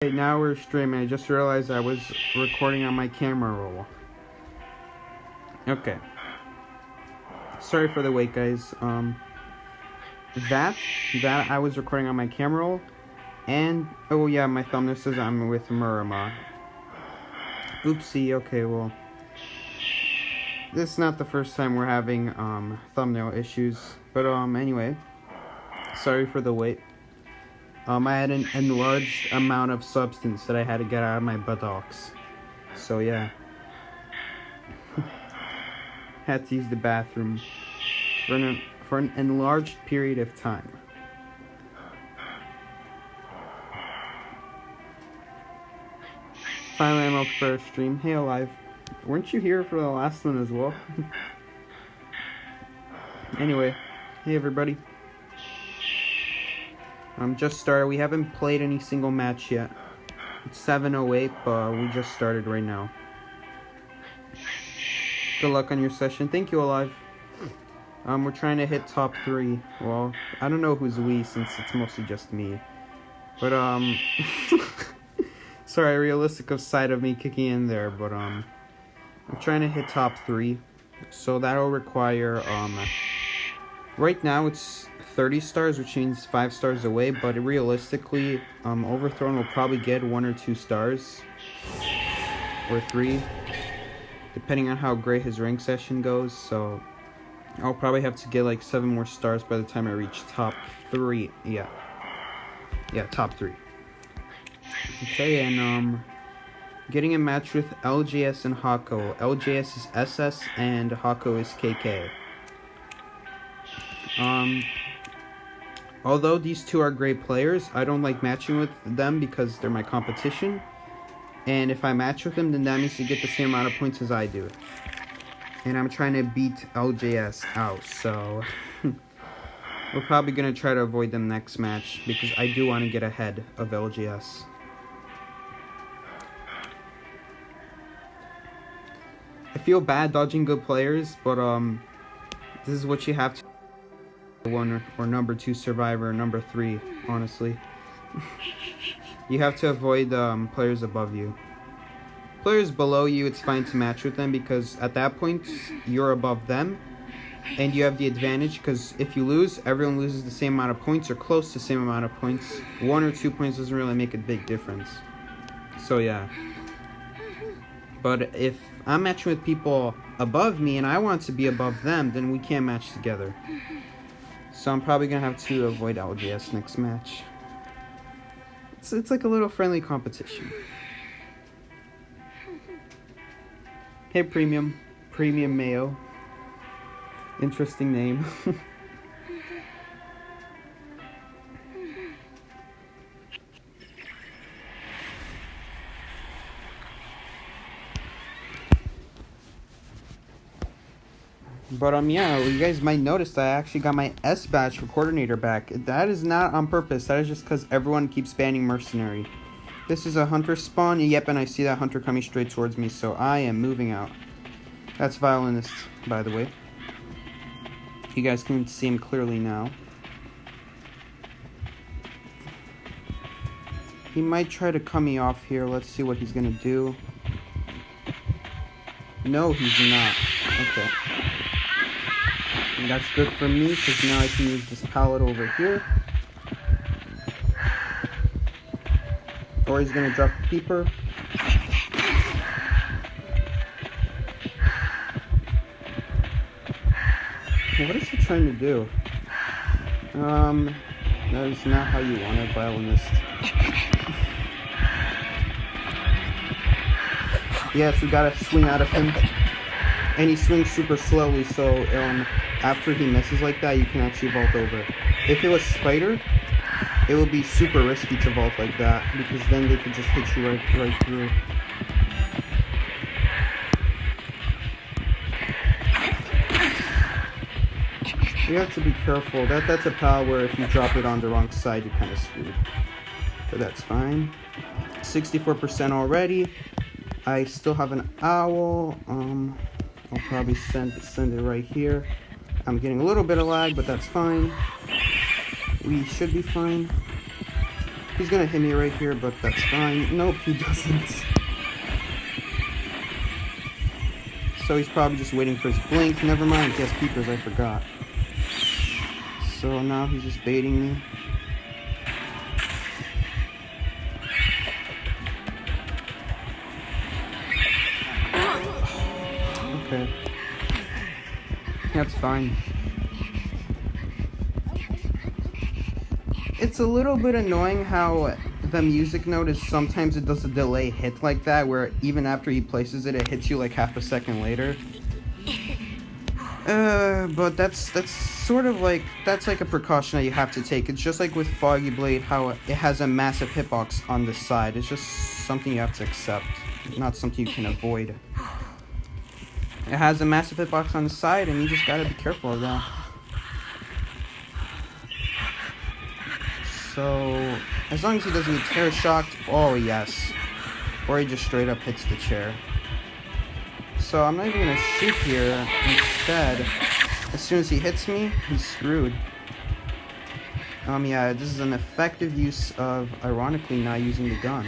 Okay, now we're streaming. I just realized I was recording on my camera roll. Okay. Sorry for the wait, guys. That I was recording on my camera roll, and oh yeah, my thumbnail says I'm with Murama. Oopsie. Okay, well, this is not the first time we're having thumbnail issues, but anyway, sorry for the wait. I had an enlarged amount of substance that I had to get out of my buttocks. So yeah. Had to use the bathroom for an enlarged period of time. Finally, I'm up for a stream. Hey, Alive. Weren't you here for the last one as well? Anyway, hey everybody. Just started. We haven't played any single match yet. It's 7:08, but we just started right now. Good luck on your session. Thank you, Alive. We're trying to hit top 3. Well, I don't know who's we since it's mostly just me. But sorry, realistic of side of me kicking in there, but I'm trying to hit top 3. So that'll require right now it's 30 stars, which means 5 stars away, but realistically, Overthrown will probably get 1 or 2 stars, or 3, depending on how great his rank session goes. So I'll probably have to get like 7 more stars by the time I reach top 3. Yeah, top 3. Okay, and getting a match with LJS and Hako. LJS is SS and Hako is KK. Although these two are great players, I don't like matching with them because they're my competition. And if I match with them, then that means you get the same amount of points as I do. And I'm trying to beat LJS out, so we're probably going to try to avoid them next match because I do want to get ahead of LJS. I feel bad dodging good players, but this is what you have to. 1 or number 2 survivor, number 3, honestly. You have to avoid players above you. Players below you, it's fine to match with them because at that point you're above them and you have the advantage, because if you lose, everyone loses the same amount of points or close to the same amount of points. 1 or 2 points doesn't really make a big difference. So yeah. But if I'm matching with people above me and I want to be above them, then we can't match together. So I'm probably going to have to avoid LJS next match. It's like a little friendly competition. Hey, Premium Mayo. Interesting name. But yeah, you guys might notice that I actually got my S badge for coordinator back. That is not on purpose. That is just because everyone keeps banning mercenary. This is a hunter spawn. Yep, and I see that hunter coming straight towards me, so I am moving out. That's violinist, by the way. You guys can see him clearly now. He might try to cut me off here. Let's see what he's gonna do. No, he's not. Okay. And that's good for me, because now I can use this pallet over here. Or he's going to drop the keeper. What is he trying to do? That is not how you want a violinist. Yes, we got to swing out of him. And he swings super slowly, so after he misses like that, you can actually vault over. If it was Spider, it would be super risky to vault like that, because then they could just hit you right through. You have to be careful. That's a pal where if you drop it on the wrong side, you're kind of screwed. But that's fine. 64% already. I still have an owl. I'll probably send it right here. I'm getting a little bit of lag, but that's fine. We should be fine. He's gonna hit me right here, but that's fine. Nope, he doesn't. So he's probably just waiting for his blink. Never mind, he has peepers, I forgot. So now he's just baiting me. Okay. That's fine. It's a little bit annoying how the music note is sometimes it does a delay hit like that, where even after he places it, it hits you like half a second later. But that's sort of like, that's like a precaution that you have to take. It's just like with Foggy Blade, how it has a massive hitbox on the side. It's just something you have to accept, not something you can avoid. It has a massive hitbox on the side, and you just gotta be careful of that. So, as long as he doesn't get terror shocked, oh yes. Or he just straight up hits the chair. So I'm not even gonna shoot here. Instead, as soon as he hits me, he's screwed. Yeah, this is an effective use of, ironically, not using the gun.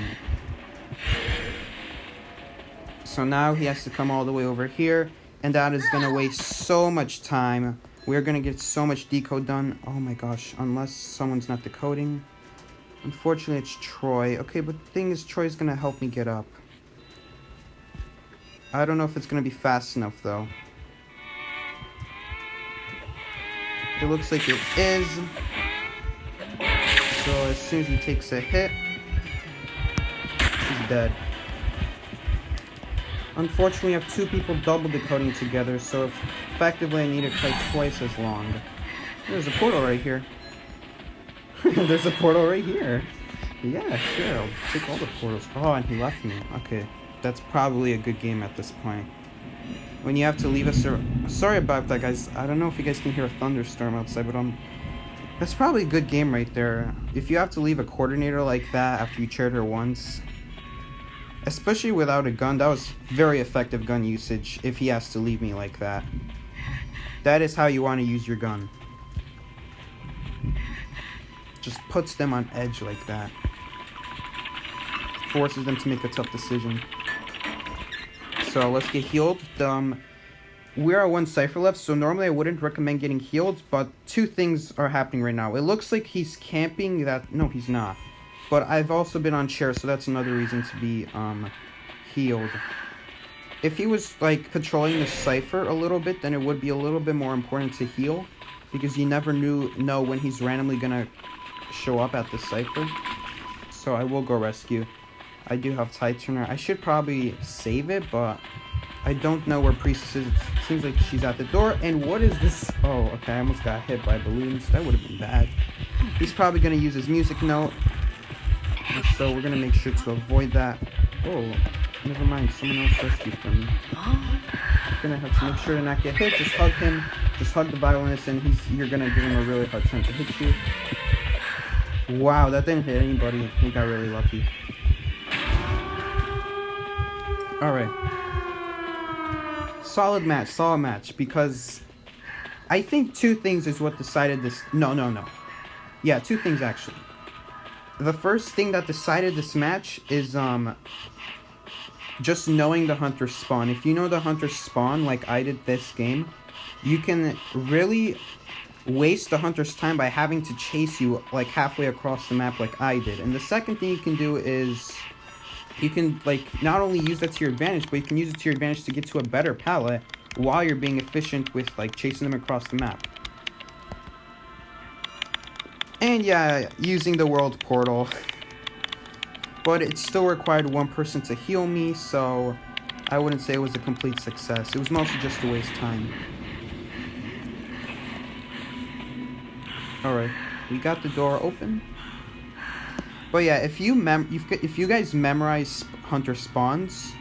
So now he has to come all the way over here, and that is gonna waste so much time. We're gonna get so much decode done. Oh my gosh, unless someone's not decoding. Unfortunately, it's Troy. Okay, but the thing is, Troy's gonna help me get up. I don't know if it's gonna be fast enough, though. It looks like it is. So as soon as he takes a hit, he's dead. Unfortunately, I have two people double decoding together, so effectively I need to play twice as long. There's a portal right here. There's a portal right here. Yeah, sure, I'll take all the portals. Oh, and he left me. Okay, that's probably a good game at this point. When you have to leave a sorry about that, guys. I don't know if you guys can hear a thunderstorm outside, but that's probably a good game right there. If you have to leave a coordinator like that after you chaired her once, especially without a gun, that was very effective gun usage if he has to leave me like that. That is how you want to use your gun. Just puts them on edge like that. Forces them to make a tough decision. So let's get healed. We're at one cipher left, so normally I wouldn't recommend getting healed, but two things are happening right now. It looks like he's camping that... No, he's not. But I've also been on chair, so that's another reason to be healed. If he was like patrolling the cipher a little bit, then it would be a little bit more important to heal, because you never know when he's randomly gonna show up at the cipher. So I will go rescue. I do have Tide Turner. I should probably save it, but I don't know where Priestess is. It seems like she's at the door. And what is this? Oh, okay, I almost got hit by balloons. That would have been bad. He's probably gonna use his music note. So we're gonna make sure to avoid that. Oh, never mind. Someone else rescued from me. Gonna have to make sure to not get hit. Just hug him. Just hug the violinist, and you're gonna give him a really hard time to hit you. Wow, that didn't hit anybody. We got really lucky. All right. Solid match. Because I think two things is what decided this. No. Yeah, two things actually. The first thing that decided this match is just knowing the hunter spawn. If you know the hunter spawn like I did this game, you can really waste the hunter's time by having to chase you like halfway across the map like I did. And the second thing you can do is you can like not only use that to your advantage, but you can use it to your advantage to get to a better pallet while you're being efficient with like chasing them across the map. And yeah, using the world portal. But it still required one person to heal me, so I wouldn't say it was a complete success. It was mostly just to waste time. Alright, we got the door open. But yeah, if you guys memorize hunter spawns,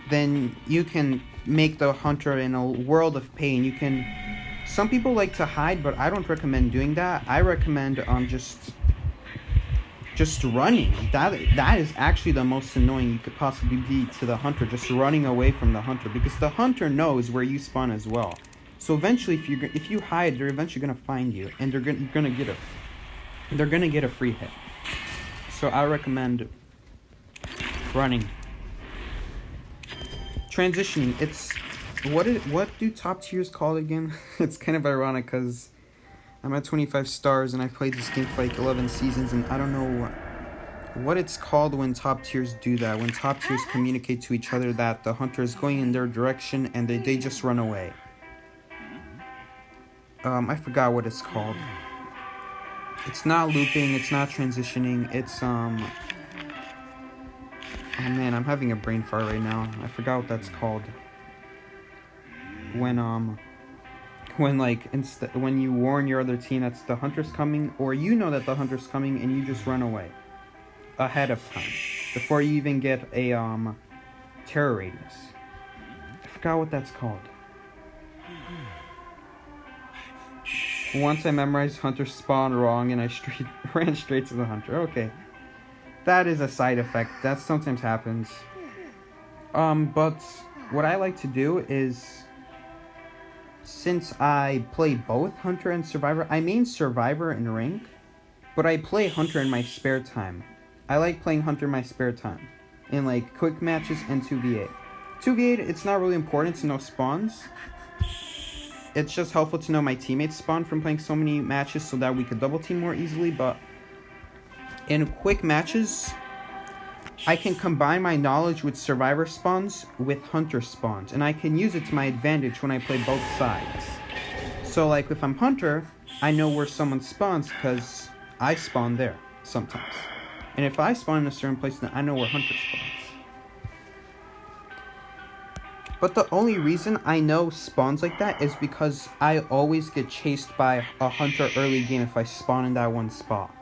then you can make the hunter in a world of pain. You can... Some people like to hide, but I don't recommend doing that. I recommend just running. That is actually the most annoying you could possibly be to the hunter, just running away from the hunter, because the hunter knows where you spawn as well. So eventually, if you hide, they're eventually gonna find you, and they're gonna get a free hit. So I recommend running. Transitioning. It's what do top tiers call it again? It's kind of ironic because I'm at 25 stars and I played this game for like 11 seasons, and I don't know what it's called when top tiers do that. When top tiers communicate to each other that the hunter is going in their direction and they just run away. I forgot what it's called. It's not looping, it's not transitioning, it's oh man, I'm having a brain fart right now. I forgot what that's called. When when you warn your other team that the hunter's coming, or you know that the hunter's coming and you just run away ahead of time before you even get a terror radius. I forgot what that's called. Once I memorized hunter spawn wrong and I ran straight to the hunter. Okay. That is a side effect. That sometimes happens. But what I like to do is, since I play both Hunter and Survivor, I main Survivor in rank, but I play Hunter in my spare time. I like playing Hunter in my spare time, in like quick matches and 2v8. 2v8, it's not really important to know spawns. It's just helpful to know my teammates spawn from playing so many matches so that we could double team more easily, but in quick matches, I can combine my knowledge with Survivor spawns with Hunter spawns, and I can use it to my advantage when I play both sides. So like if I'm Hunter, I know where someone spawns because I spawn there sometimes. And if I spawn in a certain place, then I know where Hunter spawns. But the only reason I know spawns like that is because I always get chased by a Hunter early game if I spawn in that one spot.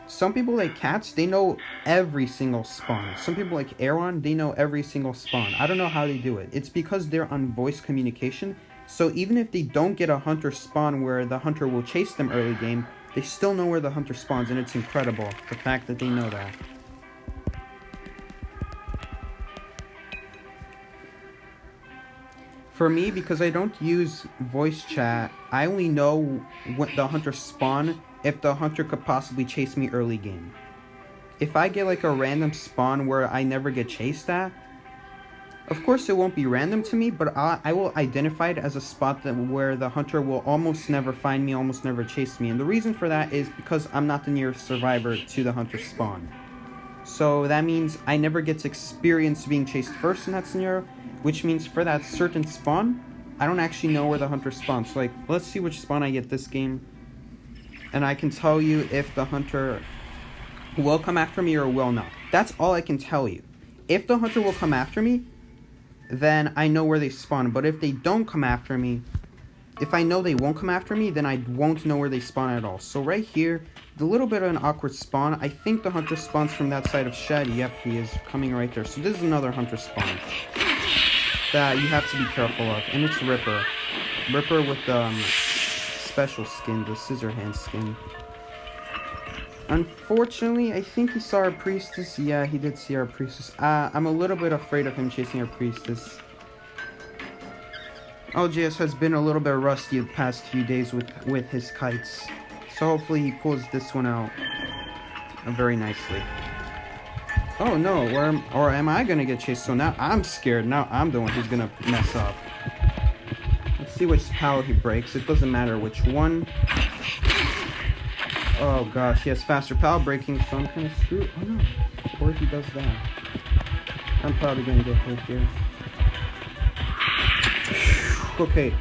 Some people like Cats, they know every single spawn. Some people like Aaron, they know every single spawn. I don't know how they do it. It's because they're on voice communication. So even if they don't get a Hunter spawn where the Hunter will chase them early game, they still know where the Hunter spawns, and it's incredible, the fact that they know that. For me, because I don't use voice chat, I only know when the Hunter spawn if the Hunter could possibly chase me early game. If I get like a random spawn where I never get chased at, of course it won't be random to me, but I will identify it as a spot where the Hunter will almost never find me, almost never chase me. And the reason for that is because I'm not the nearest survivor to the Hunter spawn. So that means I never get to experience being chased first in that scenario, which means for that certain spawn, I don't actually know where the Hunter spawns. So like, let's see which spawn I get this game, and I can tell you if the Hunter will come after me or will not. That's all I can tell you. If the Hunter will come after me, then I know where they spawn. But if they don't come after me, if I know they won't come after me, then I won't know where they spawn at all. So right here, the little bit of an awkward spawn. I think the Hunter spawns from that side of Shed. Yep, he is coming right there. So this is another Hunter spawn that you have to be careful of. And it's Ripper. Ripper with the special skin, the scissor hand skin. Unfortunately, I think he saw our priestess. Yeah, he did see our priestess. I'm a little bit afraid of him chasing our priestess. LJS has been a little bit rusty the past few days with his kites. So hopefully he pulls this one out very nicely. Oh no, or am I gonna get chased? So now I'm scared. Now I'm the one who's gonna mess up. Let's see which power he breaks. It doesn't matter which one. Oh gosh, he has faster power breaking, so I'm kind of screwed. Oh no, or if he does that, I'm probably gonna get hit here. Okay,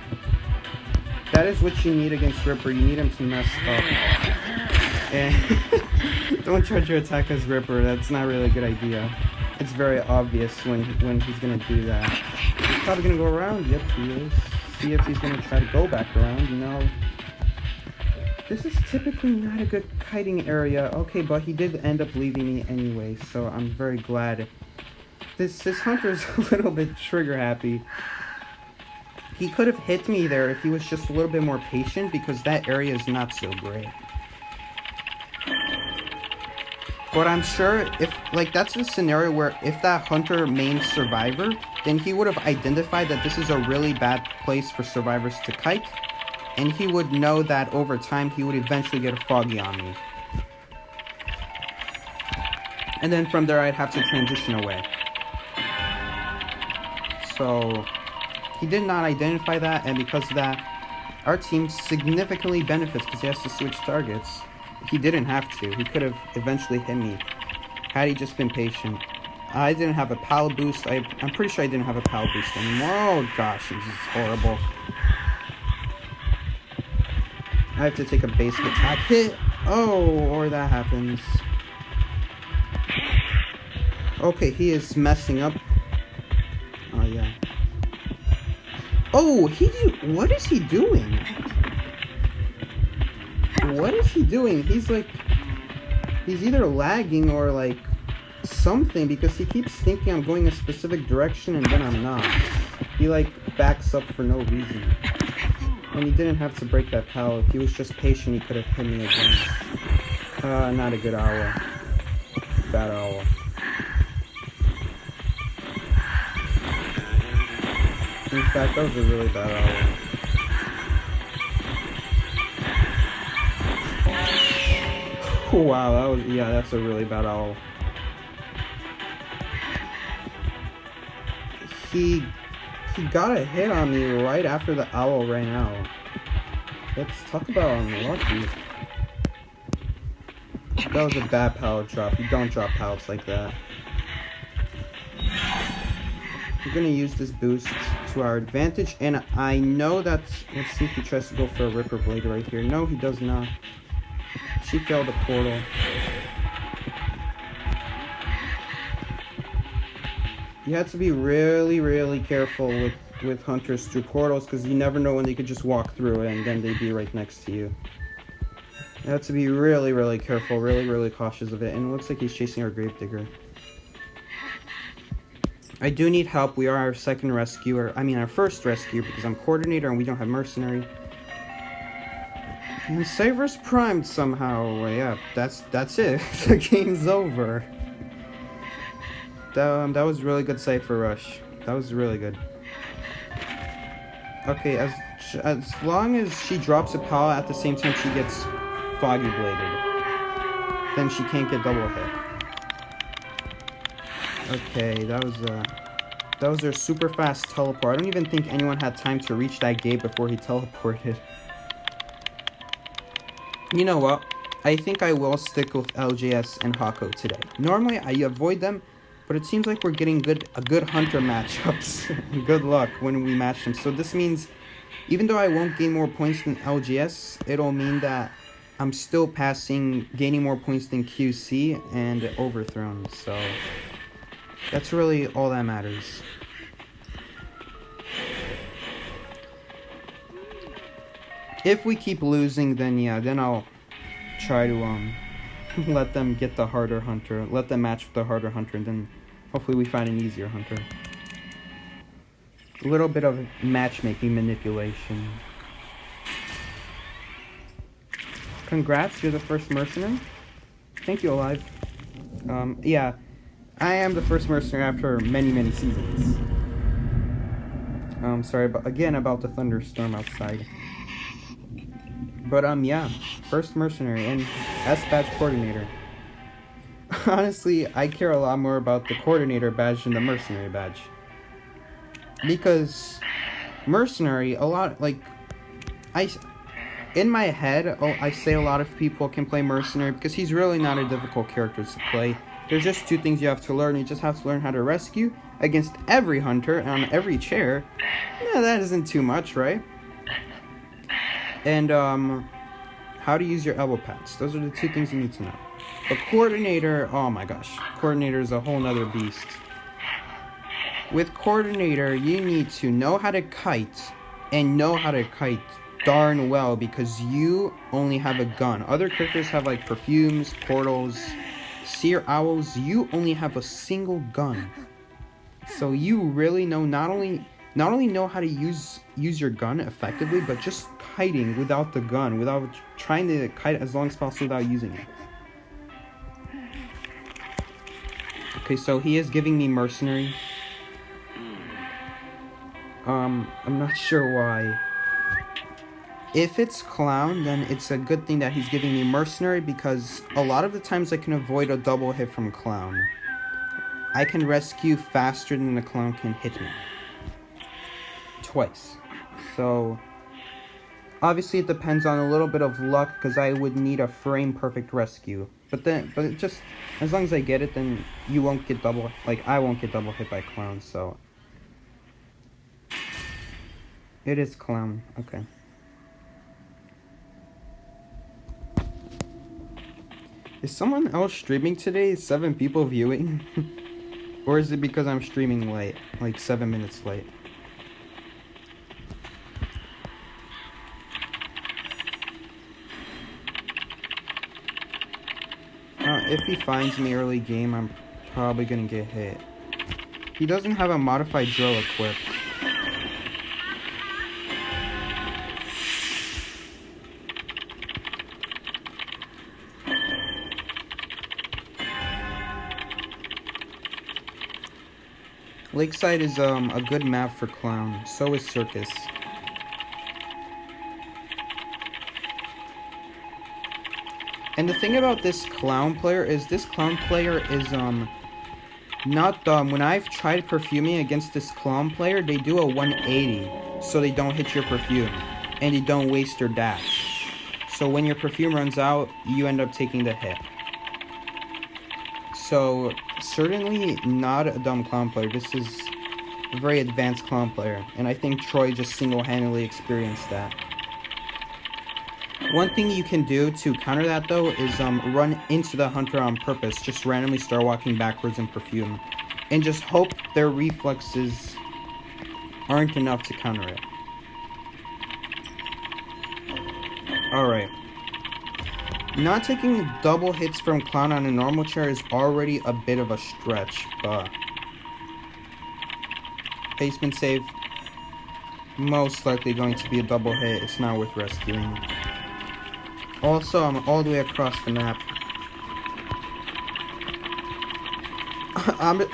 that is what you need against Ripper. You need him to mess up. And don't try to attack as Ripper. That's not really a good idea. It's very obvious when he's gonna do that. He's probably gonna go around. Yep, he is. See if he's gonna try to go back around. You know. This is typically not a good kiting area. Okay, but he did end up leaving me anyway, so I'm very glad. This Hunter is a little bit trigger happy. He could have hit me there if he was just a little bit more patient, because that area is not so great. But I'm sure if, like, that's a scenario where if that Hunter mains Survivor, then he would have identified that this is a really bad place for survivors to kite. And he would know that over time he would eventually get a foggy on me. And then from there, I'd have to transition away. So he did not identify that, and because of that, our team significantly benefits because he has to switch targets. He didn't have to. He could have eventually hit me had he just been patient. I didn't have a PAL boost. I'm pretty sure I didn't have a PAL boost anymore. Oh gosh, this is horrible. I have to take a basic attack hit. Oh, or that happens. Okay, he is messing up. Oh, yeah. Oh, what is he doing? What is he doing? He's either lagging or like something, because he keeps thinking I'm going a specific direction and then I'm not. He like backs up for no reason. And he didn't have to break that PAL. If he was just patient, he could have hit me again. Not a good owl. Bad owl. In fact, that was a really bad owl. Wow, that's a really bad owl. He got a hit on me right after the owl ran out. Let's talk about unlucky. That was a bad pallet drop. You don't drop pallets like that. We're gonna use this boost to our advantage, and I know that's... Let's see if he tries to go for a Ripper Blade right here. No, he does not. She failed the portal. You have to be really, really careful with hunters through portals, because you never know when they could just walk through it and then they'd be right next to you. You have to be really, really careful, really, really cautious of it. And it looks like he's chasing our Gravedigger. I do need help. We are our second rescuer. I mean, our first rescue, because I'm coordinator and we don't have mercenary. And Saver's primed somehow. Well, yeah, that's it. The game's over. That was really good save for Rush. That was really good. Okay, as long as she drops a PAL at the same time she gets Foggy Bladed, then she can't get double hit. Okay, that was their super fast teleport. I don't even think anyone had time to reach that gate before he teleported. You know what? I think I will stick with LJS and Hako today. Normally I avoid them, but it seems like we're getting a good hunter matchups. Good luck when we match them. So this means, even though I won't gain more points than LGS, it'll mean that I'm still gaining more points than QC and Overthrown. So that's really all that matters. If we keep losing, then I'll try to let them get the harder hunter, let them match with the harder hunter, and then hopefully we find an easier hunter. A little bit of matchmaking manipulation. Congrats, you're the first mercenary. Thank you, Alive. Yeah, I am the first mercenary after many, many seasons. Sorry about the thunderstorm outside. But, yeah, first mercenary and S-Badge coordinator. Honestly, I care a lot more about the coordinator badge than the mercenary badge. Because mercenary, in my head, I say a lot of people can play mercenary because he's really not a difficult character to play. There's just two things you have to learn. You just have to learn how to rescue against every hunter on every chair. Yeah, that isn't too much, right? And, how to use your elbow pads. Those are the two things you need to know. But coordinator, oh my gosh. Coordinator is a whole nother beast. With coordinator, you need to know how to kite, and know how to kite darn well, because you only have a gun. Other characters have, like, perfumes, portals, seer owls. You only have a single gun. So you really know not only know how to use your gun effectively, but just kiting without the gun, without trying to kite as long as possible without using it. Okay, so he is giving me mercenary. I'm not sure why. If it's clown, then it's a good thing that he's giving me mercenary, because a lot of the times I can avoid a double hit from clown. I can rescue faster than the clown can hit me. Twice. So obviously it depends on a little bit of luck, because I would need a frame perfect rescue. But it just, as long as I get it, then you won't get double, like I won't get double hit by clown. So it is clown. Okay. Is someone else streaming today? 7 people viewing? Or is it because I'm streaming late? Like 7 minutes late? If he finds me early game, I'm probably gonna get hit. He doesn't have a modified drill equipped. Lakeside is a good map for clown. So is Circus. And the thing about this clown player is not dumb. When I've tried perfuming against this clown player, they do a 180, so they don't hit your perfume, and they don't waste your dash. So when your perfume runs out, you end up taking the hit. So certainly not a dumb clown player. This is a very advanced clown player, and I think Troy just single-handedly experienced that. One thing you can do to counter that, though, is run into the hunter on purpose. Just randomly start walking backwards in perfume, and just hope their reflexes aren't enough to counter it. Alright. Not taking double hits from clown on a normal chair is already a bit of a stretch, but basement save, most likely going to be a double hit. It's not worth rescuing. Also, I'm all the way across the map.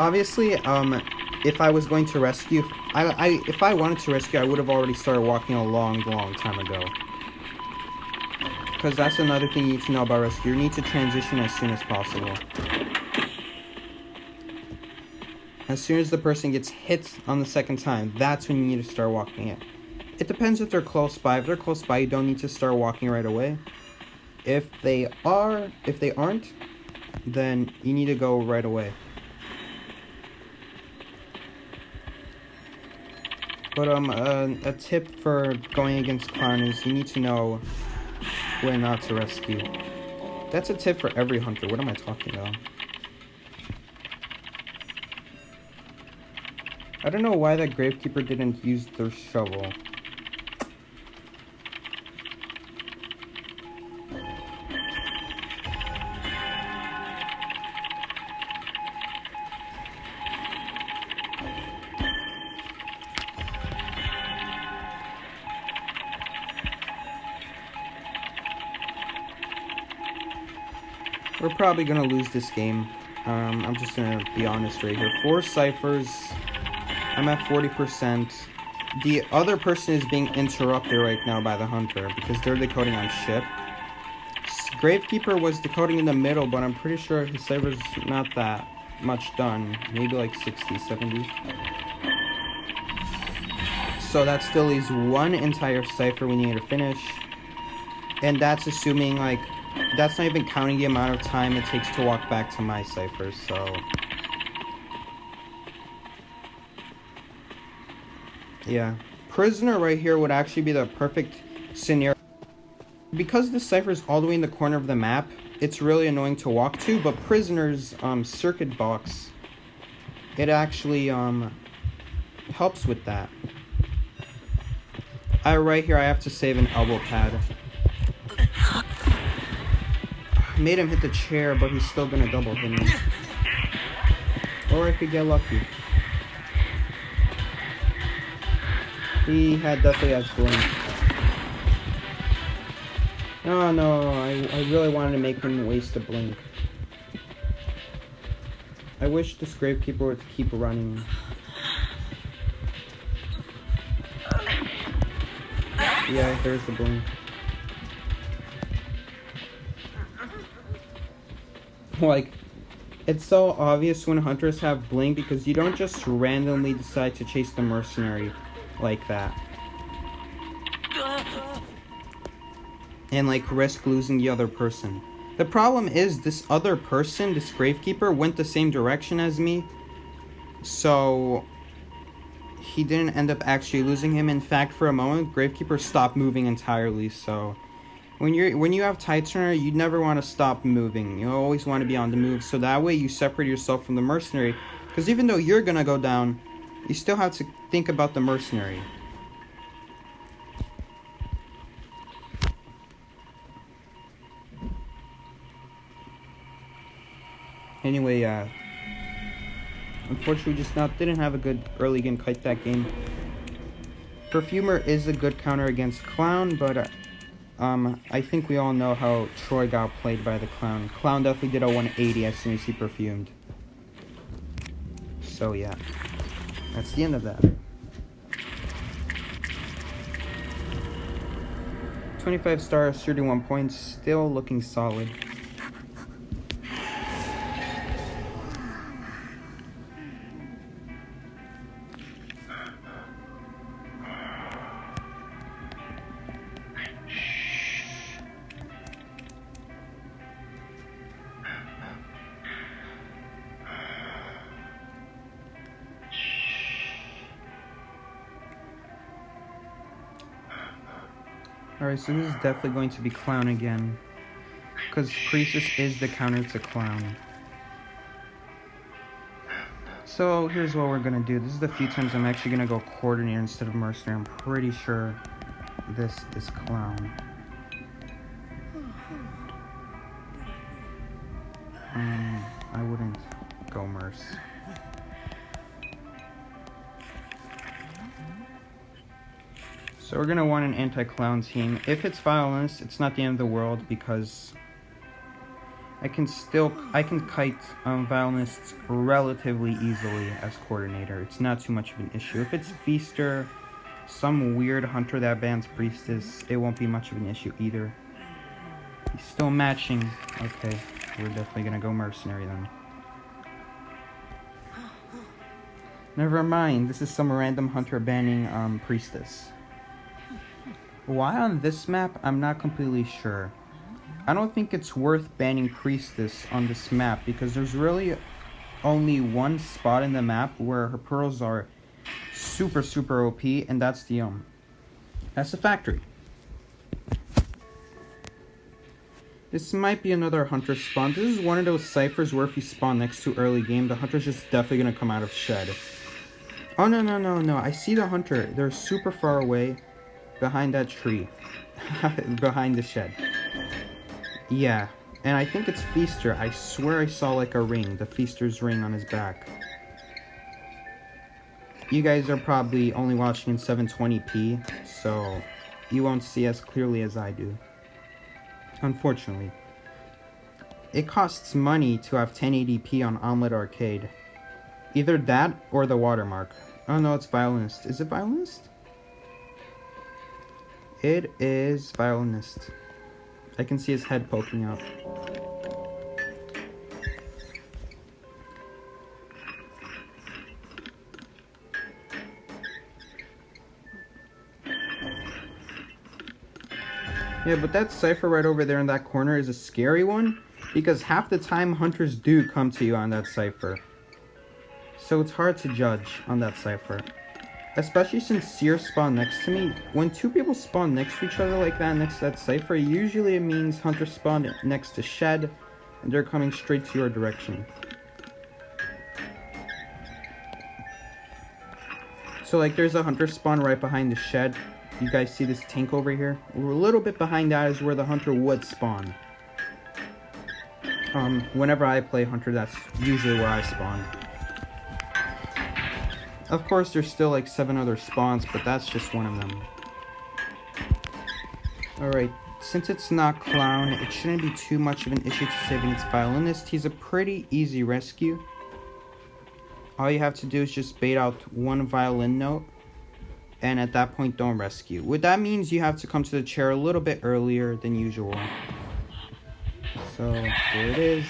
Obviously, if I was going to rescue, if I wanted to rescue, I would have already started walking a long time ago. Because that's another thing you need to know about rescue. You need to transition as soon as possible. As soon as the person gets hit on the second time, that's when you need to start walking it. It depends if they're close by. If they're close by, you don't need to start walking right away. If they aren't, then you need to go right away. But a tip for going against clown is you need to know when not to rescue. That's a tip for every hunter. What am I talking about? I don't know why that Gravekeeper didn't use their shovel. We're probably gonna lose this game. I'm just gonna be honest right here. 4 ciphers. I'm at 40%. The other person is being interrupted right now by the hunter because they're decoding on ship. Gravekeeper was decoding in the middle, but I'm pretty sure his cipher's not that much done. Maybe like 60, 70. So that still leaves 1 entire cipher we need to finish. And that's assuming, like, that's not even counting the amount of time it takes to walk back to my ciphers, so yeah. Prisoner right here would actually be the perfect scenario. Because the cipher is all the way in the corner of the map, it's really annoying to walk to, but Prisoner's circuit box, it actually helps with that. Right here I have to save an elbow pad. Made him hit the chair, but he's still gonna double hit me. Or I could get lucky. He definitely has blink. Oh no, I really wanted to make him waste a blink. I wish this Gravekeeper would keep running. Yeah, there's the blink. Like, it's so obvious when hunters have blink because you don't just randomly decide to chase the mercenary like that. And like risk losing the other person. The problem is this other person, this gravekeeper, went the same direction as me. So he didn't end up actually losing him. In fact, for a moment, gravekeeper stopped moving entirely. So when you have Tighturner, you never want to stop moving. You always want to be on the move. So that way you separate yourself from the mercenary. Because even though you're gonna go down, you still have to think about the mercenary. Anyway, unfortunately, just didn't have a good early game kite that game. Perfumer is a good counter against Clown, but I think we all know how Troy got played by the Clown. Clown definitely did a 180 as soon as he perfumed. So yeah, that's the end of that. 25 stars, 31 points, still looking solid. Alright, so this is definitely going to be Clown again. Because Priestess is the counter to Clown. So here's what we're going to do. This is the few times I'm actually going to go Coordinator instead of Mercenary. I'm pretty sure this is Clown. I wouldn't go Merc. So we're going to want an anti-Clown team. If it's Violinist, it's not the end of the world because I can kite Violinists relatively easily as Coordinator. It's not too much of an issue. If it's Feaster, some weird hunter that bans Priestess, it won't be much of an issue either. He's still matching. Okay, we're definitely going to go Mercenary then. Never mind, this is some random hunter banning Priestess. Why on this map, I'm not completely sure. I don't think it's worth banning Priestess on this map because there's really only one spot in the map where her pearls are super OP, and that's the factory. This might be another hunter spawn. This is one of those ciphers where if you spawn next to early game, the hunter's just definitely gonna come out of shed. Oh no, I see the hunter. They're super far away. Behind that tree. Behind the shed. Yeah. And I think it's Feaster. I swear I saw like a ring. The Feaster's ring on his back. You guys are probably only watching in 720p. So you won't see as clearly as I do. Unfortunately. It costs money to have 1080p on Omelette Arcade. Either that or the watermark. Oh no, it's Violinist. Is it Violinist? It is Violinist. I can see his head poking out. Yeah, but that cipher right over there in that corner is a scary one because half the time hunters do come to you on that cipher. So it's hard to judge on that cipher. Especially since Seer spawned next to me. When two people spawn next to each other like that, next to that cipher, usually it means Hunter spawned next to Shed, and they're coming straight to your direction. So like there's a Hunter spawn right behind the Shed. You guys see this tank over here? A little bit behind that is where the Hunter would spawn. Whenever I play Hunter, that's usually where I spawn. Of course, there's still like 7 other spawns, but that's just one of them. Alright, since it's not Clown, it shouldn't be too much of an issue to save against Violinist. He's a pretty easy rescue. All you have to do is just bait out one violin note. and at that point don't rescue. What that means, you have to come to the chair a little bit earlier than usual. So there it is.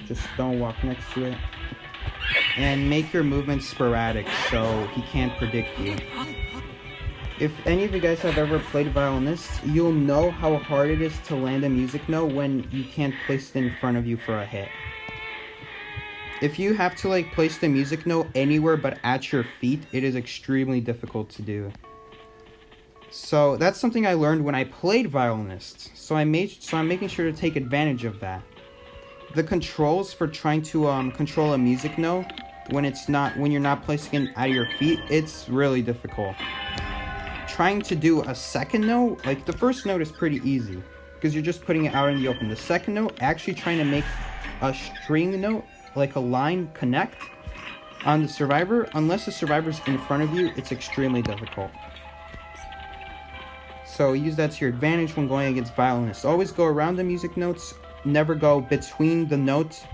Just don't walk next to it. And make your movements sporadic so he can't predict you. If any of you guys have ever played violinist, you'll know how hard it is to land a music note when you can't place it in front of you for a hit. If you have to like place the music note anywhere but at your feet, it is extremely difficult to do. So that's something I learned when I played violinist. So I'm making sure to take advantage of that. The controls for trying to control a music note when you're not placing it at your feet, it's really difficult. Trying to do a second note, like the first note is pretty easy because you're just putting it out in the open. The second note, actually trying to make a string note, like a line connect on the survivor, unless the survivor's in front of you, it's extremely difficult. So use that to your advantage when going against violinists. Always go around the music notes, never go between the note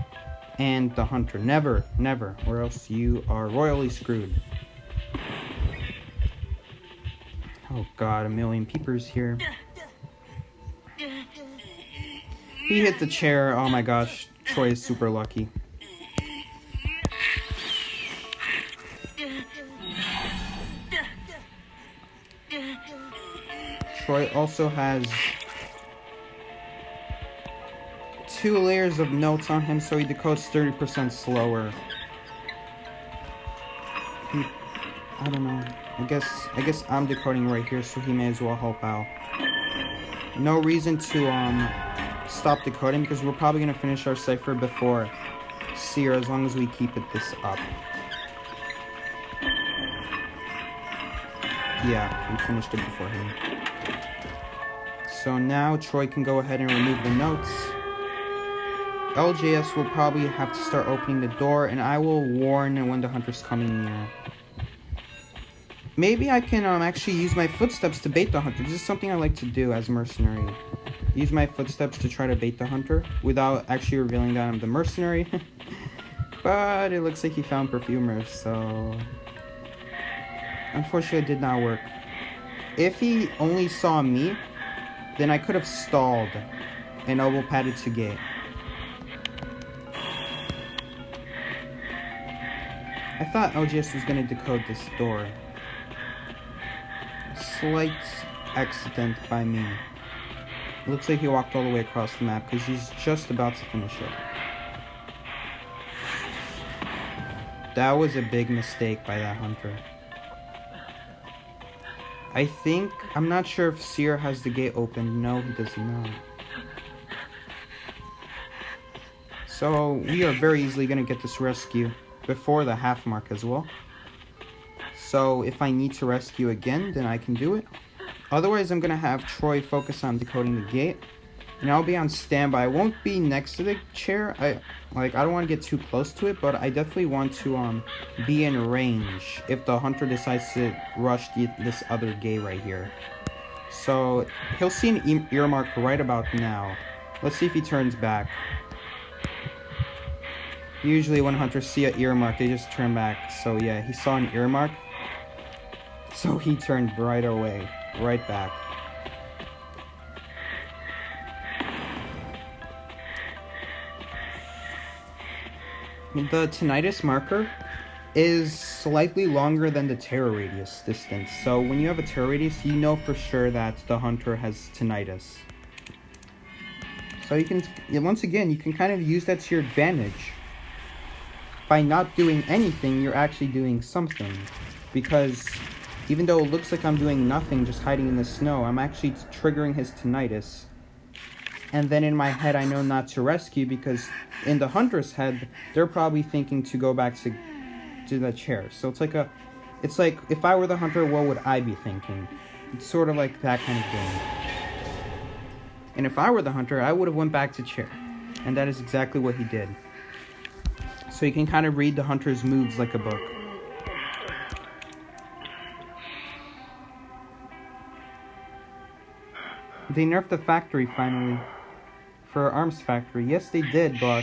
and the hunter. Never, never, or else you are royally screwed. Oh god, a million peepers here. He hit the chair. Oh my gosh, Troy is super lucky. Troy also has 2 layers of notes on him, so he decodes 30% slower. I don't know. I guess I'm decoding right here, so he may as well help out. No reason to stop decoding because we're probably gonna finish our cipher before Seer as long as we keep it this up. Yeah, we finished it before him. So now Troy can go ahead and remove the notes. LJS will probably have to start opening the door, and I will warn when the hunter's coming near. Maybe I can actually use my footsteps to bait the hunter. This is something I like to do as a mercenary. Use my footsteps to try to bait the hunter without actually revealing that I'm the mercenary. But it looks like he found perfumers, so unfortunately it did not work. If he only saw me, then I could have stalled and elbow padded to gate. I thought LGS was going to decode this door. Slight accident by me. It looks like he walked all the way across the map because he's just about to finish it. That was a big mistake by that hunter. I'm not sure if Seer has the gate open. No, he does not. So we are very easily going to get this rescue before the half mark as well. So if I need to rescue again, then I can do it. Otherwise, I'm going to have Troy focus on decoding the gate. And I'll be on standby. I won't be next to the chair. I don't want to get too close to it, but I definitely want to be in range if the hunter decides to rush this other gate right here. So he'll see an earmark right about now. Let's see if he turns back. Usually when hunters see an earmark, they just turn back. So yeah, he saw an earmark. So he turned right away, right back. The tinnitus marker is slightly longer than the terror radius distance. So when you have a terror radius, you know for sure that the hunter has tinnitus. So you can, once again, you can kind of use that to your advantage. By not doing anything, you're actually doing something. Because even though it looks like I'm doing nothing, just hiding in the snow, I'm actually triggering his tinnitus. And then in my head, I know not to rescue because in the hunter's head, they're probably thinking to go back to the chair. So it's like if I were the hunter, what would I be thinking? It's sort of like that kind of game. And if I were the hunter, I would have went back to chair. And that is exactly what he did. So you can kind of read the hunter's moods like a book. They nerfed the factory finally. For arms factory. Yes, they did, but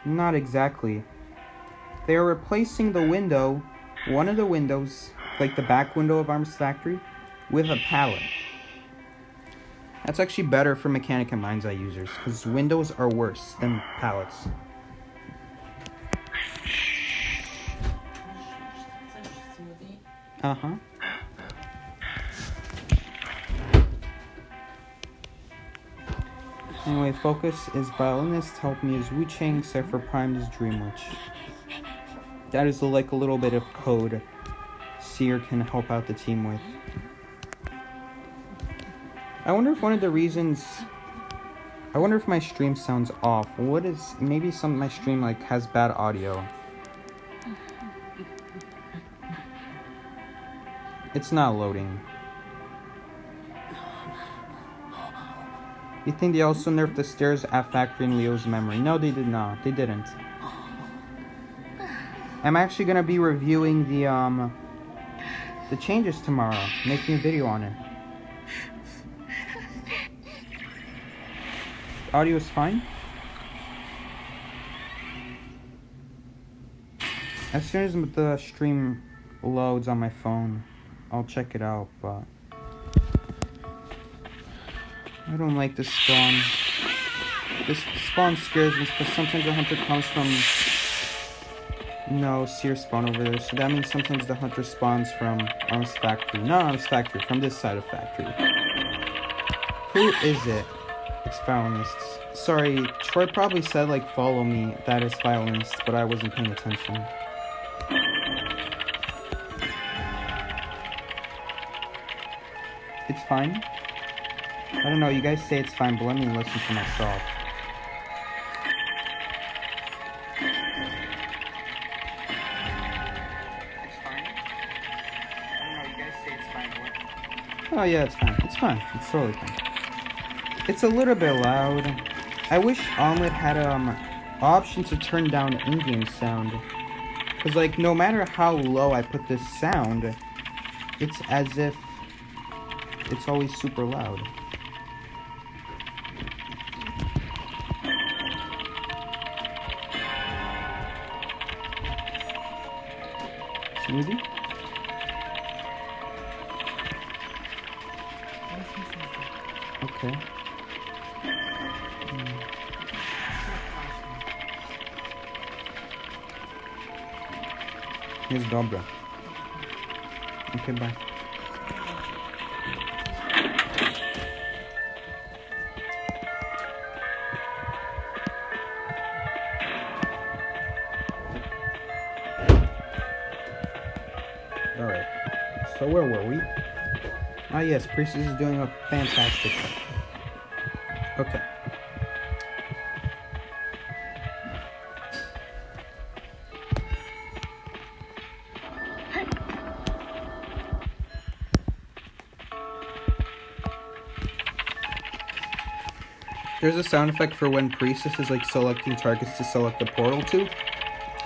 not exactly. They are replacing the window, one of the windows, like the back window of Arms Factory, with a pallet. That's actually better for Mechanic and Mind's Eye users, because windows are worse than pallets. Uh-huh. Anyway, focus is violinist, help me is Wu Chang, Cypher Prime is Dream Witch. That is like a little bit of code Seer can help out the team with. I wonder if one of the reasons... I wonder if my stream sounds off. What is... Maybe my stream like has bad audio. It's not loading. You think they also nerfed the stairs at Factory in Leo's memory? No, they did not. They didn't. I'm actually gonna be reviewing the changes tomorrow, making a video on it. Audio is fine. As soon as the stream loads on my phone, I'll check it out, but I don't like this spawn. This spawn scares me because sometimes the hunter comes from... No, Seer spawn over there. So that means sometimes the hunter spawns from Arms Factory. Not Arms Factory, from this side of Factory. Who is it? It's Violinists. Sorry, Troy probably said like follow me, that is Violinists, but I wasn't paying attention. It's fine? I don't know, you guys say it's fine, but let me listen to myself. It's fine? I don't know, you guys say it's fine, but... Oh yeah, it's fine. It's fine. It's totally fine. It's a little bit loud. I wish Omelet had option to turn down in-game sound. Cause like no matter how low I put this sound, it's as if it's always super loud. Smoothie? Okay. Here's Dobra. Okay, bye. Alright. So where were we? Ah yes, Priestess is doing a fantastic job. Okay. There's a sound effect for when Priestess is like selecting targets to select the portal to.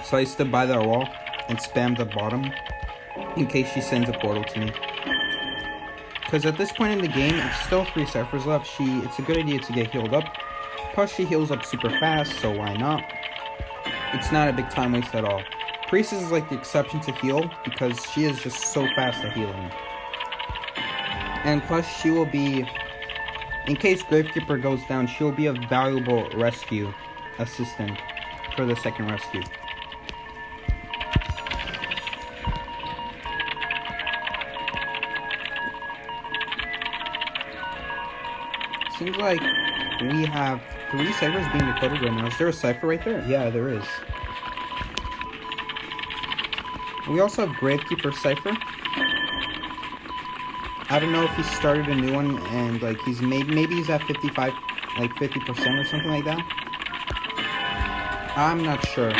So I used to buy that wall and spam the bottom in case she sends a portal to me. Because at this point in the game, it's still 3 ciphers left. It's a good idea to get healed up. Plus she heals up super fast, so why not? It's not a big time waste at all. Priestess is like the exception to heal because she is just so fast at healing. And plus she will be... In case Gravekeeper goes down, she'll be a valuable rescue assistant for the second rescue. Seems like we have 3 ciphers being decoded right now. Is there a cipher right there? Yeah, there is. We also have Gravekeeper cipher. I don't know if he started a new one and like he's maybe he's at 55, like 50% or something like that. I'm not sure.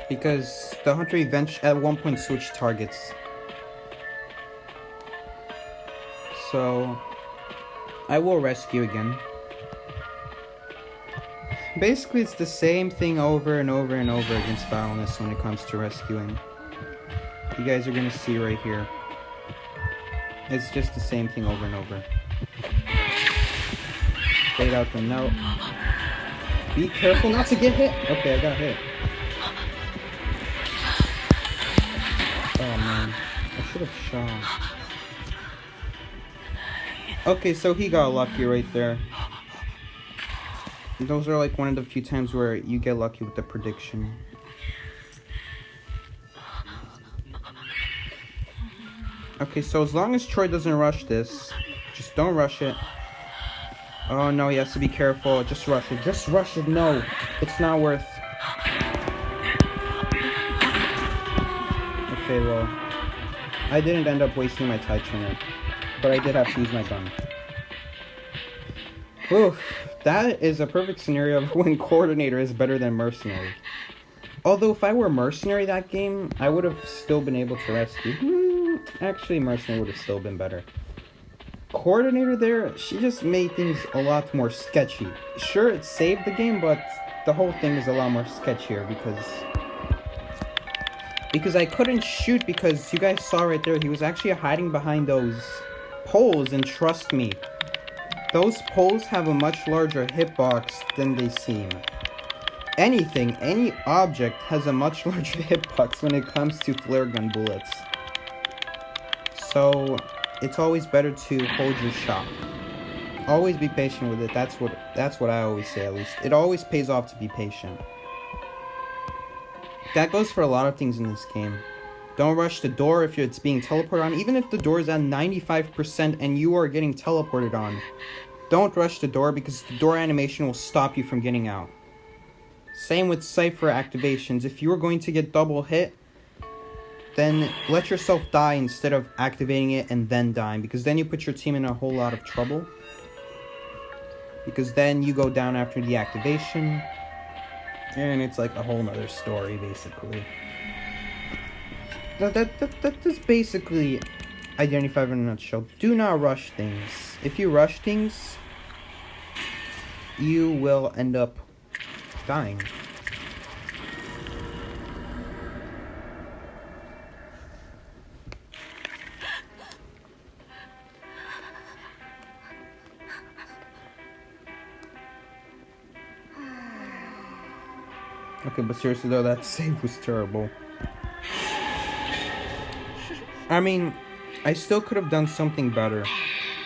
Because the hunter event at one point switched targets. So I will rescue again. Basically it's the same thing over and over and over against Violinists when it comes to rescuing. You guys are gonna see right here. It's just the same thing over and over. Fade out the note. Be careful not to get hit. Okay, I got hit. should have shot. Okay, so he got lucky right there. Those are like one of the few times where you get lucky with the prediction. Okay, so as long as Troy doesn't rush this, just don't rush it. Oh no, he has to be careful. Just rush it. Just rush it. No, it's not worth. Okay, well, I didn't end up wasting my tie trainer, but I did have to use my gun. Oof, that is a perfect scenario of when Coordinator is better than Mercenary. Although if I were Mercenary that game, I would have still been able to rescue. Actually, Mercenary would have still been better. Coordinator there, she just made things a lot more sketchy. Sure, it saved the game, but the whole thing is a lot more sketchier because I couldn't shoot because you guys saw right there, he was actually hiding behind those poles, and trust me, those poles have a much larger hitbox than they seem. Any object has a much larger hitbox when it comes to flare gun bullets. So, it's always better to hold your shot. Always be patient with it. That's what I always say, at least. It always pays off to be patient. That goes for a lot of things in this game. Don't rush the door if it's being teleported on. Even if the door is at 95% and you are getting teleported on, don't rush the door because the door animation will stop you from getting out. Same with Cypher activations. If you're going to get double hit, then let yourself die instead of activating it and then dying, because then you put your team in a whole lot of trouble. Because then you go down after the activation, and it's like a whole nother story, basically. That's basically Identity V in a nutshell. Do not rush things. If you rush things, you will end up dying. Okay, but seriously though, that save was terrible. I mean, I still could have done something better.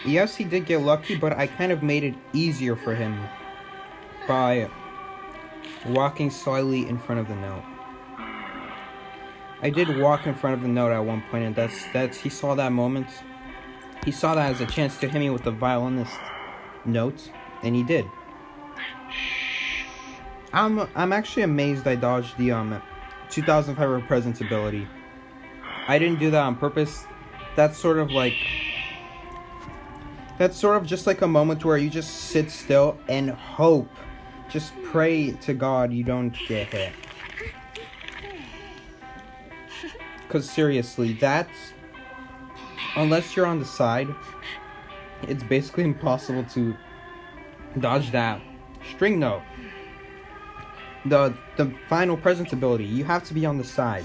Yes, he did get lucky, but I kind of made it easier for him by walking slightly in front of the note. I did walk in front of the note at one point, and that's he saw that moment. He saw that as a chance to hit me with the violinist note, and he did. I'm actually amazed I dodged the 2005 presence ability. I didn't do that on purpose. That's sort of just like a moment where you just sit still and hope. Just pray to God you don't get hit. Because seriously, unless you're on the side, it's basically impossible to dodge that string note. The final presence ability, you have to be on the side.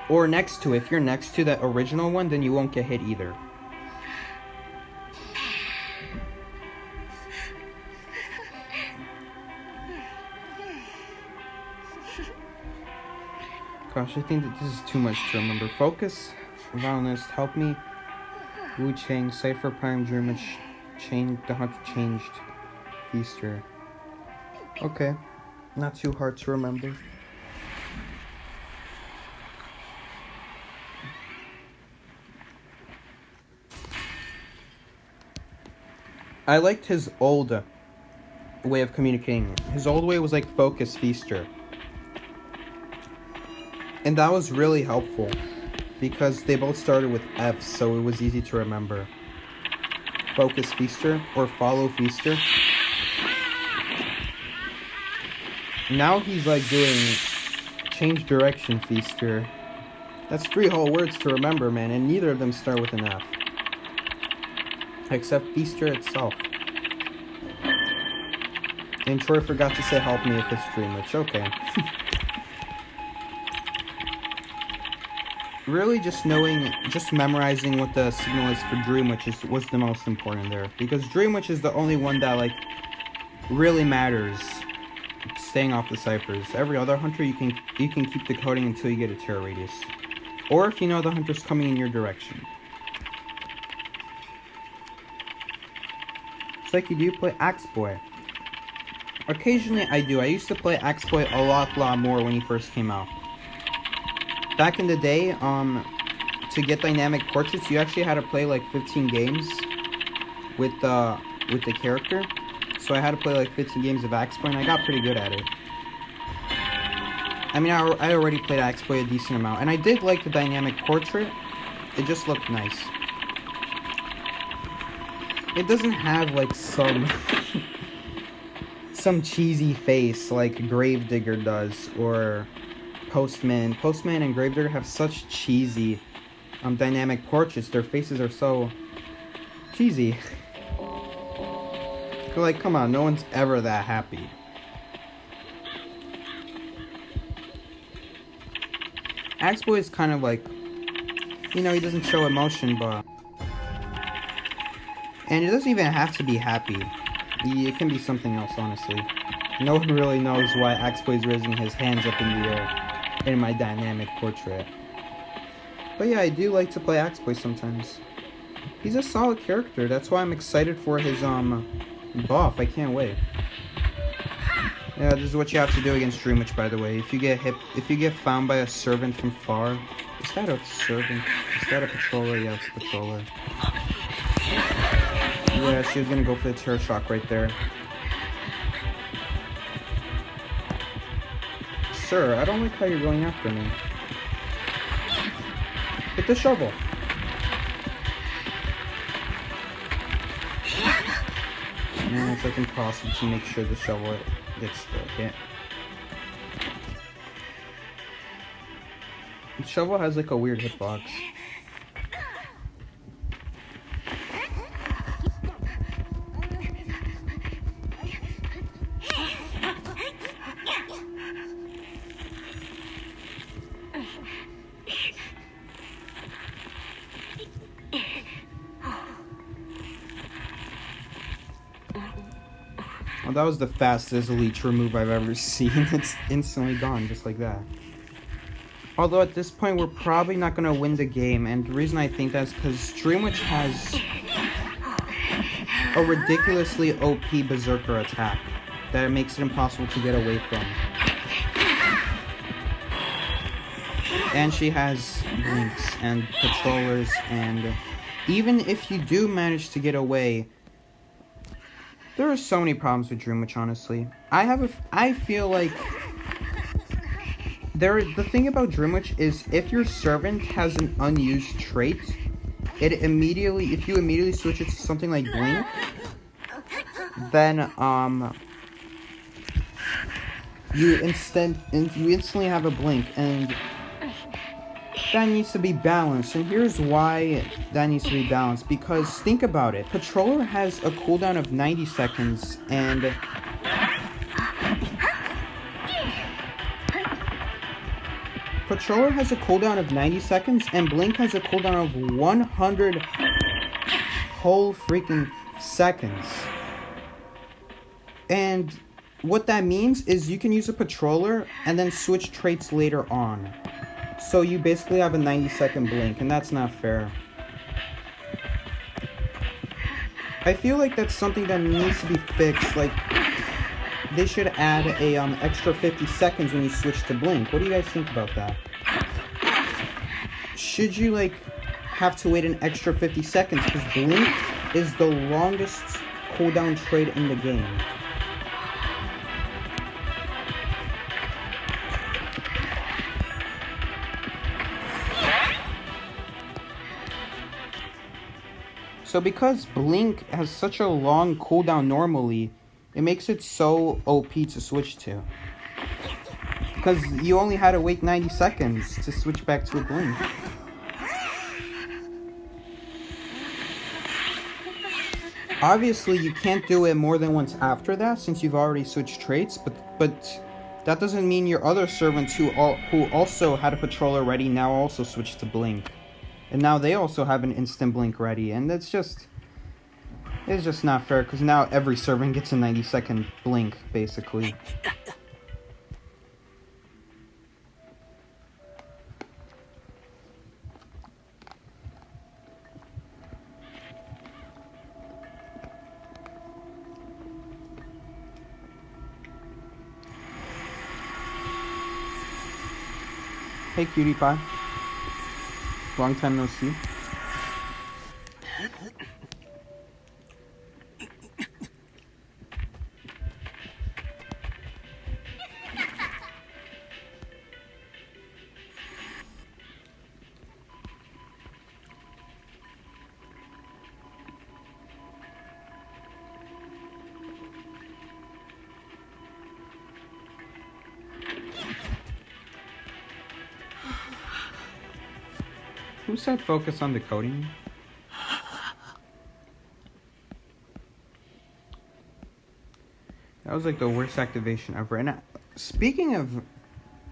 Or next to it. If you're next to the original one, then you won't get hit either. Gosh, I think that this is too much to remember. Focus, Violinist, Help Me, Wu Chang, Cypher, Prime, Dreamwitch, the Hunter changed, Feaster. Okay, not too hard to remember. I liked his old way of communicating. His old way was like Focus, Feaster. And that was really helpful because they both started with F, so it was easy to remember. Focus, Feaster, or Follow, Feaster. Now he's like doing Change Direction, Feaster. That's 3 whole words to remember, man, and neither of them start with an F. Except Feaster itself. And Troy forgot to say Help Me if it's Dreamwitch. Okay. Really just memorizing what the signal is for Dreamwitch was the most important there. Because Dreamwitch is the only one that, like, really matters. Staying off the ciphers. Every other hunter, you can keep decoding until you get a terror radius. or if you know the hunter's coming in your direction. It's like you do play Axe Boy. Occasionally I do. I used to play Axe Boy a lot more when he first came out. Back in the day, to get dynamic portraits, you actually had to play like 15 games with the character. So I had to play like 15 games of Axe Boy, and I got pretty good at it. I mean, I already played Axe Boy a decent amount, and I did like the dynamic portrait. It just looked nice. It doesn't have like some cheesy face like Gravedigger does, or Postman. Postman and Gravedigger have such cheesy dynamic portraits. Their faces are so cheesy. Like, come on, no one's ever that happy. Axe Boy is kind of like, you know, he doesn't show emotion, but... And it doesn't even have to be happy. It can be something else, honestly. No one really knows why Axe Boy is raising his hands up in the air in my dynamic portrait. But yeah, I do like to play Axe Boy sometimes. He's a solid character. That's why I'm excited for his buff. I can't wait. Yeah, this is what you have to do against Dream Witch, by the way. If you get found by a servant from far... Is that a servant? Is that a patroller? Yeah, it's a patroller. Yeah, she was gonna go for the terror shock right there. Sir, I don't like how you're going after me. Hit the shovel. Man, it's like impossible to make sure the shovel gets the hit. The shovel has like a weird hitbox. Well, that was the fastest leech remove I've ever seen. It's instantly gone, just like that. Although at this point, we're probably not going to win the game, and the reason I think that's because Dream Witch has a ridiculously OP Berserker attack that makes it impossible to get away from. And she has blinks and patrollers, and even if you do manage to get away, there are so many problems with Dream Witch, honestly. I feel like the thing about Dream Witch is if your servant has an unused trait, if you immediately switch it to something like Blink, then you instantly have a Blink, and that needs to be balanced. And here's why that needs to be balanced, because think about it. Patroller has a cooldown of 90 seconds, and Patroller has a cooldown of 90 seconds, and Blink has a cooldown of 100 whole freaking seconds. And what that means is you can use a Patroller and then switch traits later on. So you basically have a 90-second Blink, and that's not fair. I feel like that's something that needs to be fixed. Like, they should add a extra 50 seconds when you switch to Blink. What do you guys think about that? Should you, like, have to wait an extra 50 seconds? Because Blink is the longest cooldown trait in the game. So because Blink has such a long cooldown normally, it makes it so OP to switch to. Because you only had to wait 90 seconds to switch back to a Blink. Obviously, you can't do it more than once after that, since you've already switched traits, but that doesn't mean your other servants who also had a Patroller ready now also switched to Blink. And now they also have an instant Blink ready, and it's just not fair, because now every servant gets a 90-second Blink, basically. Hey, cutie pie. Long time no see. Who said focus on the coding? That was like the worst activation ever. And speaking of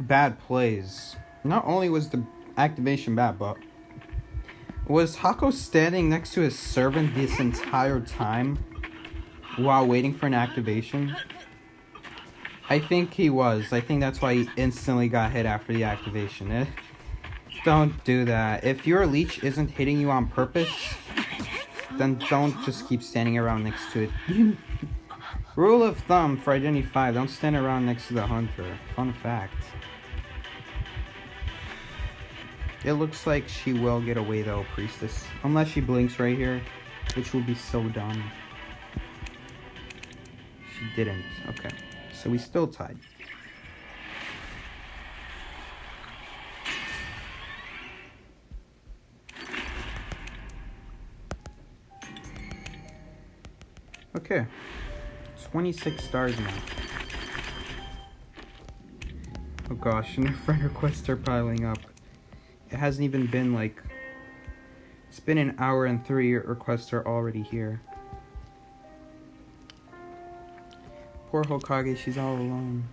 bad plays, not only was the activation bad, but was Hako standing next to his servant this entire time while waiting for an activation? I think he was. I think that's why he instantly got hit after the activation. Don't do that. If your leech isn't hitting you on purpose, then don't just keep standing around next to it. Rule of thumb for Identity 5, don't stand around next to the hunter. Fun fact. It looks like she will get away though, Priestess. Unless she blinks right here, which will be so dumb. She didn't. Okay. So we still tied. Okay. 26 stars now. Oh gosh, and the friend requests are piling up. It hasn't even been like... It's been an hour and 3 requests are already here. Poor Hokage, she's all alone.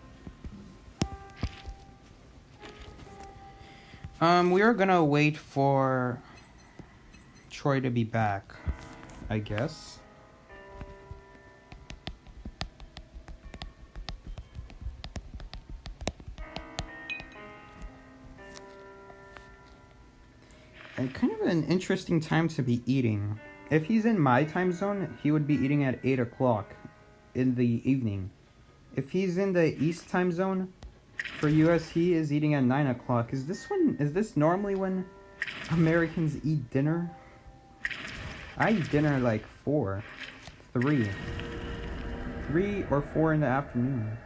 We are gonna wait for Troy to be back, I guess. And kind of an interesting time to be eating. If he's in my time zone, he would be eating at 8 o'clock in the evening. If he's in the East time zone, for US, he is eating at 9 o'clock. Is this normally when Americans eat dinner? I eat dinner like 3 or 4 in the afternoon.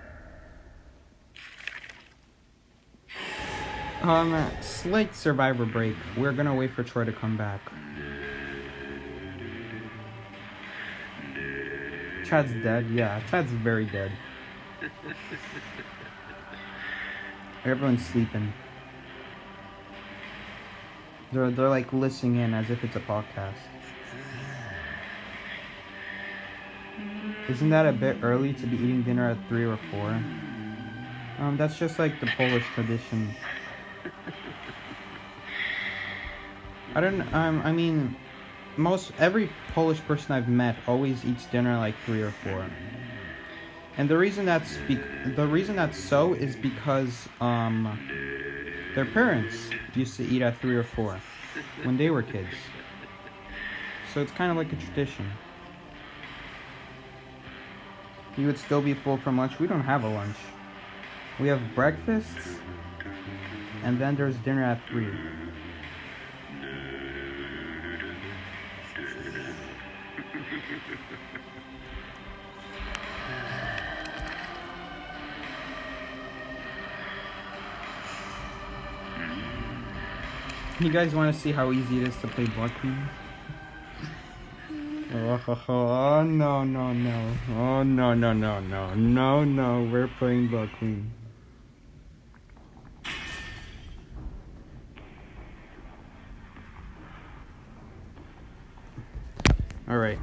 Slight survivor break. We're gonna wait for Troy to come back. Chad's dead. Yeah, Chad's very dead. Everyone's sleeping. They're like listening in as if it's a podcast. Isn't that a bit early to be eating dinner at 3 or 4? That's just like the Polish tradition. I mean, every Polish person I've met always eats dinner like 3 or 4. And the reason that's so is because their parents used to eat at 3 or 4 when they were kids. So it's kind of like a tradition. You would still be full from lunch. We don't have a lunch. We have breakfasts, and then there's dinner at 3. You guys want to see how easy it is to play Blood Queen? Oh no no no! Oh no no no no no no! We're playing Blood Queen. All right.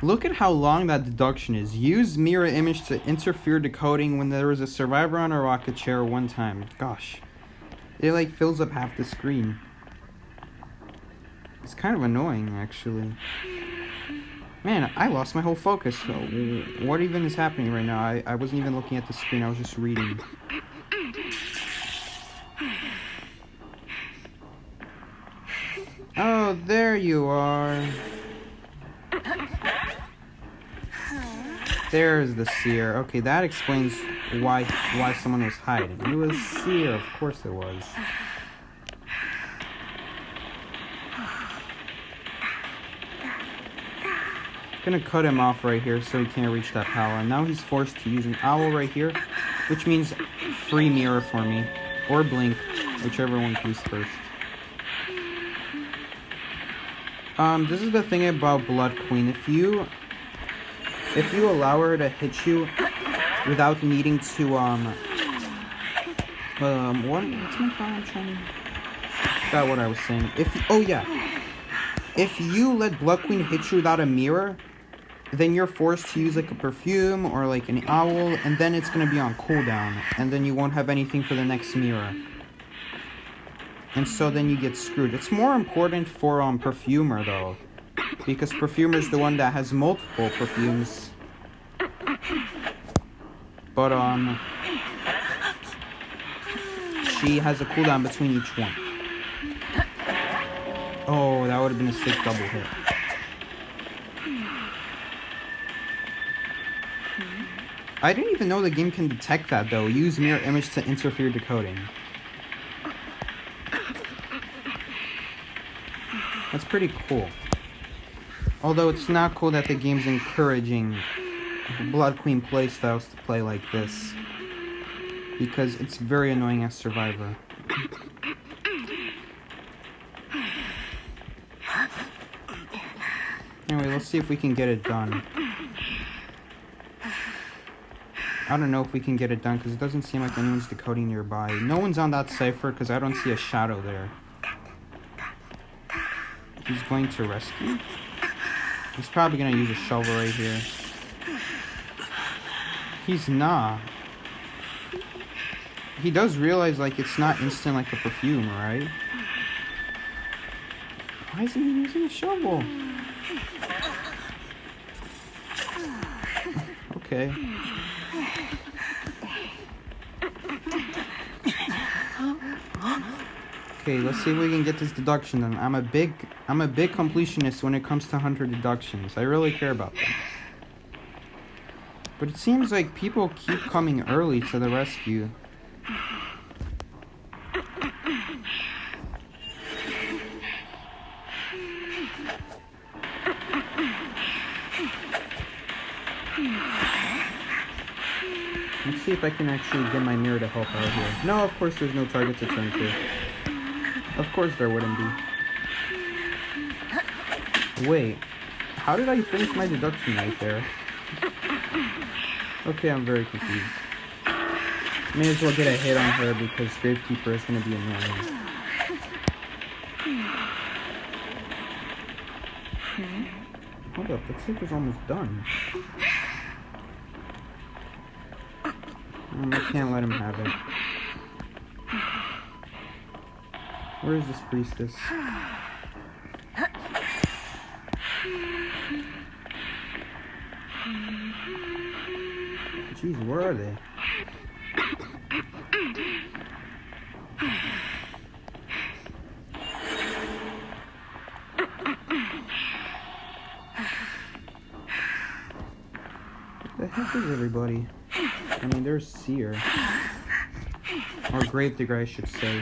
Look at how long that deduction is. Use mirror image to interfere decoding when there was a survivor on a rocket chair one time. Gosh. It like fills up half the screen. It's kind of annoying, actually. Man, I lost my whole focus. So what even is happening right now? I wasn't even looking at the screen. I was just reading. Oh, there you are. There's the seer. Okay, that explains why someone was hiding. It was seer, of course it was. Gonna cut him off right here so he can't reach that power. And now he's forced to use an owl right here, which means free mirror for me. Or blink, whichever one comes first. This is the thing about Blood Queen. If you allow her to hit you without needing to what's my card I'm trying to forgot what I was saying. If you let Blood Queen hit you without a mirror, then you're forced to use like a perfume or like an owl, and then it's gonna be on cooldown, and then you won't have anything for the next mirror. And so then you get screwed. It's more important for Perfumer though, because Perfumer is the one that has multiple perfumes. But she has a cooldown between each one. Oh, that would have been a sick double hit. I didn't even know the game can detect that though. Use mirror image to interfere decoding. That's pretty cool. Although it's not cool that the game's encouraging Blood Queen playstyles to play like this, because it's very annoying as Survivor. Anyway, let's see if we can get it done. I don't know if we can get it done because it doesn't seem like anyone's decoding nearby. No one's on that cipher because I don't see a shadow there. He's going to rescue? He's probably going to use a shovel right here. He's not. He does realize, like, it's not instant like a perfume, right? Why isn't he using a shovel? Okay. Okay, let's see if we can get this deduction done. I'm a big completionist when it comes to hunter deductions. I really care about them. But it seems like people keep coming early to the rescue. Let's see if I can actually get my mirror to help out here. No, of course there's no target to turn to. Of course there wouldn't be. Wait, how did I finish my deduction right there? Okay, I'm very confused. May as well get a hit on her because Gravekeeper is going to be annoying. Hold up, that safe is almost done. I can't let him have it. Where is this priestess? Jeez, where are they? Where the heck is everybody? I mean, there's Seer. Or Gravedigger, I should say.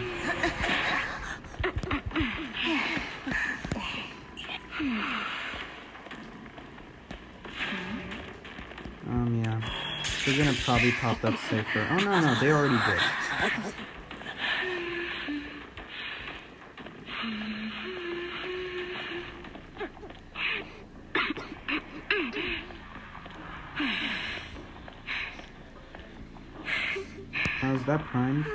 Yeah. They're gonna probably pop that cipher. Oh, no, they already did. Is that primed?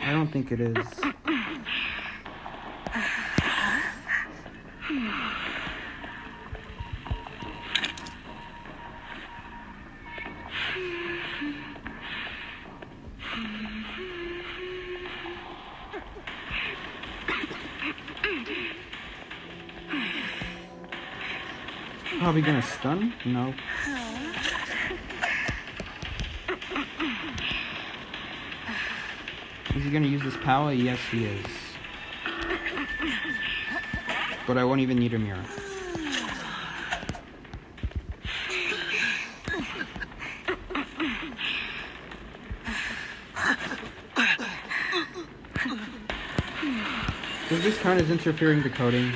I don't think it is. Probably gonna stun? No. Is he gonna use this power? Yes, he is. But I won't even need a mirror. Does this count as interfering decoding?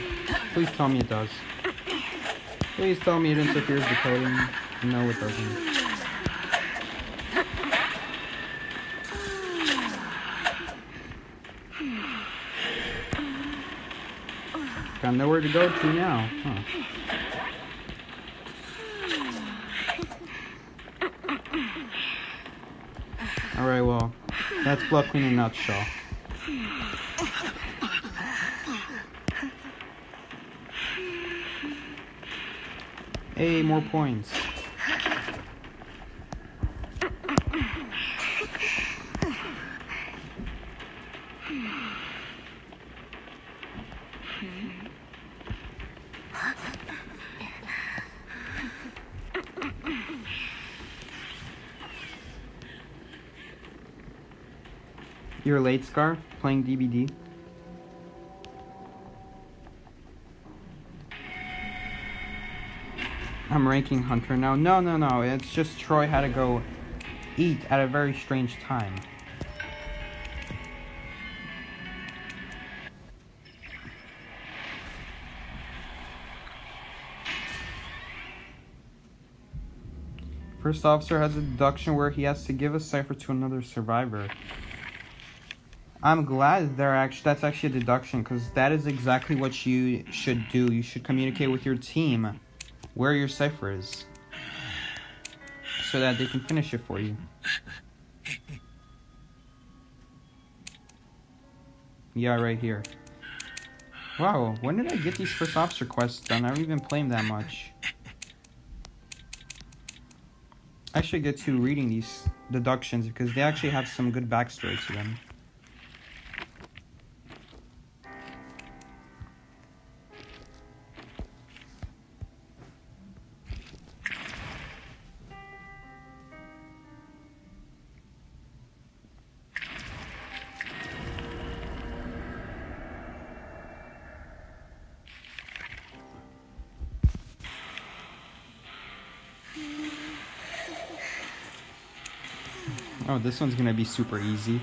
Please tell me it does. Please tell me it interferes decoding. No, it doesn't. Got nowhere to go to now, huh? Alright, well, that's Blood Queen in a nutshell. Hey, more points. You're late, Scar, playing DBD. I'm ranking Hunter now. No. It's just Troy had to go eat at a very strange time. First officer has a deduction where he has to give a cipher to another survivor. I'm glad that's actually a deduction, because that is exactly what you should do. You should communicate with your team where your cipher is, so that they can finish it for you. Yeah, right here. Wow, when did I get these first officer quests done? I don't even play them that much. I should get to reading these deductions, because they actually have some good backstory to them. Oh, this one's gonna be super easy.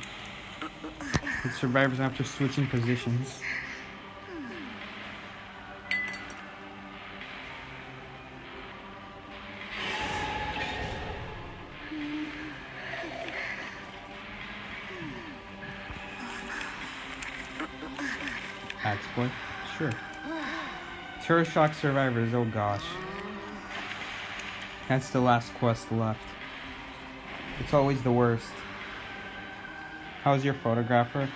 The survivors after switching positions. Exploit? Sure. Terror shock survivors, oh gosh. That's the last quest left. It's always the worst. How's your photographer?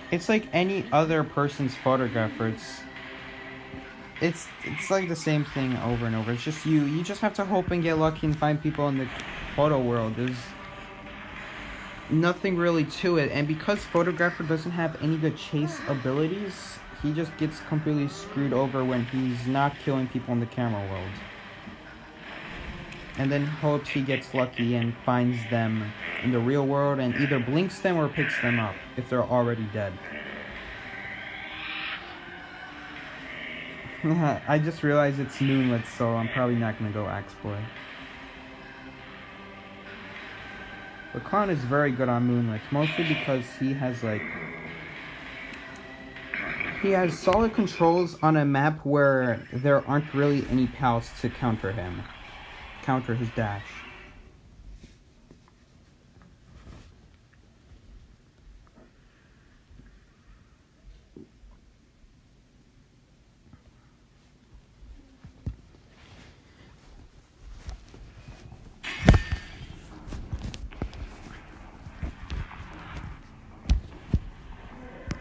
It's like any other person's photographer. It's like the same thing over and over. It's just you just have to hope and get lucky and find people in the photo world. There's nothing really to it. And because photographer doesn't have any good chase abilities, he just gets completely screwed over when he's not killing people in the camera world. And then hopes he gets lucky and finds them in the real world and either blinks them or picks them up if they're already dead. I just realized it's moonlit, so I'm probably not going to go exploit. But Clown is very good on moonlit, mostly because he has solid controls on a map where there aren't really any pals to counter his dash.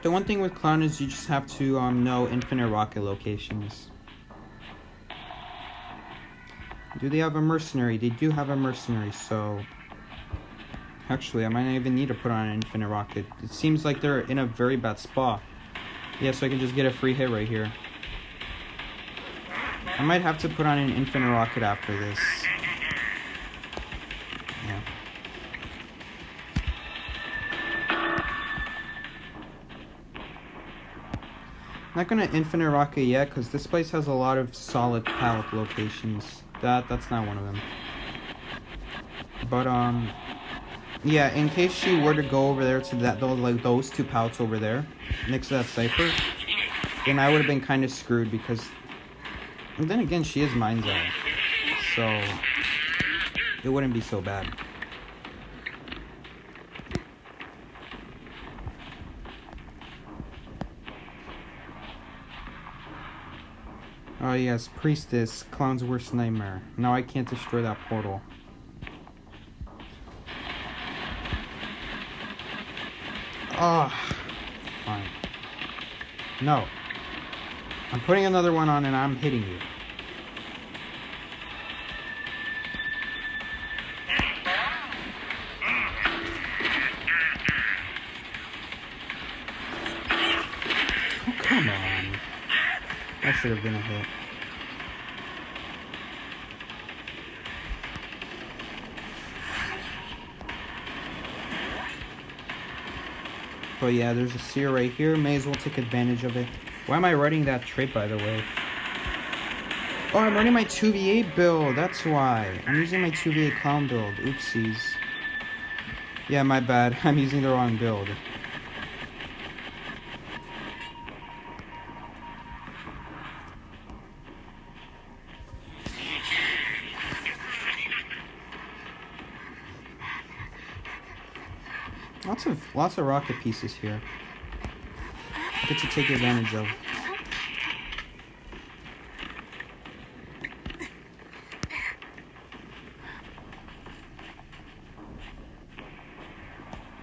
The one thing with Clown is you just have to know infinite rocket locations. Do they have a mercenary? They do have a mercenary, so... Actually, I might not even need to put on an infinite rocket. It seems like they're in a very bad spot. Yeah, so I can just get a free hit right here. I might have to put on an infinite rocket after this. Yeah. Not gonna infinite rocket yet, because this place has a lot of solid pallet locations. That's not one of them. But yeah, in case she were to go over there to those two pallets over there, next to that cipher, then I would have been kind of screwed because... And then again, she is Mind's Eye. So... It wouldn't be so bad. Oh yes, Priestess, Clown's worst nightmare. Now I can't destroy that portal. Oh, fine. No. I'm putting another one on and I'm hitting you. Oh, come on. That should have been a hit. But yeah, there's a seer right here. May as well take advantage of it. Why am I running that trait, by the way? Oh, I'm running my 2v8 build. That's why. I'm using my 2v8 clown build. Oopsies. Yeah, my bad. I'm using the wrong build. Lots of rocket pieces here. Get to take advantage of.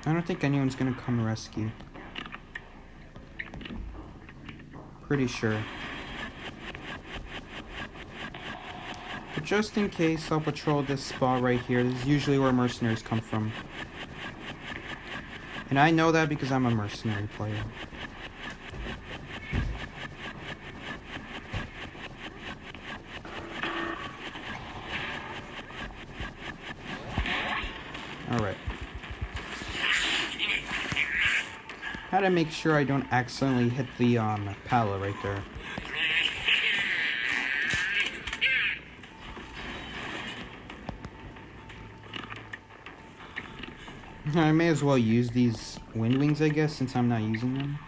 I don't think anyone's gonna come rescue. Pretty sure. But just in case, I'll patrol this spot right here. This is usually where mercenaries come from. And I know that because I'm a mercenary player. Alright. How to make sure I don't accidentally hit the pallet right there. I may as well use these wind wings, I guess, since I'm not using them.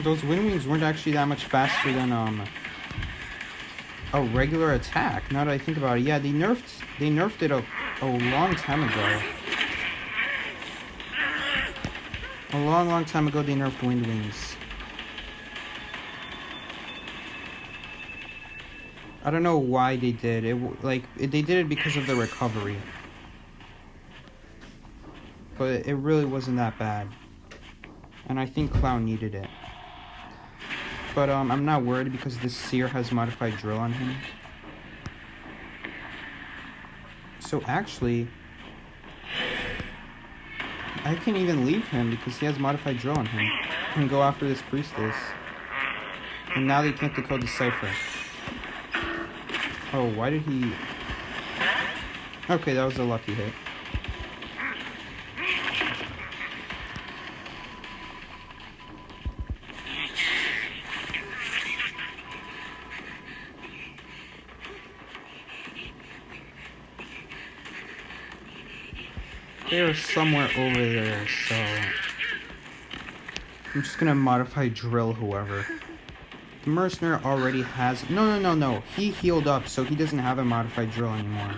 Those wind wings weren't actually that much faster than a regular attack. Now that I think about it, yeah, they nerfed it a long time ago. A long time ago, they nerfed wind wings. I don't know why they did it. They did it because of the recovery, but it really wasn't that bad. And I think Clown needed it. But I'm not worried because this seer has modified drill on him. So actually, I can even leave him because he has modified drill on him and go after this priestess. And now they can't decode the cipher. Oh, why did he... Okay, that was a lucky hit. They're somewhere over there, so I'm just gonna modify drill whoever. The mercenary already has... No. He healed up, so he doesn't have a modified drill anymore.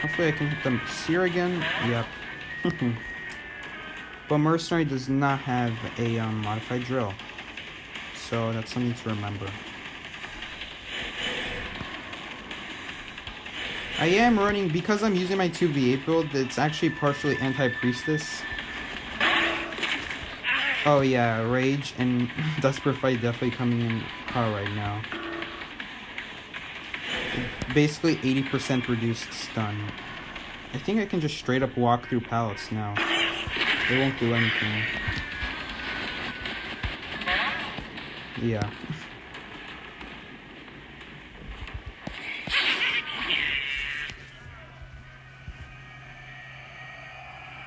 Hopefully I can hit the seer again. Yep. But mercenary does not have a modified drill, so that's something to remember. I am running, because I'm using my 2v8 build, it's actually partially anti-priestess. Oh yeah, Rage and Desperate Fight definitely coming in car right now. Basically 80% reduced stun. I think I can just straight up walk through pallets now. They won't do anything. Yeah.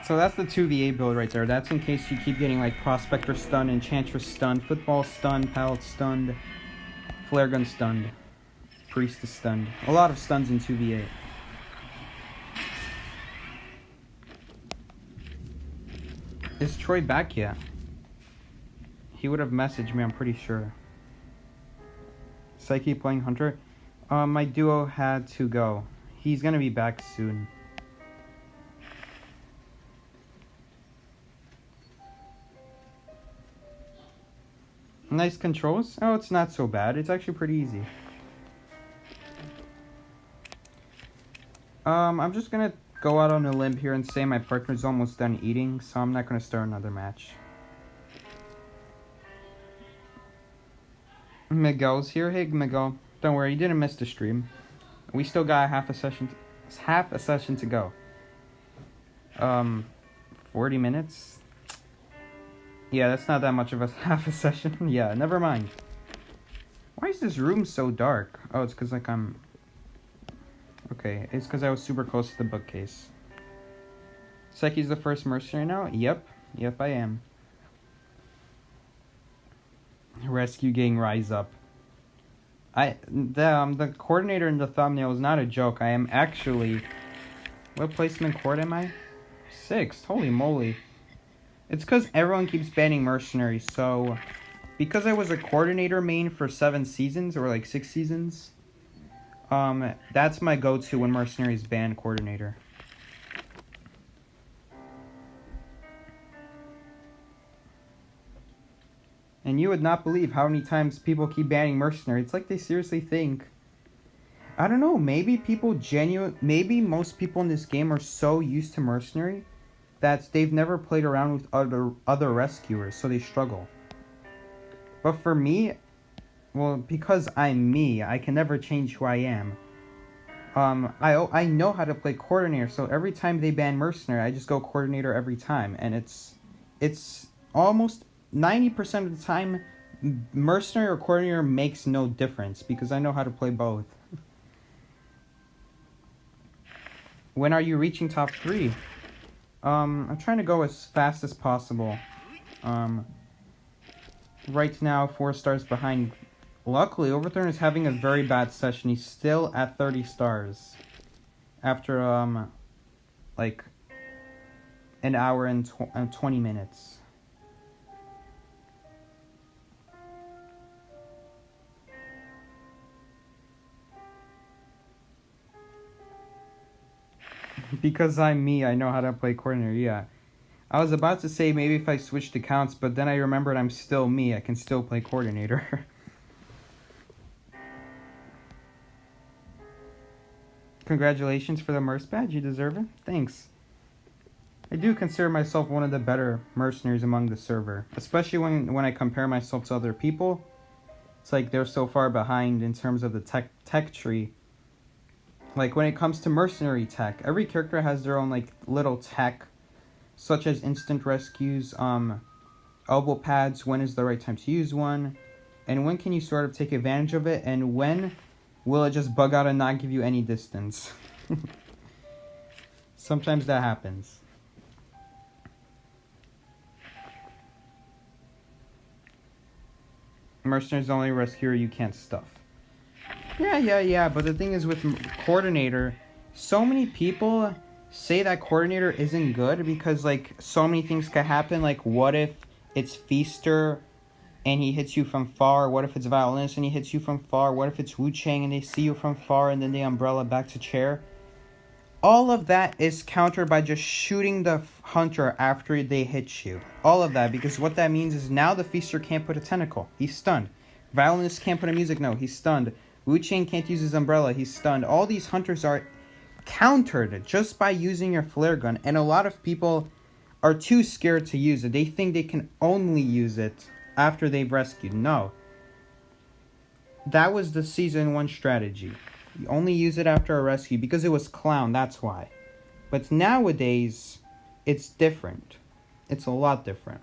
So that's the 2v8 build right there. That's in case you keep getting like Prospector stunned, Enchantress stunned, Football stunned, Pallet stunned, Flare Gun stunned, Priestess stunned. A lot of stuns in 2v8. Is Troy back yet? He would have messaged me, I'm pretty sure. Psyche playing Hunter? My duo had to go. He's gonna be back soon. Nice controls? Oh, it's not so bad. It's actually pretty easy. I'm just gonna go out on a limb here and say my partner's almost done eating, so I'm not gonna start another match. Miguel's here. Hey, Miguel. Don't worry, you didn't miss the stream. We still got half a session to go. 40 minutes? Yeah, that's not that much of a half a session. Yeah, never mind. Why is this room so dark? Oh, it's because, like, I'm... Okay, it's because I was super close to the bookcase. Psyche's the first mercenary now? Yep, I am. Rescue gang, rise up. The coordinator in the thumbnail is not a joke. I am actually... What placement court am I? 6th, holy moly. It's because everyone keeps banning mercenaries, so... Because I was a coordinator main for 7 seasons, or like 6 seasons... that's my go-to when mercenaries ban coordinator. And you would not believe how many times people keep banning mercenary. It's like they seriously think... I don't know, maybe maybe most people in this game are so used to mercenary that they've never played around with other rescuers, so they struggle. But for me, well, because I'm me, I can never change who I am. I know how to play coordinator, so every time they ban mercenary, I just go coordinator every time, and it's almost 90% of the time, mercenary or coordinator makes no difference because I know how to play both. When are you reaching top 3? I'm trying to go as fast as possible. Right now, 4 stars behind. Luckily, Overthrown is having a very bad session. He's still at 30 stars. After, like, an hour and 20 minutes. Because I'm me, I know how to play coordinator, yeah. I was about to say maybe if I switched accounts, but then I remembered I'm still me. I can still play coordinator. Congratulations for the merc badge. You deserve it. Thanks. I do consider myself one of the better mercenaries among the server. Especially when I compare myself to other people. It's like they're so far behind in terms of the tech tree. Like, when it comes to mercenary tech, every character has their own, like, little tech, such as instant rescues, elbow pads, when is the right time to use one, and when can you sort of take advantage of it, and when will it just bug out and not give you any distance. Sometimes that happens. Mercenary's the only rescuer you can't stuff. Yeah, but the thing is with coordinator, so many people say that coordinator isn't good because, like, so many things can happen. Like, what if it's Feaster and he hits you from far? What if it's Violinist and he hits you from far? What if it's Wu Chang and they see you from far and then they umbrella back to chair? All of that is countered by just shooting the hunter after they hit you. All of that, because what that means is now the Feaster can't put a tentacle. He's stunned. Violinist can't put a music note. He's stunned. Wu Chang can't use his umbrella. He's stunned. All these hunters are countered just by using your flare gun. And a lot of people are too scared to use it. They think they can only use it after they've rescued. No. That was the Season 1 strategy. You only use it after a rescue because it was Clown. That's why. But nowadays, it's different. It's a lot different.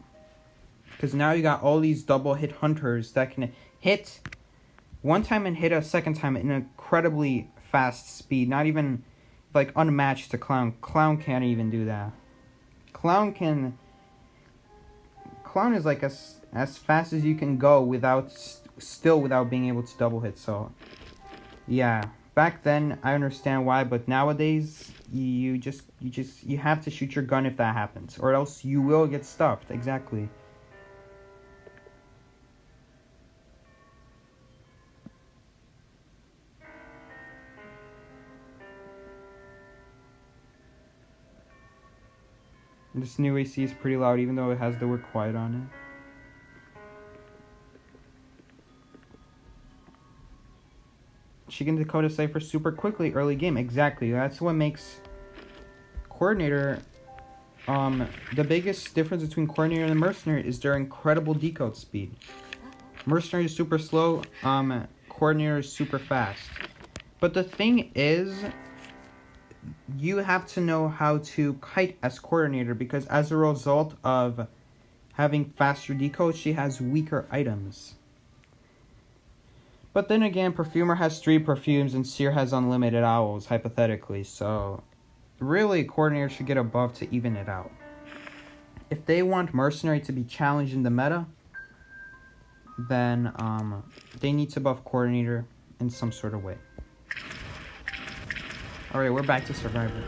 Because now you got all these double hit hunters that can hit one time and hit a second time in an incredibly fast speed. Not even, like, unmatched to Clown. Clown can't even do that. Clown is like as fast as you can go without being able to double hit. So yeah, back then I understand why, but nowadays you have to shoot your gun if that happens, or else you will get stuffed. Exactly. This new AC is pretty loud, even though it has the word quiet on it. She can decode a cipher super quickly early game. Exactly. That's what makes Coordinator. The biggest difference between Coordinator and the Mercenary is their incredible decode speed. Mercenary is super slow. Coordinator is super fast. But the thing is, you have to know how to kite as Coordinator, because as a result of having faster decode, she has weaker items. But then again, Perfumer has 3 perfumes and Seer has unlimited owls, hypothetically, so really Coordinator should get a buff to even it out. If they want Mercenary to be challenged in the meta, then they need to buff Coordinator in some sort of way. Alright, we're back to Survivor.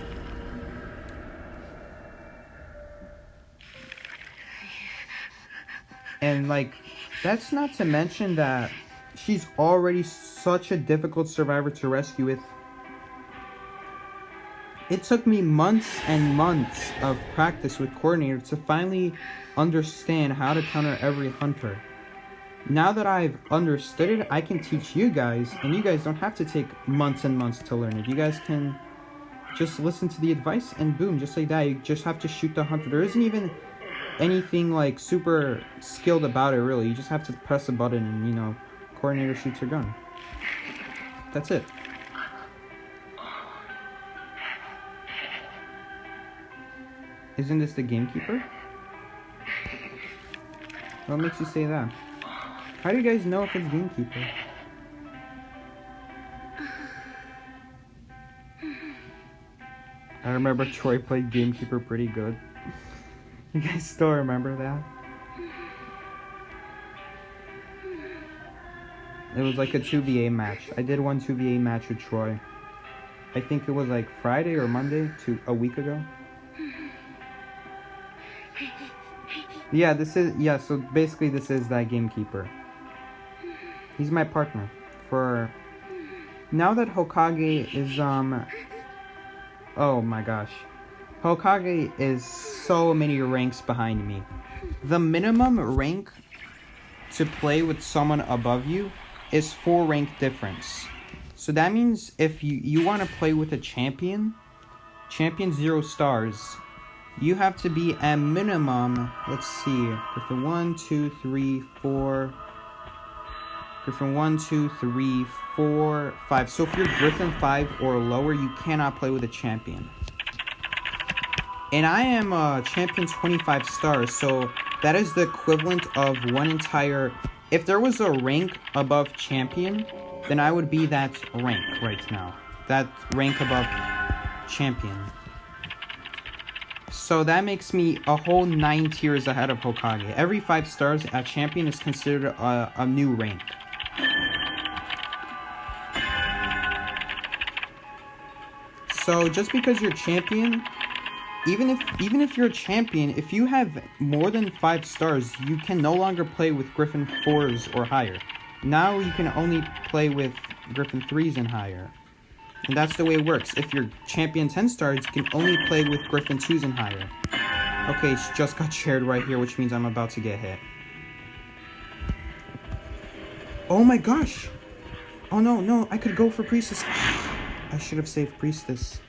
And like, that's not to mention that she's already such a difficult survivor to rescue with. It took me months and months of practice with Coordinator to finally understand how to counter every hunter. Now that I've understood it, I can teach you guys, and you guys don't have to take months and months to learn it. You guys can just listen to the advice and boom, just like that. You just have to shoot the hunter. There isn't even anything like super skilled about it, really. You just have to press a button and, you know, Coordinator shoots her gun. That's it. Isn't this the gamekeeper? What makes you say that? How do you guys know if it's gamekeeper? I remember Troy played gamekeeper pretty good. You guys still remember that? It was like a 2v8 match. I did one 2v8 match with Troy. I think it was like Friday or Monday, a week ago. Yeah, so basically this is that gamekeeper. He's my partner. Now that Hokage is, oh my gosh. Hokage is so many ranks behind me. The minimum rank to play with someone above you is 4 rank difference. So that means if you want to play with a champion 0 stars, you have to be at minimum, let's see, Griffin 1, 2, 3, 4, Griffin 1, 2, 3, 4, 5. So if you're Griffin 5 or lower, you cannot play with a champion. And I am a champion 25 stars, so that is the equivalent of one entire... If there was a rank above champion, then I would be that rank right now. That rank above champion. So that makes me a whole 9 tiers ahead of Hokage. Every 5 stars, a champion is considered a new rank. So just because you're champion, even if you're a champion, if you have more than 5 stars, you can no longer play with Griffin 4s or higher. Now you can only play with Griffin 3s and higher. And that's the way it works. If you're champion 10 stars, you can only play with Griffin 2s and higher. Okay, it's just got shared right here, which means I'm about to get hit. Oh my gosh! Oh no, I could go for Priestess. I should have saved Priestess.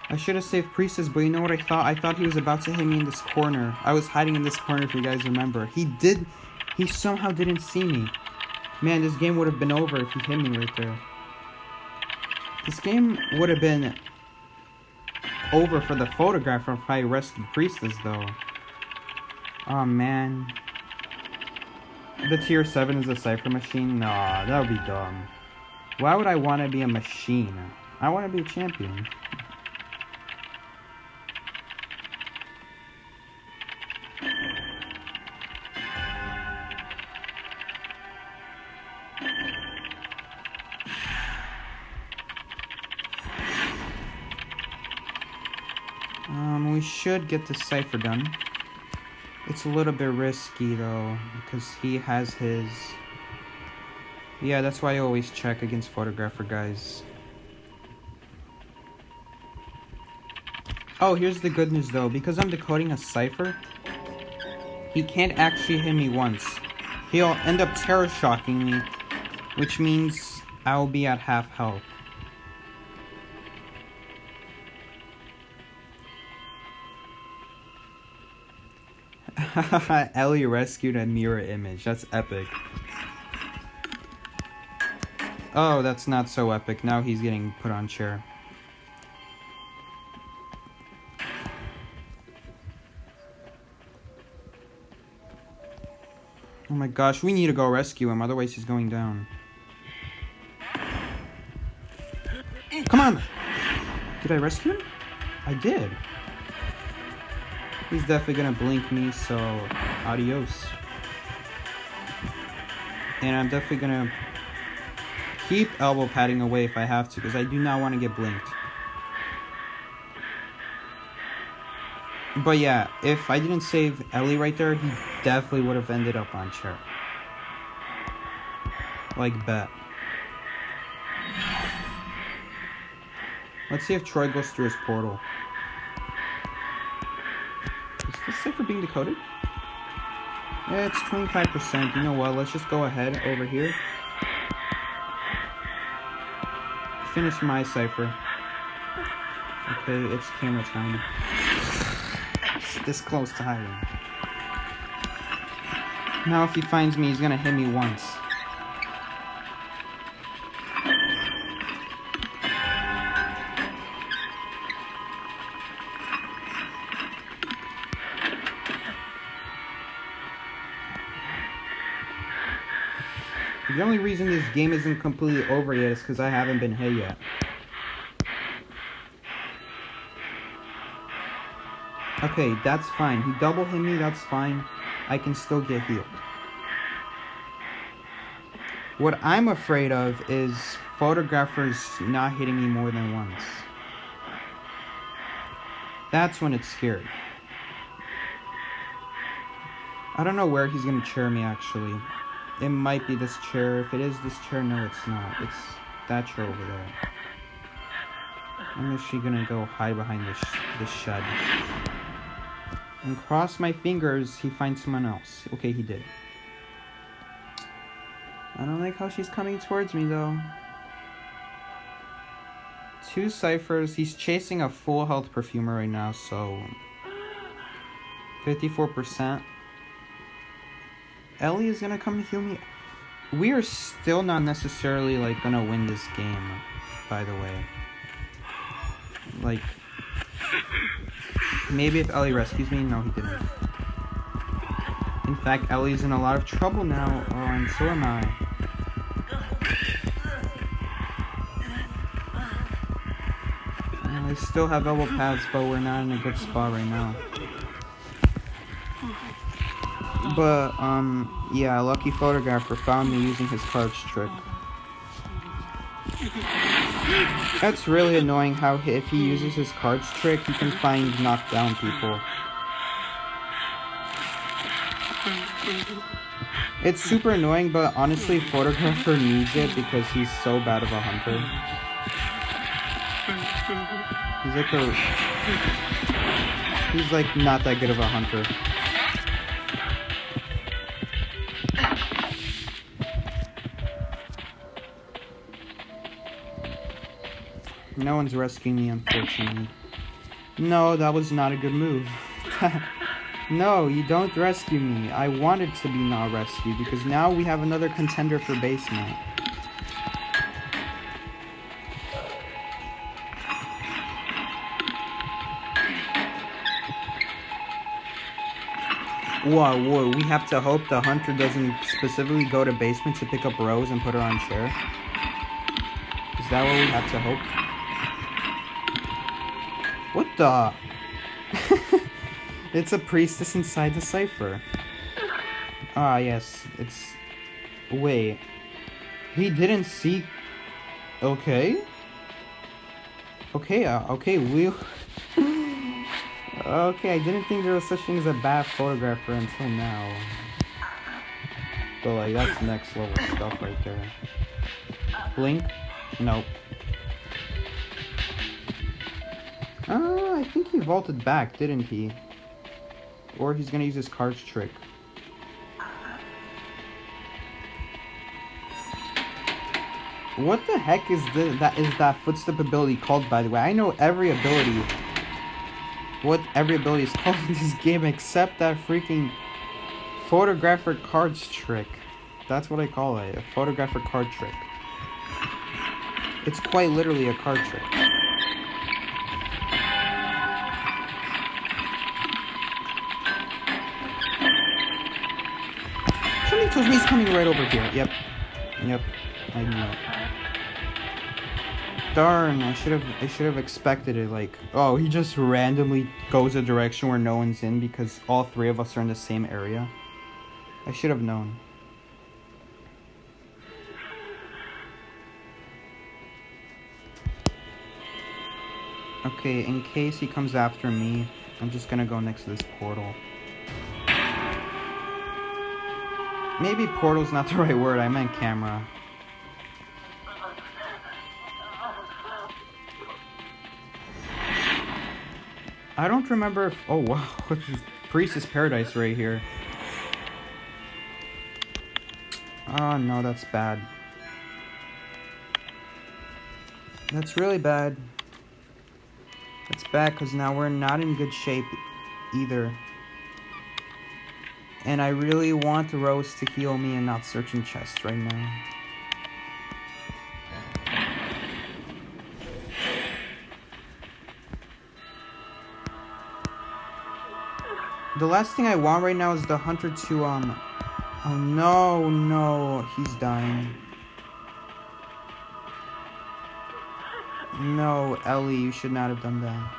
I should have saved Priestess, but you know what I thought? I thought he was about to hit me in this corner. I was hiding in this corner, if you guys remember. He somehow didn't see me. Man, this game would have been over if he hit me right there. This game would have been over for the photographer if I rescued Priestess, though. Oh, man. The tier 7 is a cipher machine? Nah, that would be dumb. Why would I want to be a machine? I want to be a champion. we should get the cipher done. It's a little bit risky though, because he has his... Yeah, that's why I always check against photographer guys. Oh, here's the good news though. Because I'm decoding a cipher, he can't actually hit me once. He'll end up terror shocking me, which means I'll be at half health. Ellie rescued a mirror image. That's epic. Oh, that's not so epic. Now he's getting put on chair. Oh my gosh, we need to go rescue him, otherwise he's going down. Come on! Did I rescue him? I did. He's definitely gonna blink me, so adios. And I'm definitely gonna keep elbow padding away if I have to, because I do not want to get blinked. But yeah, if I didn't save Ellie right there, he definitely would have ended up on chair. Like bet. Let's see if Troy goes through his portal. Is this cipher being decoded? Yeah, it's 25%. You know what? Let's just go ahead over here. Finish my cipher. Okay, it's camera time. It's this close to hiding. Now if he finds me, he's gonna hit me once. The only reason this game isn't completely over yet is because I haven't been hit yet. Okay, that's fine. He double hit me, that's fine. I can still get healed. What I'm afraid of is photographers not hitting me more than once. That's when it's scary. I don't know where he's gonna chair me actually. It might be this chair. If it is this chair, no it's not. It's that chair over there. I'm actually gonna go hide behind this shed. And cross my fingers he finds someone else. Okay, he did. I don't like how she's coming towards me though. 2 ciphers. He's chasing a full health perfumer right now, so 54%. Ellie is gonna come heal me. We are still not necessarily like gonna win this game, by the way. Like, maybe if Ellie rescues me. No, he didn't. In fact, Ellie's in a lot of trouble now. Oh, and so am I. I still have elbow pads, but we're not in a good spot right now. But, yeah, lucky photographer found me using his cards trick. That's really annoying how if he uses his cards trick, he can find knockdown people. It's super annoying, but honestly, photographer needs it because he's so bad of a hunter. He's like not that good of a hunter. No one's rescuing me, unfortunately. No, that was not a good move. No, you don't rescue me. I wanted to be not rescued because now we have another contender for basement. Whoa, we have to hope the hunter doesn't specifically go to basement to pick up Rose and put her on chair? Is that what we have to hope? What the? It's a priestess inside the cipher. Ah, yes, it's... Wait. He didn't see... Okay. Okay, we... Okay, I didn't think there was such thing as a bad photographer until now. But like, that's next level stuff right there. Blink? Nope. I think he vaulted back, didn't he? Or he's gonna use his cards trick. What the heck is that footstep ability called, by the way? I know every ability. What every ability is called in this game except that freaking photographer cards trick. That's what I call it, a photographer card trick. It's quite literally a card trick. Something tells me he's coming right over here. Yep, I knew it. Darn, I should have expected it. Like, oh, he just randomly goes a direction where no one's in because all three of us are in the same area. I should have known. Okay, in case he comes after me, I'm just gonna go next to this portal. Maybe portal's not the right word, I meant camera. I don't remember if... Oh, wow. What's this? Priestess Paradise right here. Oh, no, that's bad. That's really bad. That's bad because now we're not in good shape either. And I really want Rose to heal me and not searching chests right now. The last thing I want right now is the hunter to, Oh, no, he's dying. No, Ellie, you should not have done that.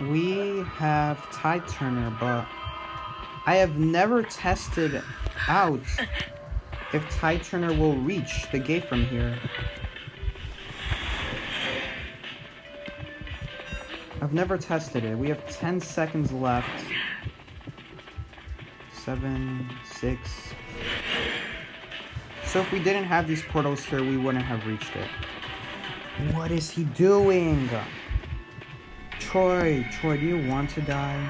We have Tide Turner, but I have never tested out if Tide Turner will reach the gate from here. I've never tested it. We have 10 seconds left. 7, 6. So if we didn't have these portals here, we wouldn't have reached it. What is he doing? Troy, do you want to die?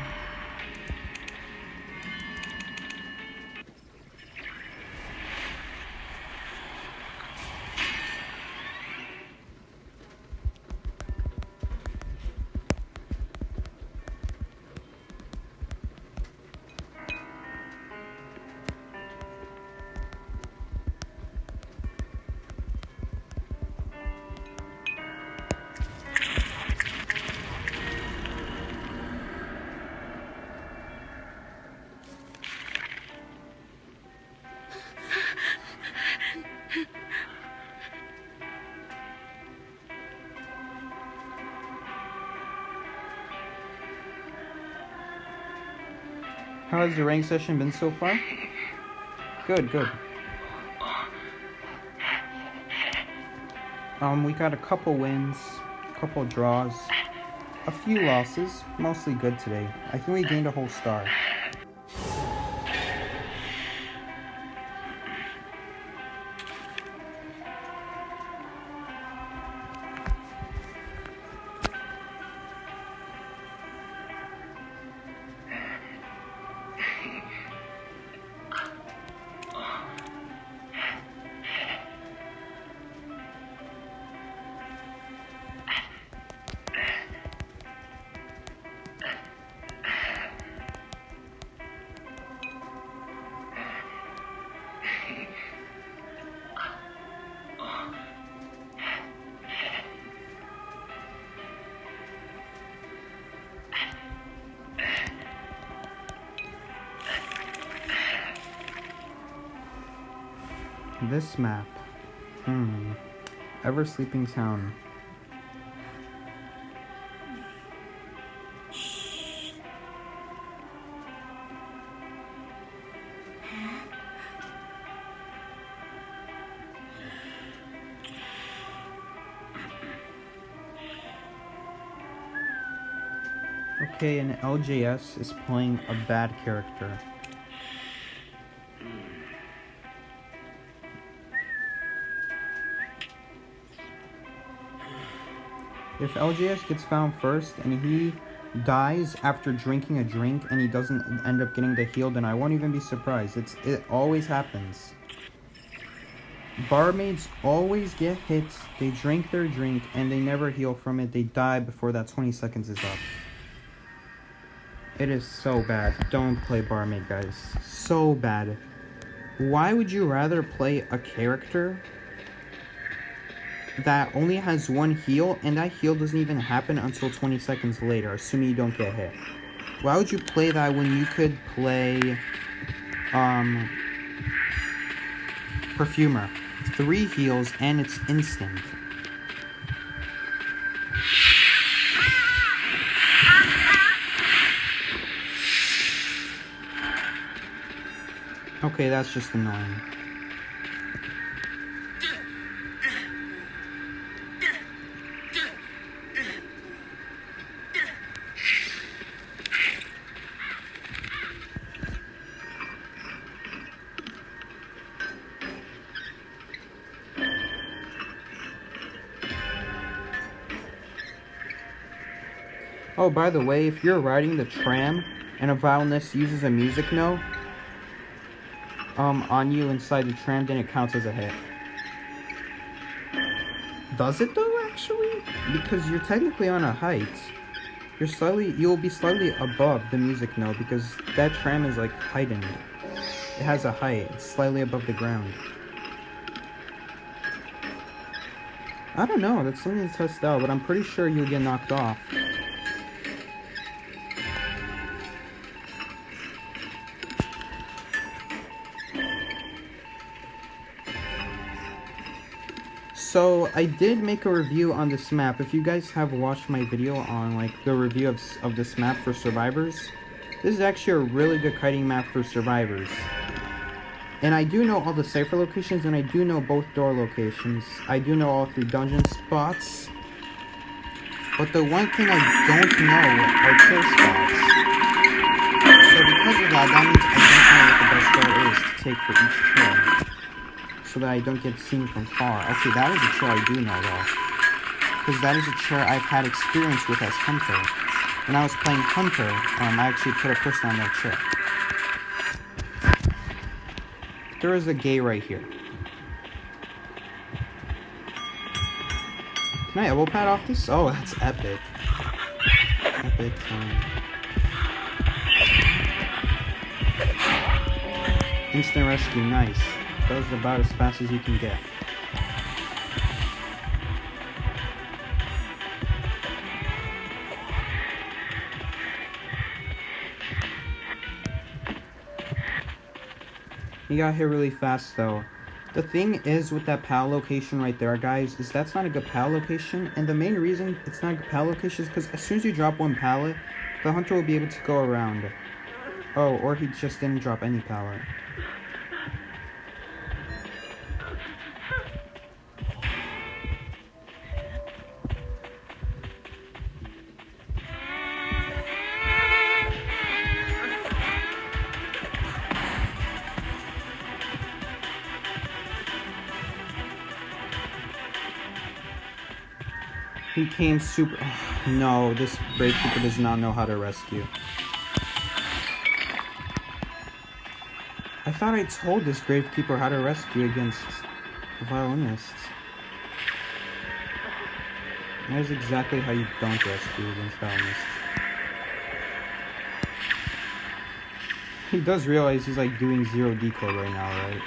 How has your rank session been so far? Good. We got a couple wins, a couple draws, a few losses, mostly good today. I think we gained a whole star. This map. Ever Sleeping Town. Okay, and LJS is playing a bad character. If LJS gets found first and he dies after drinking a drink and he doesn't end up getting the heal, then I won't even be surprised. It always happens. Barmaids always get hit, they drink their drink, and they never heal from it. They die before that 20 seconds is up. It is so bad. Don't play barmaid, guys. So bad. Why would you rather play a character that only has one heal, and that heal doesn't even happen until 20 seconds later, assuming you don't get hit? Why would you play that when you could play Perfumer? 3 heals and it's instant. Okay, that's just annoying. Oh, by the way, if you're riding the tram and a violinist uses a music note on you inside the tram, then it counts as a hit. Does it though, actually? Because you're technically on a height. You'll be slightly above the music note because that tram is like heightened. It has a height. It's slightly above the ground. I don't know. That's something to test out, but I'm pretty sure you'll get knocked off. So, I did make a review on this map. If you guys have watched my video on, like, the review of this map for survivors, this is actually a really good kiting map for survivors. And I do know all the cipher locations, and I do know both door locations. I do know all 3 dungeon spots. But the one thing I don't know are kill spots. So because of that means I don't know what the best door is to take for each kill, so that I don't get seen from far. Okay, that is a chair I do know, though. Because that is a chair I've had experience with as Hunter. When I was playing Hunter, I actually put a person on that chair. There is a gay right here. Can I elbow pad off this? Oh, that's epic. Epic time. Instant rescue, nice. That was about as fast as you can get. You got here really fast though. The thing is with that PAL location right there, guys, is that's not a good PAL location. And the main reason it's not a good PAL location is because as soon as you drop one pallet, the hunter will be able to go around. Oh, or he just didn't drop any pallet. He came super... Oh, no, this Gravekeeper does not know how to rescue. I thought I told this Gravekeeper how to rescue against the violinists. That is exactly how you don't rescue against violinists. He does realize he's like doing 0 decoy right now, right?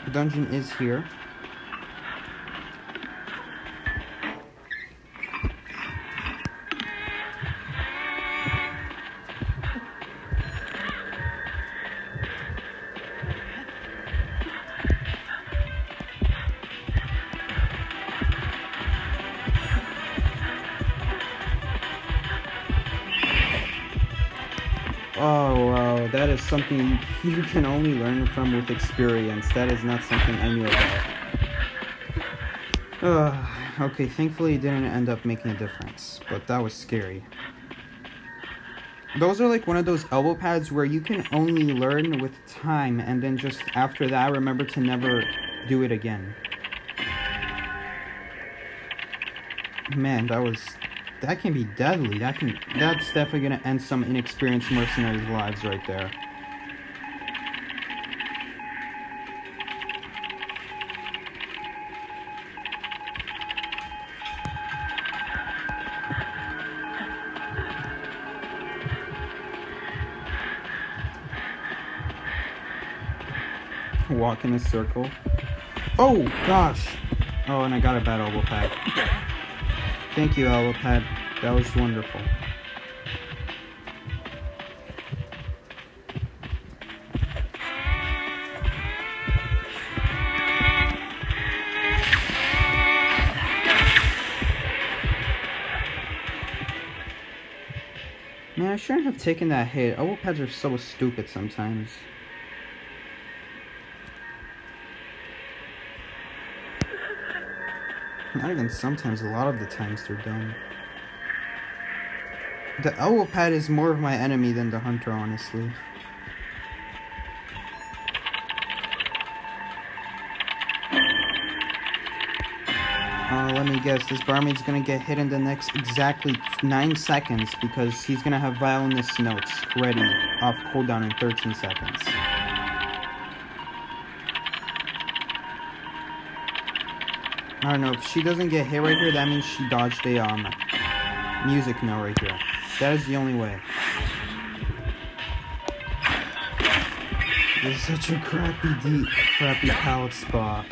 The dungeon is here. Oh, wow, that is something you can only learn from with experience. That is not something I knew about. Okay, thankfully it didn't end up making a difference, but that was scary. Those are like one of those elbow pads where you can only learn with time, and then just after that, remember to never do it again. Man, that can be deadly. That's definitely gonna end some inexperienced mercenaries' lives right there. Walk in a circle. Oh gosh! Oh, and I got a bad elbow pad. Thank you, elbow pad. That was wonderful. Man, I shouldn't have taken that hit. Elbow pads are so stupid sometimes. Not even sometimes, a lot of the times they're dumb. The elbow pad is more of my enemy than the hunter, honestly. Let me guess, this barmaid's gonna get hit in the next exactly 9 seconds because he's gonna have violinist notes ready off cooldown in 13 seconds. I don't know, if she doesn't get hit right here, that means she dodged a music note right here. That is the only way. This is such a crappy pallet spot.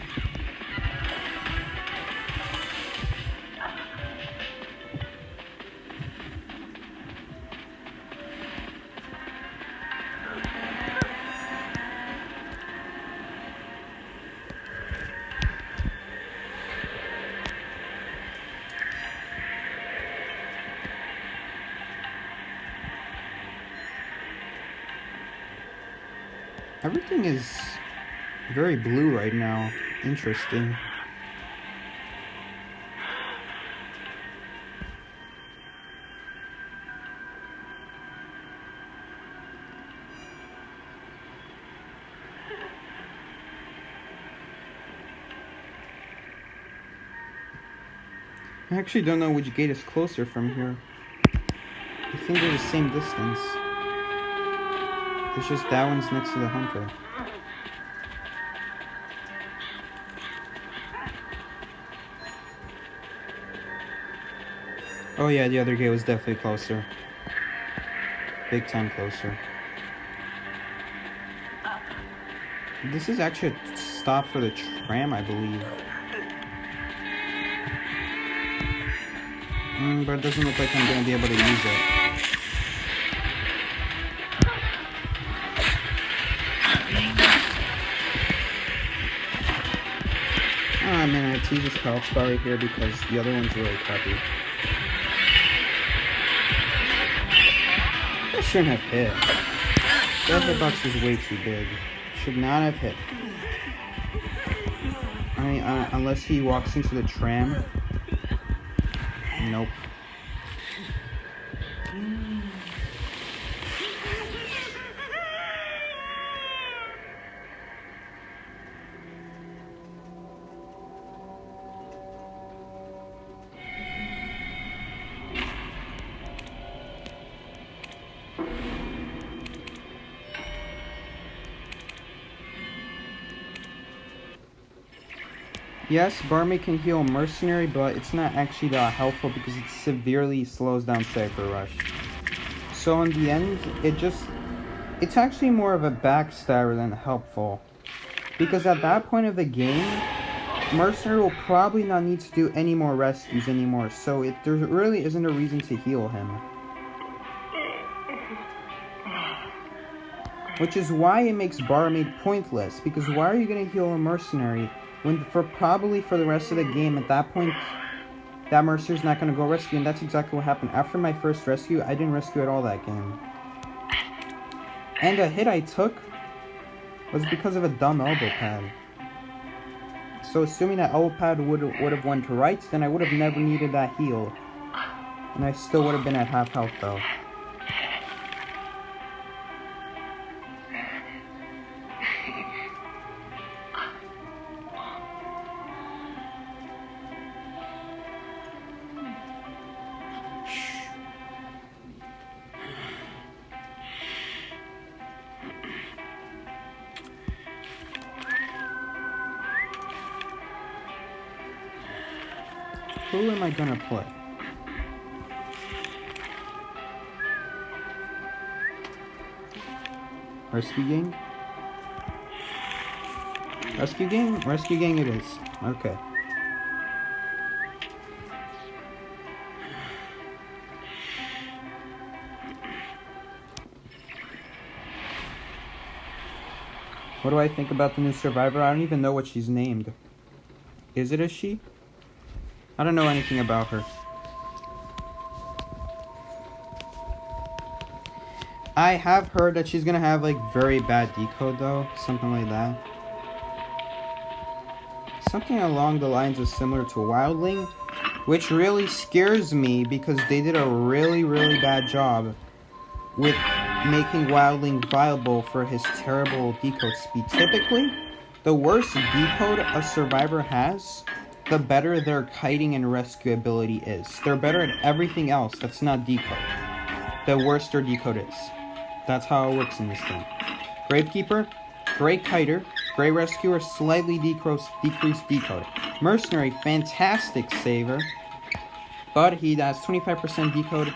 Everything is very blue right now. Interesting. I actually don't know which gate is closer from here. I think they're the same distance. It's just that one's next to the hunter. Oh yeah, the other gate was definitely closer. Big time closer. This is actually a stop for the tram, I believe. But it doesn't look like I'm going to be able to use it. Ah man, I have to use this pallet spot right here because the other one's really crappy. That shouldn't have hit. That hitbox is way too big. Should not have hit. I mean, unless he walks into the tram. Nope. Yes, barmaid can heal a mercenary, but it's not actually that helpful because it severely slows down Cypher Rush. So in the end, it's actually more of a backstabber than helpful. Because at that point of the game, mercenary will probably not need to do any more rescues anymore, so there really isn't a reason to heal him. Which is why it makes barmaid pointless, because why are you going to heal a mercenary when probably for the rest of the game at that point that mercenary's not going to go rescue? And that's exactly what happened. After my first rescue, I didn't rescue at all that game. And the hit I took was because of a dumb elbow pad. So assuming that elbow pad would have went to right, then I would have never needed that heal. And I still would have been at half health though. Who am I gonna play? Rescue Gang? Rescue Gang? Rescue Gang it is. Okay. What do I think about the new survivor? I don't even know what she's named. Is it a she? I don't know anything about her. I have heard that she's gonna have like very bad decode though, something like that. Something along the lines of similar to Wildling, which really scares me because they did a really bad job with making Wildling viable for his terrible decode speed. Typically, the worse decode a survivor has, the better their kiting and rescue ability is. They're better at everything else that's not decode. The worse their decode is. That's how it works in this game. Gravekeeper, great kiter, great rescuer, slightly decreased decode. Mercenary, fantastic saver, but he has 25% decode.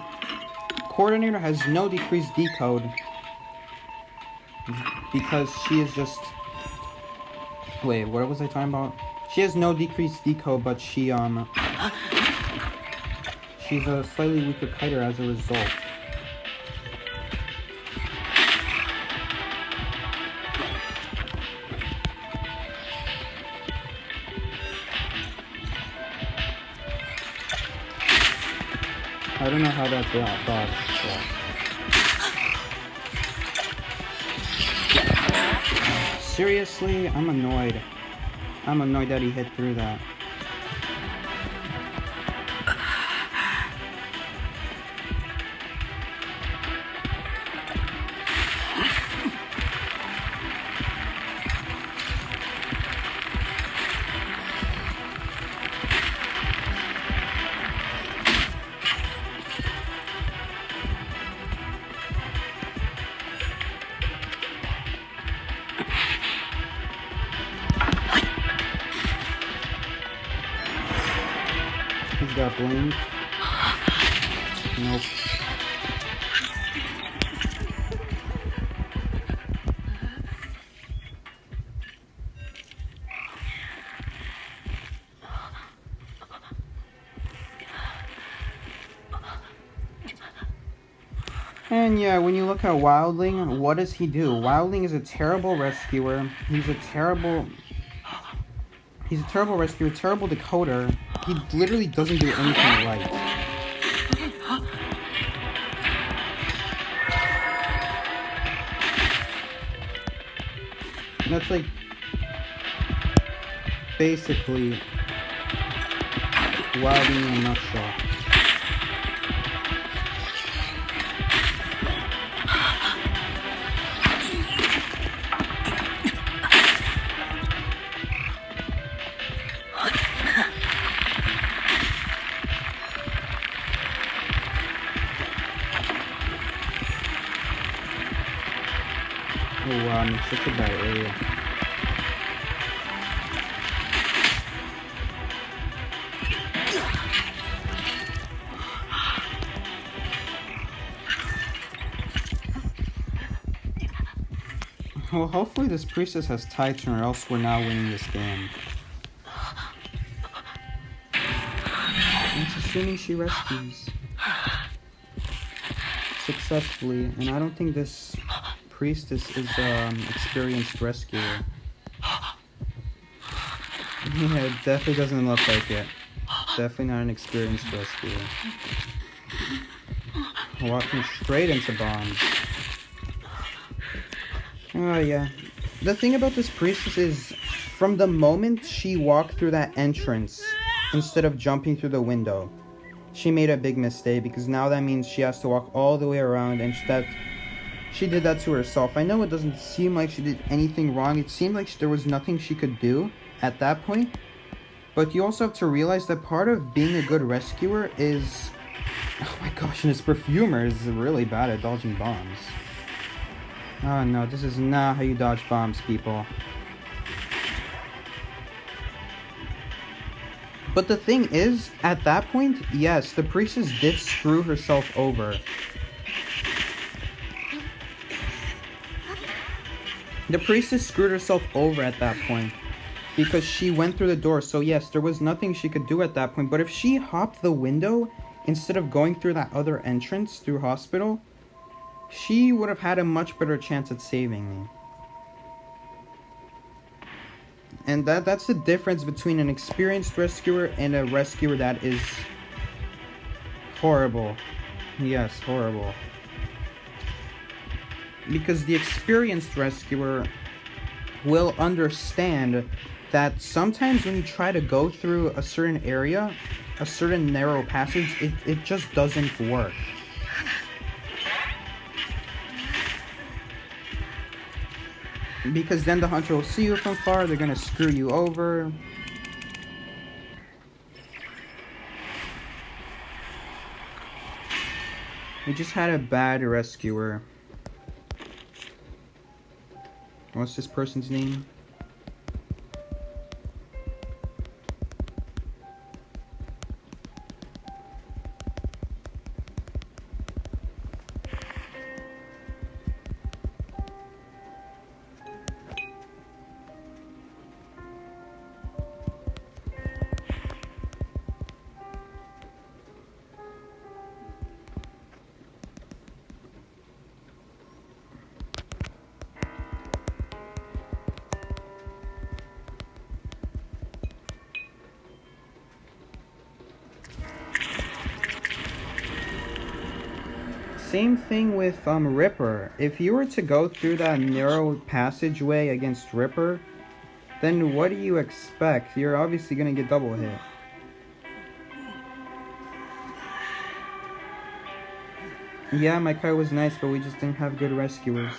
Coordinator has no decreased decode because she is just... Wait, what was I talking about? She has no decreased decode, but she's a slightly weaker kiter as a result. I don't know how that got. Seriously, I'm annoyed. I'm annoyed that he hit through that. He's got blamed. Nope. And yeah, when you look at Wildling, what does he do? Wildling is a terrible rescuer. He's a terrible rescuer, terrible decoder. He literally doesn't do anything right. And that's like basically Wildling in a nutshell. Oh wow, I'm in such a bad area. Well, hopefully this priestess has Titan, or else we're not winning this game. It's assuming she rescues successfully, and I don't think this priestess is experienced rescuer. Yeah, it definitely doesn't look like it. Definitely not an experienced rescuer. Walking straight into bombs. Oh, yeah. The thing about this priestess is, from the moment she walked through that entrance, instead of jumping through the window, she made a big mistake, because now that means she has to walk all the way around, and she did that to herself. I know it doesn't seem like she did anything wrong. It seemed like there was nothing she could do at that point. But you also have to realize that part of being a good rescuer is... Oh my gosh, and this perfumer is really bad at dodging bombs. Oh no, this is not how you dodge bombs, people. But the thing is, at that point, yes, the priestess did screw herself over. The priestess screwed herself over at that point, because she went through the door. So yes, there was nothing she could do at that point. But if she hopped the window instead of going through that other entrance through hospital, she would have had a much better chance at saving me. And that's the difference between an experienced rescuer and a rescuer that is horrible. Yes, horrible. Because the experienced rescuer will understand that sometimes when you try to go through a certain area, a certain narrow passage, it just doesn't work. Because then the hunter will see you from far, they're gonna screw you over. We just had a bad rescuer. What's this person's name? Same thing with Ripper. If you were to go through that narrow passageway against Ripper, then what do you expect? You're obviously gonna get double hit. Yeah, my car was nice, but we just didn't have good rescuers.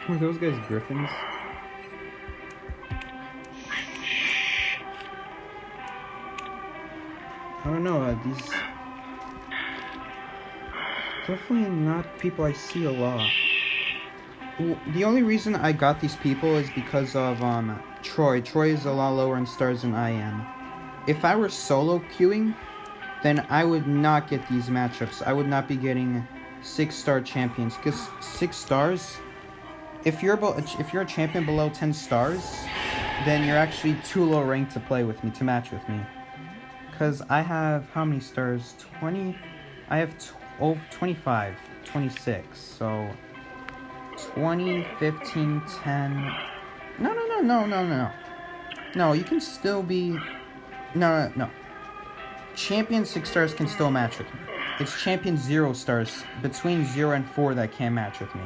Were those guys griffins? I don't know, these... Definitely not people I see a lot. Well, the only reason I got these people is because of Troy. Troy is a lot lower in stars than I am. If I were solo queuing, then I would not get these matchups. I would not be getting 6-star champions, because 6 stars... If you're a champion below 10 stars, then you're actually too low ranked to play with me, to match with me. Because I have, how many stars? 20? I have 25, 26, so 20, 15, 10... No, you can still be... No. Champion 6 stars can still match with me. It's champion 0 stars, between 0 and 4 that can't match with me.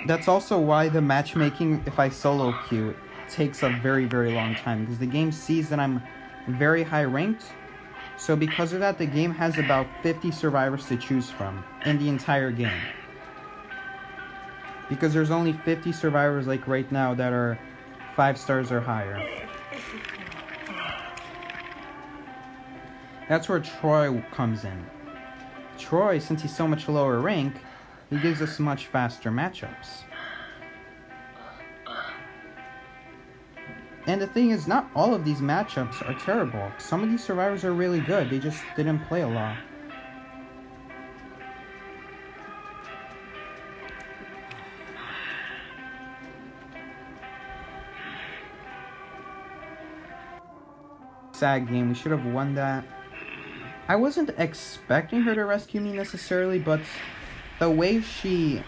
That's also why the matchmaking, if I solo queue, takes a very, very long time. Because the game sees that I'm very high ranked. So because of that, the game has about 50 survivors to choose from in the entire game. Because there's only 50 survivors like right now that are 5 stars or higher. That's where Troy comes in. Troy, since he's so much lower rank, he gives us much faster matchups. And the thing is, not all of these matchups are terrible. Some of these survivors are really good. They just didn't play a lot. Sad game. We should have won that. I wasn't expecting her to rescue me necessarily, but the way she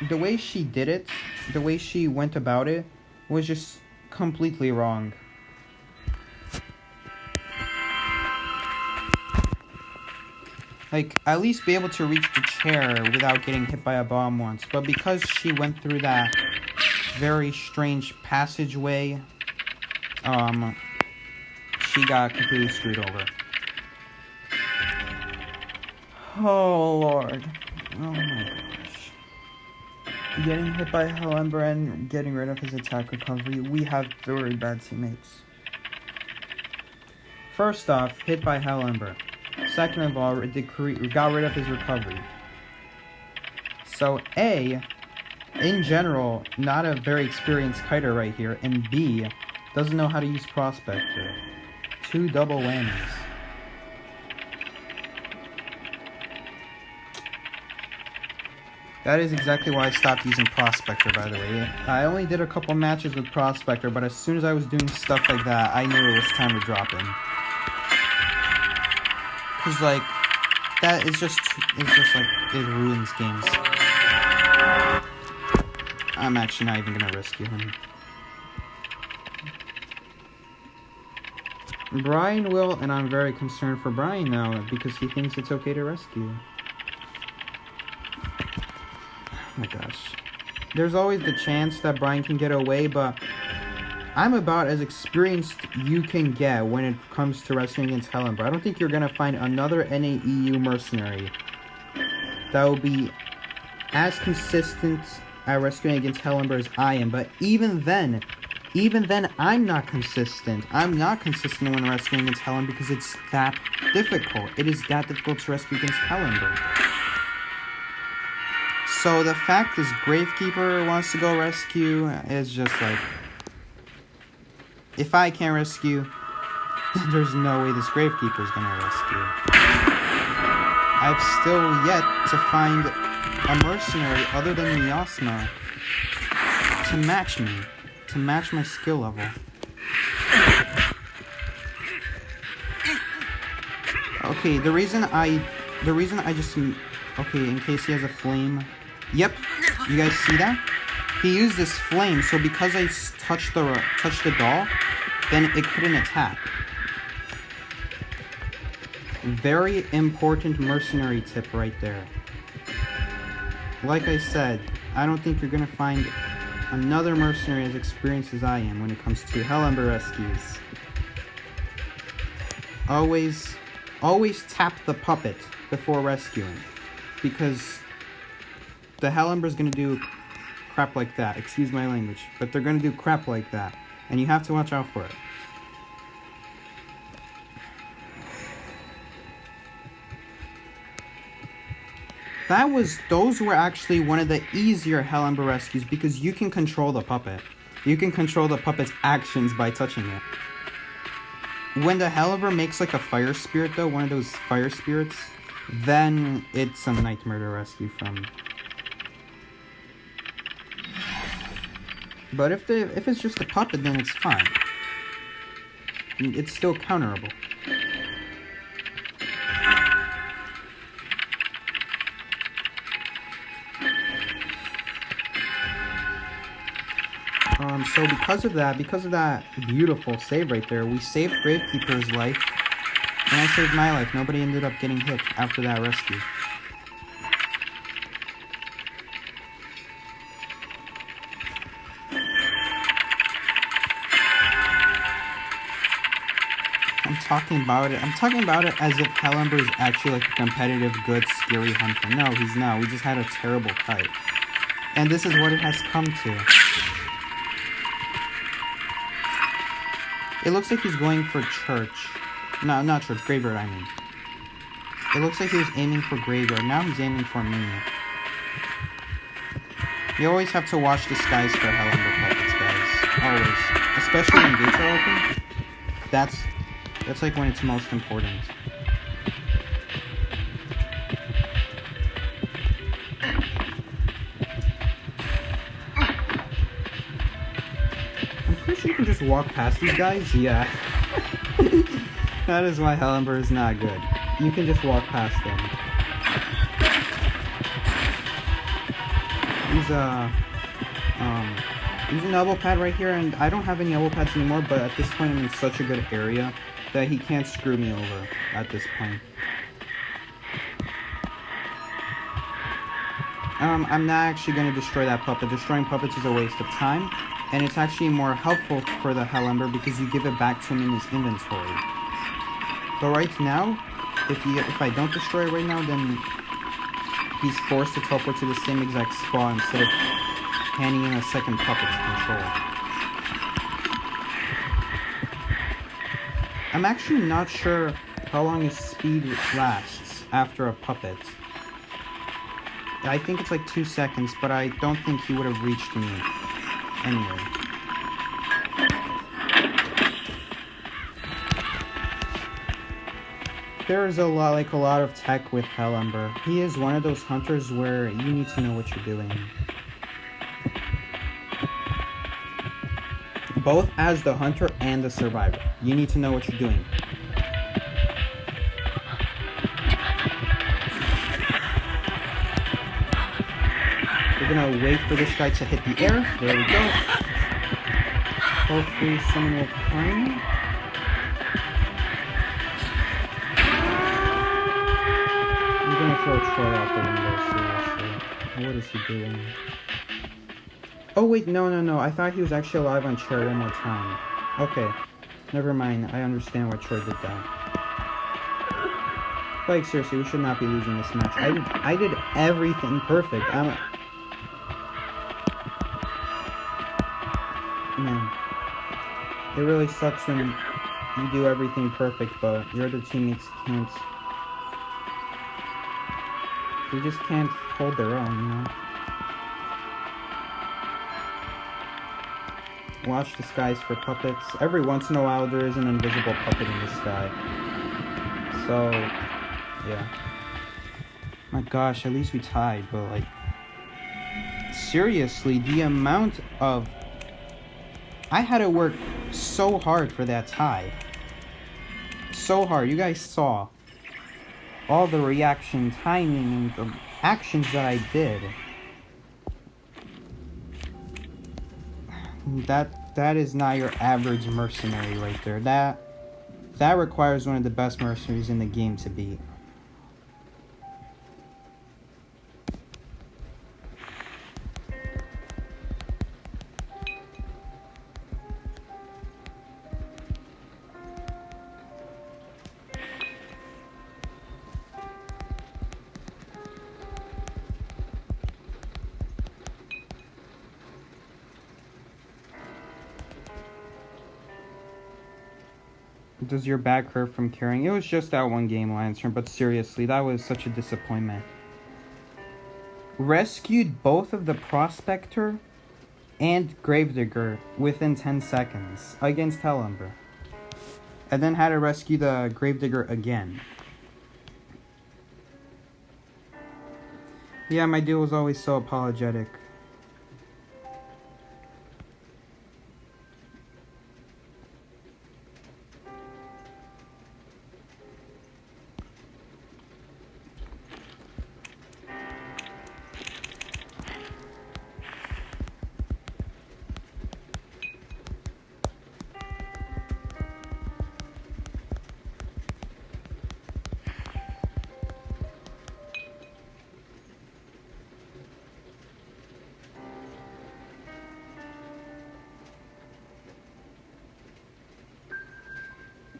did it, the way she went about it, was just completely wrong. Like, at least be able to reach the chair without getting hit by a bomb once. But because she went through that very strange passageway, she got completely screwed over. Oh, Lord. Oh, my gosh. Getting hit by Hellumber and getting rid of his attack recovery. We have very bad teammates. First off, hit by Hellumber. Second of all, got rid of his recovery. So, A, in general, not a very experienced kiter right here. And B, doesn't know how to use Prospector. 2 double whammies. That is exactly why I stopped using Prospector, by the way. I only did a couple matches with Prospector, but as soon as I was doing stuff like that, I knew it was time to drop him. Cause like, that is just like, it ruins games. I'm actually not even gonna rescue him. Brian will, and I'm very concerned for Brian now, because he thinks it's okay to rescue. Oh my gosh. There's always the chance that Brian can get away, but I'm about as experienced you can get when it comes to rescuing against Hellumber. I don't think you're going to find another NAEU mercenary that will be as consistent at rescuing against Hellumber as I am. But even then, I'm not consistent. I'm not consistent when rescuing against Hellumber because it's that difficult. It is that difficult to rescue against Hellumber. So the fact this Gravekeeper wants to go rescue is just like, if I can't rescue, there's no way this Gravekeeper is gonna rescue. I've still yet to find a mercenary other than Miasma to match me, to match my skill level. Okay, the reason I just, okay, in case he has a flame. Yep, you guys see that? He used this flame, so because I touched the doll, then it couldn't attack. Very important mercenary tip right there. Like I said, I don't think you're gonna find another mercenary as experienced as I am when it comes to Hellumber rescues. Always tap the puppet before rescuing, because the Hellumber's gonna do crap like that. Excuse my language, but they're gonna do crap like that, and you have to watch out for it. Those were actually one of the easier Hellumber rescues because you can control the puppet. You can control the puppet's actions by touching it. When the Hellumber makes like a fire spirit though, one of those fire spirits, then it's a nightmare to rescue from. But if it's just a puppet, then it's fine. It's still counterable. So because of that beautiful save right there, we saved Gravekeeper's life, and I saved my life. Nobody ended up getting hit after that rescue. I'm talking about it as if Hellumber is actually like a competitive, good, scary hunter. No, he's not. We just had a terrible kite. And this is what it has come to. It looks like he's going for church. No, not Church. Graveyard, I mean. It looks like he was aiming for Graveyard. Now he's aiming for me. You always have to watch the skies for Hellender puppets, guys. Always. Especially when gates are open. That's like when it's most important. I'm pretty sure you can just walk past these guys. Yeah. That is why Hellender is not good. You can just walk past them. He's an elbow pad right here, and I don't have any elbow pads anymore, but at this point I'm in such a good area that he can't screw me over at this point. I'm not actually going to destroy that puppet. Destroying puppets is a waste of time, and it's actually more helpful for the Hellender because you give it back to him in his inventory. But right now, if I don't destroy it right now, then he's forced to teleport to the same exact spot instead of handing in a second puppet to control. I'm actually not sure how long his speed lasts after a puppet. I think it's like 2 seconds, but I don't think he would have reached me anyway. There is a lot of tech with Hellender. He is one of those hunters where you need to know what you're doing. Both as the hunter and the survivor. You need to know what you're doing. We're gonna wait for this guy to hit the air. There we go. Hopefully someone will climb. I'm gonna throw Troy out the window, seriously. What is he doing? Oh wait, no. I thought he was actually alive on chair one more time. Okay. Never mind. I understand why Troy did that. Like, seriously, we should not be losing this match. I did everything perfect. Man. It really sucks when you do everything perfect, but your other teammates can't. They just can't hold their own, you know? Watch the skies for puppets. Every once in a while there is an invisible puppet in the sky. So, yeah. My gosh, at least we tied, but like... Seriously, the amount of... I had to work so hard for that tie. So hard. You guys saw all the reaction, timing, and the actions that I did. That is not your average mercenary right there. That requires one of the best mercenaries in the game to beat. Does your back hurt from carrying? It was just that one game, Lantern, but seriously, that was such a disappointment. Rescued both of the Prospector and Gravedigger within 10 seconds against Hellender. And then had to rescue the Gravedigger again. Yeah, my dude was always so apologetic.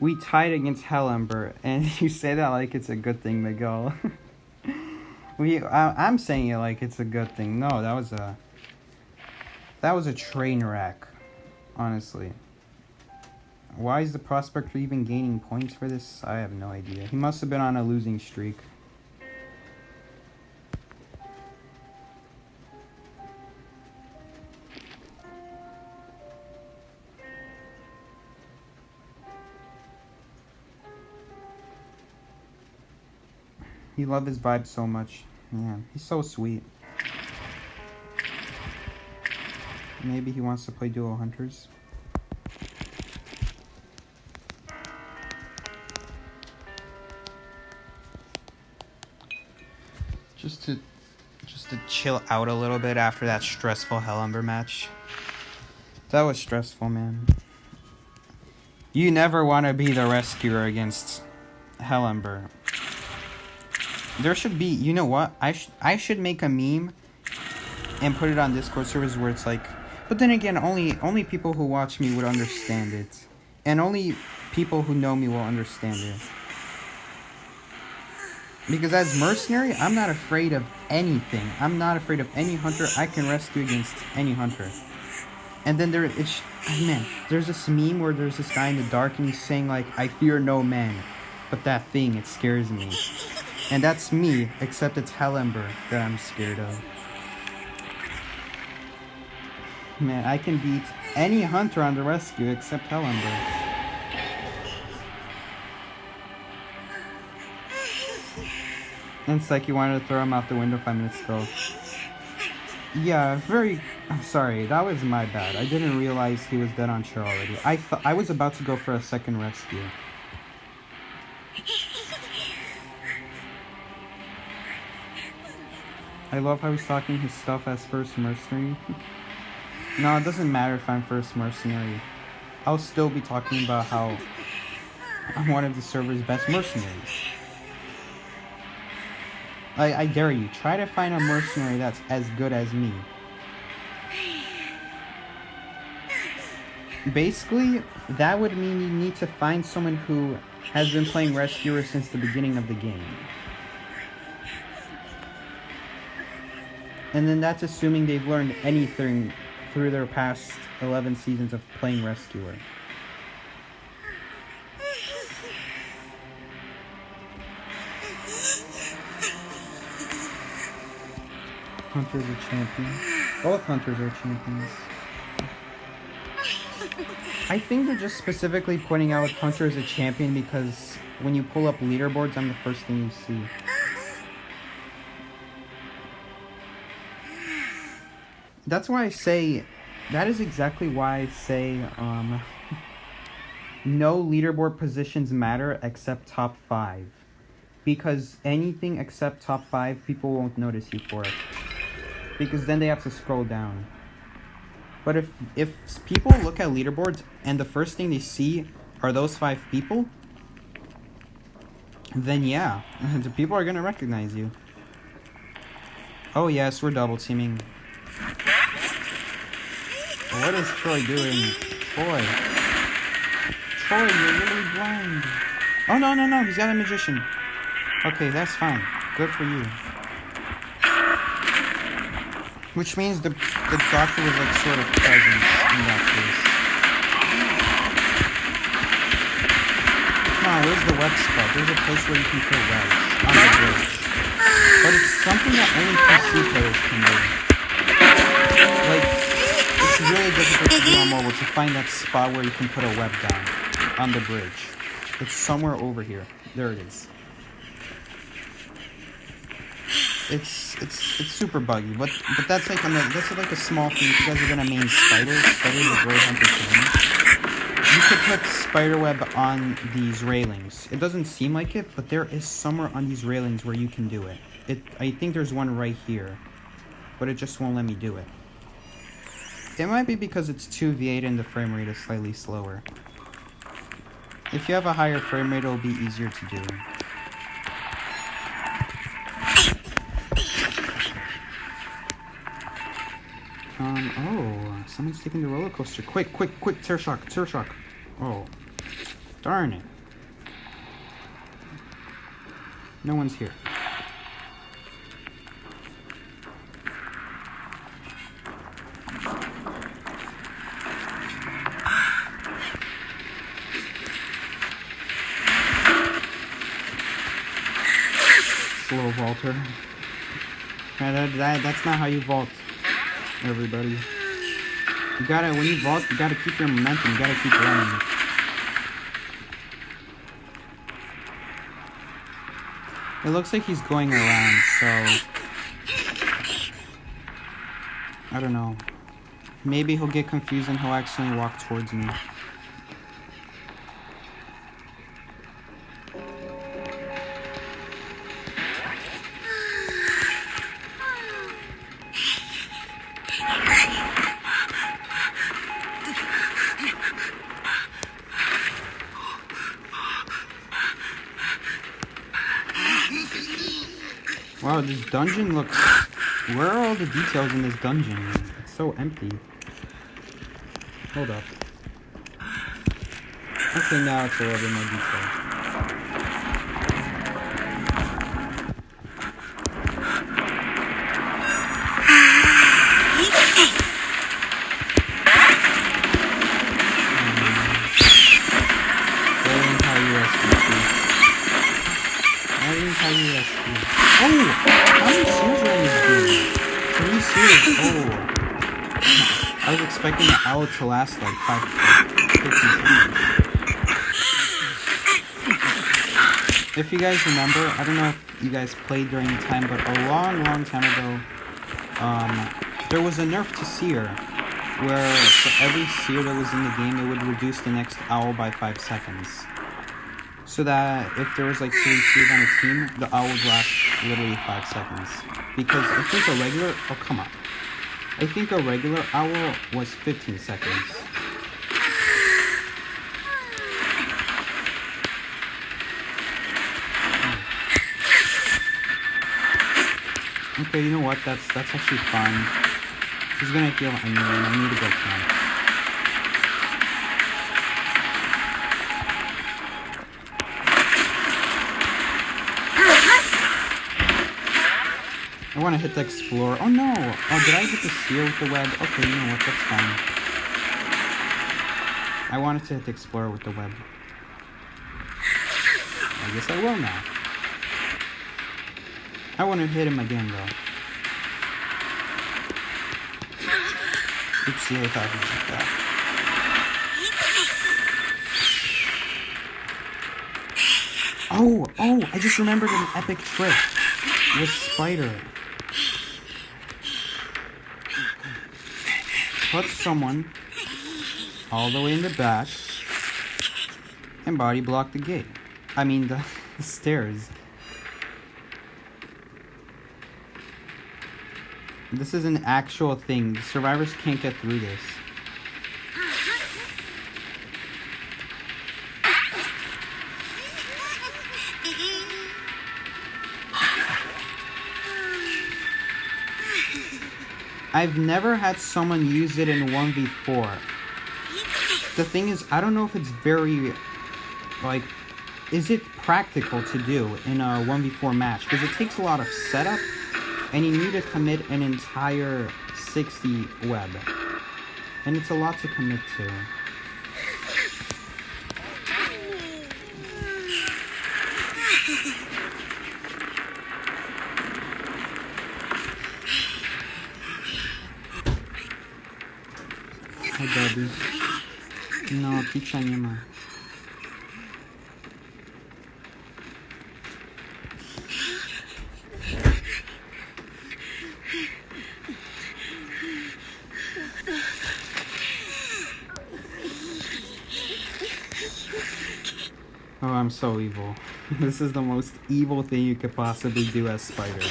We tied against Hellender, and you say that like it's a good thing, Miguel. I'm saying it like it's a good thing. No, that was a train wreck, honestly. Why is the prospector even gaining points for this? I have no idea. He must have been on a losing streak. He loved his vibe so much. Yeah, he's so sweet. Maybe he wants to play duo hunters. Just to chill out a little bit after that stressful Hellumber match. That was stressful, man. You never want to be the rescuer against Hellumber. There should be, you know what? I should make a meme and put it on Discord servers where it's like, but then again, only people who watch me would understand it, and only people who know me will understand it. Because as mercenary, I'm not afraid of anything. I'm not afraid of any hunter. I can rescue against any hunter. And then there's this meme where there's this guy in the dark and he's saying like, I fear no man, but that thing, it scares me. And that's me, except it's Hellumber that I'm scared of. Man, I can beat any hunter on the rescue except Hellumber. And it's like you wanted to throw him out the window 5 minutes ago. Yeah, sorry, that was my bad. I didn't realize he was dead on shore already. I was about to go for a second rescue. I love how he's talking his stuff as first mercenary. No, it doesn't matter if I'm first mercenary. I'll still be talking about how I'm one of the server's best mercenaries. I dare you, try to find a mercenary that's as good as me. Basically, that would mean you need to find someone who has been playing rescuer since the beginning of the game. And then that's assuming they've learned anything through their past 11 seasons of playing rescuer. Hunters are champions. Both hunters are champions. I think they're just specifically pointing out hunter as a champion because when you pull up leaderboards, I'm the first thing you see. That's why I say, that is exactly why I say, no leaderboard positions matter except top 5. Because anything except top 5, people won't notice you for it. Because then they have to scroll down. But if people look at leaderboards and the first thing they see are those 5 people, then yeah, the people are gonna recognize you. Oh yes, we're double teaming. What is Troy doing? Troy, you're really blind. Oh no, he's got a magician. Okay, that's fine. Good for you. Which means the doctor was like sort of present in that case. Come on, where's the web spot? There's a place where you can put webs on the bridge. But it's something that only PC players can do. Like, it's really difficult to do on mobile to find that spot where you can put a web down on the bridge. It's somewhere over here. There it is. It's super buggy, but that's like a small thing. If you guys are gonna main Spider's a great hunter thing. You could put spiderweb on these railings. It doesn't seem like it, but there is somewhere on these railings where you can do it. I think there's one right here, but it just won't let me do it. It might be because it's 2v8 and the frame rate is slightly slower. If you have a higher frame rate, it'll be easier to do. Oh, someone's taking the roller coaster. Quick, tear shock. Oh, darn it. No one's here. slow vaulter. That's not how you vault, everybody. You gotta, when you vault, you gotta keep your momentum. You gotta keep running. It looks like he's going around, so I don't know. Maybe he'll get confused and he'll accidentally walk towards me. Wow, this dungeon looks... Where are all the details in this dungeon? It's so empty. Hold up. Okay, now it's a little bit more detailed. Oh! How many seals are in this game? 3 seals. Oh. I was expecting the owl to last like 15 seconds. If you guys remember, I don't know if you guys played during the time, but a long time ago, there was a nerf to seer, where for every seer that was in the game, it would reduce the next owl by 5 seconds. So that if there was like 3 seers on a team, the owl would last literally 5 seconds. Because I think a regular... Oh, come on. I think a regular owl was 15 seconds. Okay, you know what? That's actually fine. She's gonna heal anyway, and I need to go camp. I want to hit the explorer. Oh no! Oh, did I hit the seal with the web? Okay, you know what? That's fine. I wanted to hit the explorer with the web. I guess I will now. I want to hit him again though. Oopsie, I thought he did that. Oh! I just remembered an epic trick with Spider. Put someone all the way in the back and body block the gate. I mean the stairs. This is an actual thing. The survivors can't get through this. I've never had someone use it in 1v4. The thing is, I don't know if it's very, like, is it practical to do in a 1v4 match? Because it takes a lot of setup, and you need to commit an entire 60 web. And it's a lot to commit to. Baby. No, picza nie ma. Oh, I'm so evil. This is the most evil thing you could possibly do as Spider.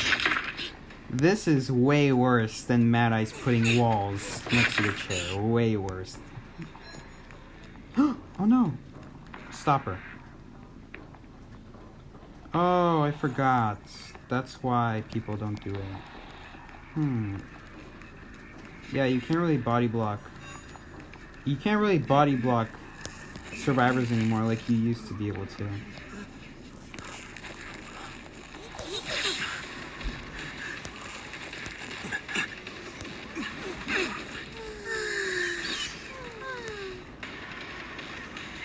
This is way worse than Mad Eye's putting walls next to the chair. Way worse. Oh no! Stop her. Oh, I forgot. That's why people don't do it. Yeah, you can't really body block. You can't really body block survivors anymore like you used to be able to.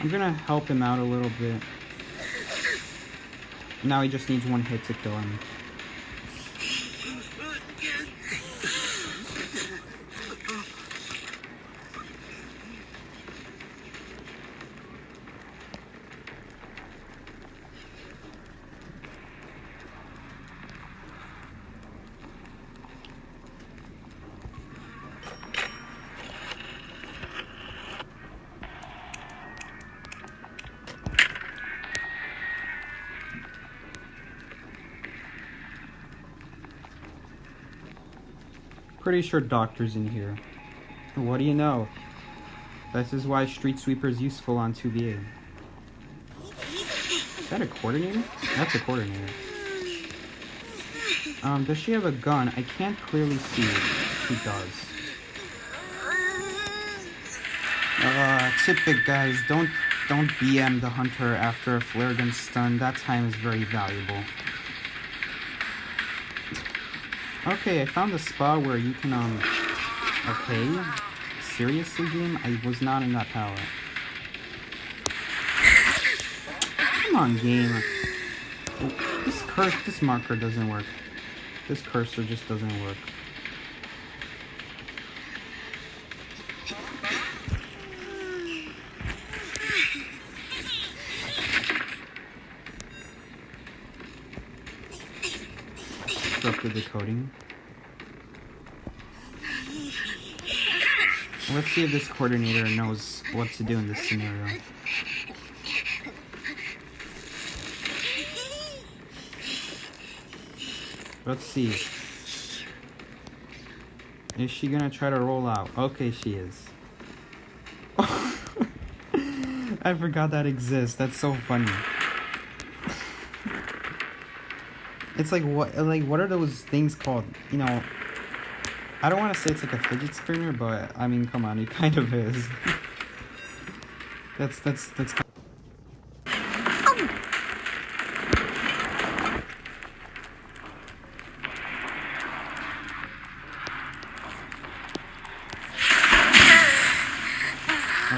I'm gonna help him out a little bit. Now he just needs one hit to kill him. Pretty sure doctor's in here. What do you know? This is why Street Sweeper is useful on 2BA. Is that a coordinator? That's a coordinator. Does she have a gun? I can't clearly see if she does. Tip it, guys. Don't BM the hunter after a flare gun stun. That time is very valuable. Okay, I found a spot where you can, okay. Seriously, game? I was not in that tower. Come on, game. Oh, this marker doesn't work. This cursor just doesn't work. The decoding. Let's see if this coordinator knows what to do in this scenario. Let's see. Is she gonna try to roll out? Okay, she is. I forgot that exists. That's so funny. It's like what are those things called? You know, I don't want to say it's like a fidget spinner, but I mean, come on, it kind of is. that's kind of...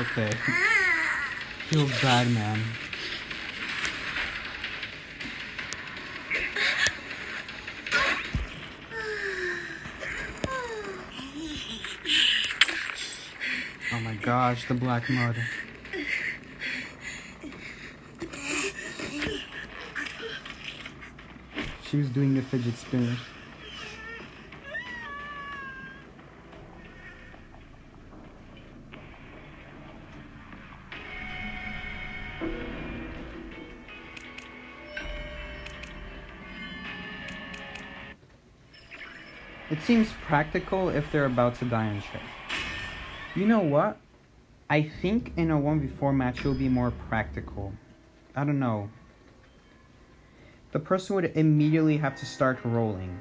Okay. Feels bad, man. Oh my gosh, the black mud. She was doing the fidget spinner. It seems practical if they're about to die in shit. You know what? I think in a 1v4 match it will be more practical. I don't know. The person would immediately have to start rolling.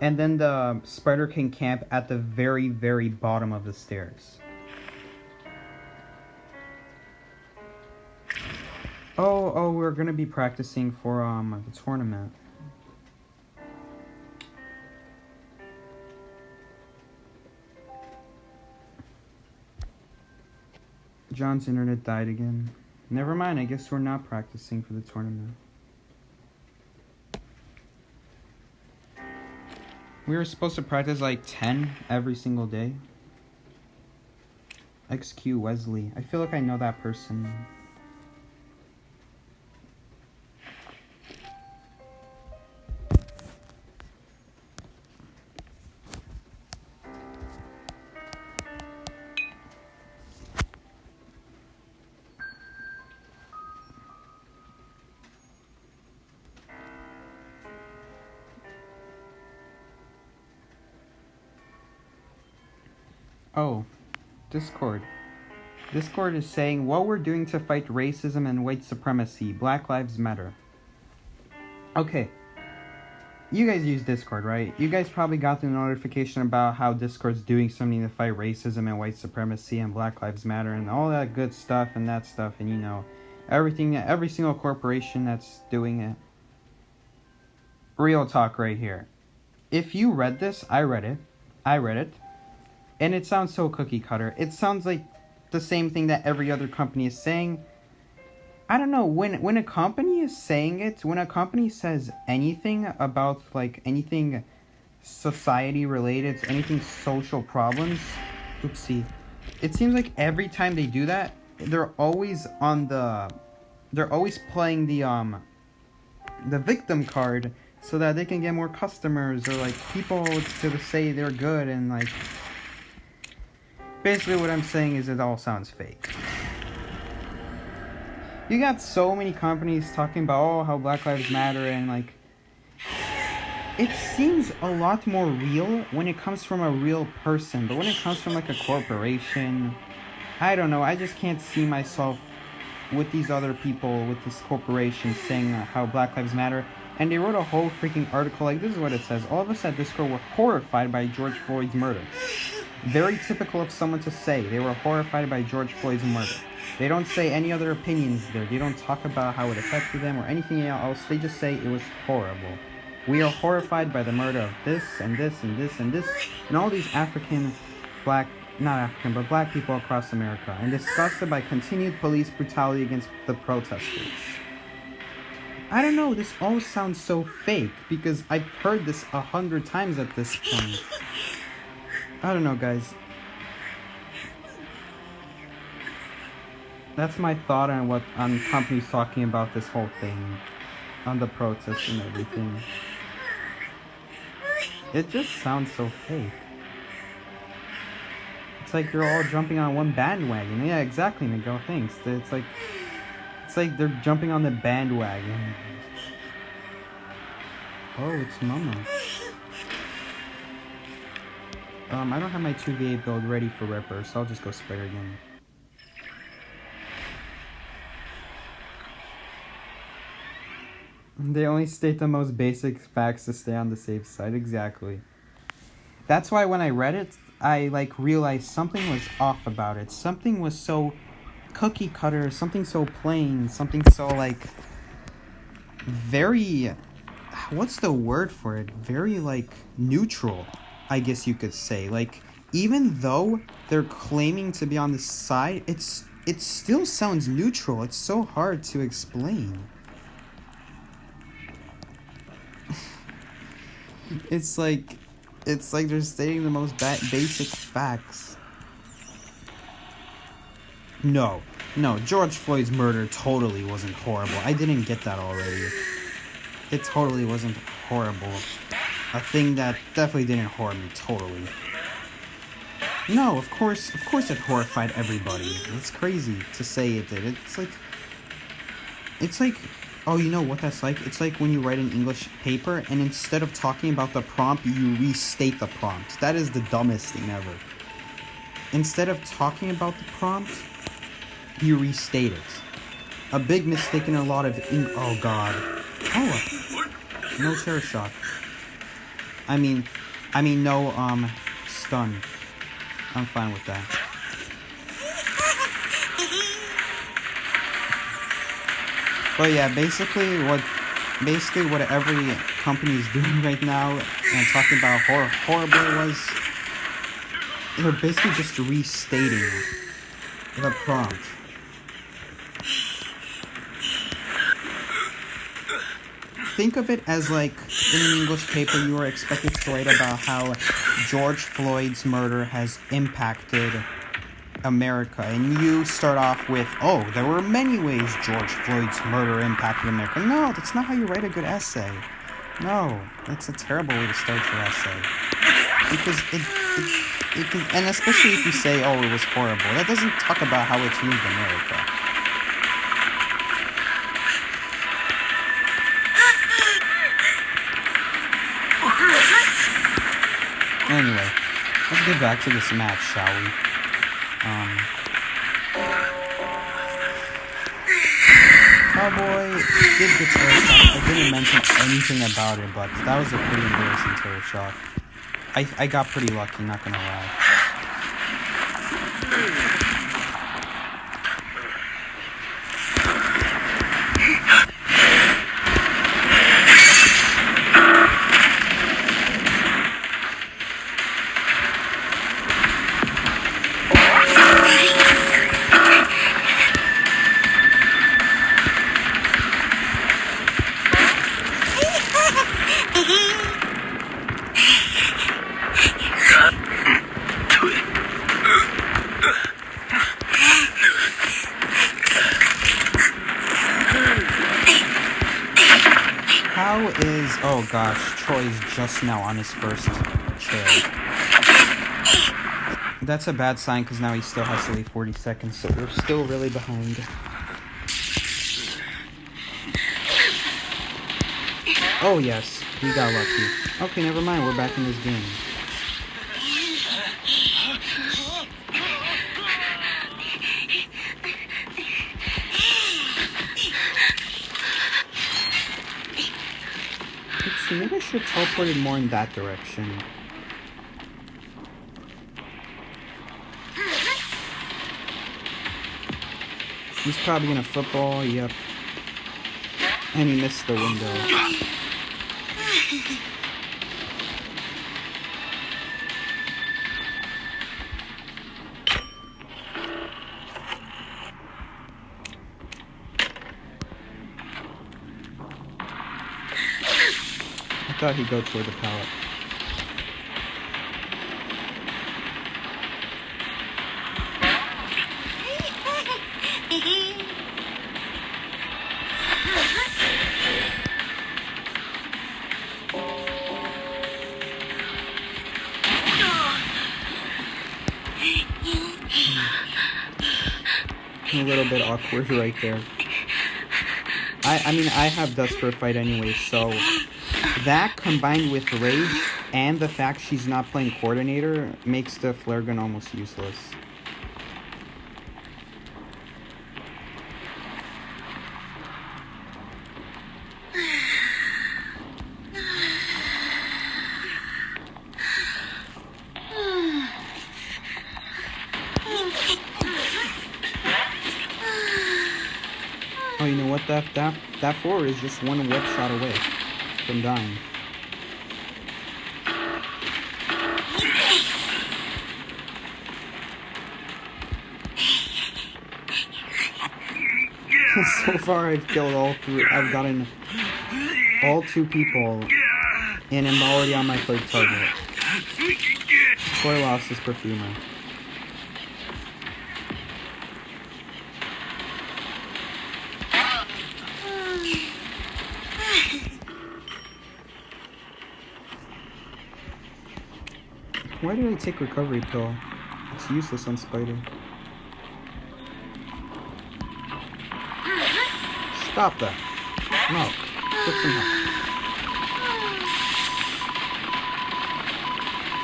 And then the spider can camp at the very, very bottom of the stairs. Oh, we're gonna be practicing for the tournament. John's internet died again. Never mind, I guess we're not practicing for the tournament. We were supposed to practice like 10 every single day. XQ Wesley. I feel like I know that person. Oh, Discord. Discord is saying, what we're doing to fight racism and white supremacy. Black Lives Matter. Okay. You guys use Discord, right? You guys probably got the notification about how Discord's doing something to fight racism and white supremacy and Black Lives Matter and all that good stuff and that stuff. And you know, every single corporation that's doing it. Real talk right here. If you read this, I read it. And it sounds so cookie cutter. It sounds like the same thing that every other company is saying. I don't know, when a company is saying it, when a company says anything about like anything society related, anything social problems, oopsie. It seems like every time they do that, they're always playing the victim card so that they can get more customers or like people to say they're good and like basically what I'm saying is it all sounds fake. You got so many companies talking about how Black Lives Matter and like it seems a lot more real when it comes from a real person, but when it comes from like a corporation, I don't know, I just can't see myself with these other people, with this corporation saying how Black Lives Matter. And they wrote a whole freaking article, like this is what it says. All of us at Discord were horrified by George Floyd's murder. Very typical of someone to say. They were horrified by George Floyd's murder. They don't say any other opinions there. They don't talk about how it affected them or anything else. They just say it was horrible. We are horrified by the murder of this and this and this and this and all these black people across America, and disgusted by continued police brutality against the protesters. I don't know, this all sounds so fake because I've heard this 100 times at this point. I don't know, guys. That's my thought on companies talking about this whole thing, on the protests and everything. It just sounds so fake. It's like you're all jumping on one bandwagon. Yeah, exactly, Miguel. Thanks. It's like they're jumping on the bandwagon. Oh, it's Mama. I don't have my 2v8 build ready for Ripper, so I'll just go Spider again. They only state the most basic facts to stay on the safe side. Exactly. That's why when I read it, I realized something was off about it. Something was so cookie cutter, something so plain, something so very, what's the word for it? Very neutral, I guess you could say. Even though they're claiming to be on the side, it still sounds neutral. It's so hard to explain. It's like they're stating the most basic facts. No, George Floyd's murder totally wasn't horrible. I didn't get that already. It totally wasn't horrible. A thing that definitely didn't horror me totally. No, of course it horrified everybody. It's crazy to say it did. It's like, oh, you know what that's like? It's like when you write an English paper and instead of talking about the prompt, you restate the prompt. That is the dumbest thing ever. Instead of talking about the prompt, you restate it. A big mistake in a lot of oh god. Oh, no terror shock. I mean no stun. I'm fine with that. But yeah, basically what every company is doing right now and talking about how horrible it was, they're basically just restating the prompt. Think of it as in an English paper you are expected to write about how George Floyd's murder has impacted America, and you start off with, oh, there were many ways George Floyd's murder impacted America. No, that's not how you write a good essay. No, that's a terrible way to start your essay. Because and especially if you say, oh, it was horrible, that doesn't talk about how it changed America. Anyway, let's get back to this match, shall we? Cowboy did the terror shock. I didn't mention anything about it, but that was a pretty embarrassing terror shock. I got pretty lucky, not gonna lie. Oh gosh, Troy's just now on his first chair. That's a bad sign because now he still has to wait 40 seconds, so we're still really behind. Oh yes, we got lucky. Okay, never mind. We're back in this game. Let's see, maybe I should have teleported more in that direction. He's probably gonna football, yep. And he missed the window. I thought he'd go toward the pallet. A little bit awkward right there. I mean, I have Desperate Fight anyway, so that combined with Rage and the fact she's not playing Coordinator makes the flare gun almost useless. Oh, you know what? That 4 is just one whip shot away from dying. So far, I've killed all 3. I've gotten all 2 people, and I'm already on my 3rd target. Before I lost this perfumer. Why did I take recovery pill? It's useless on Spider. Stop that. No. Get some help.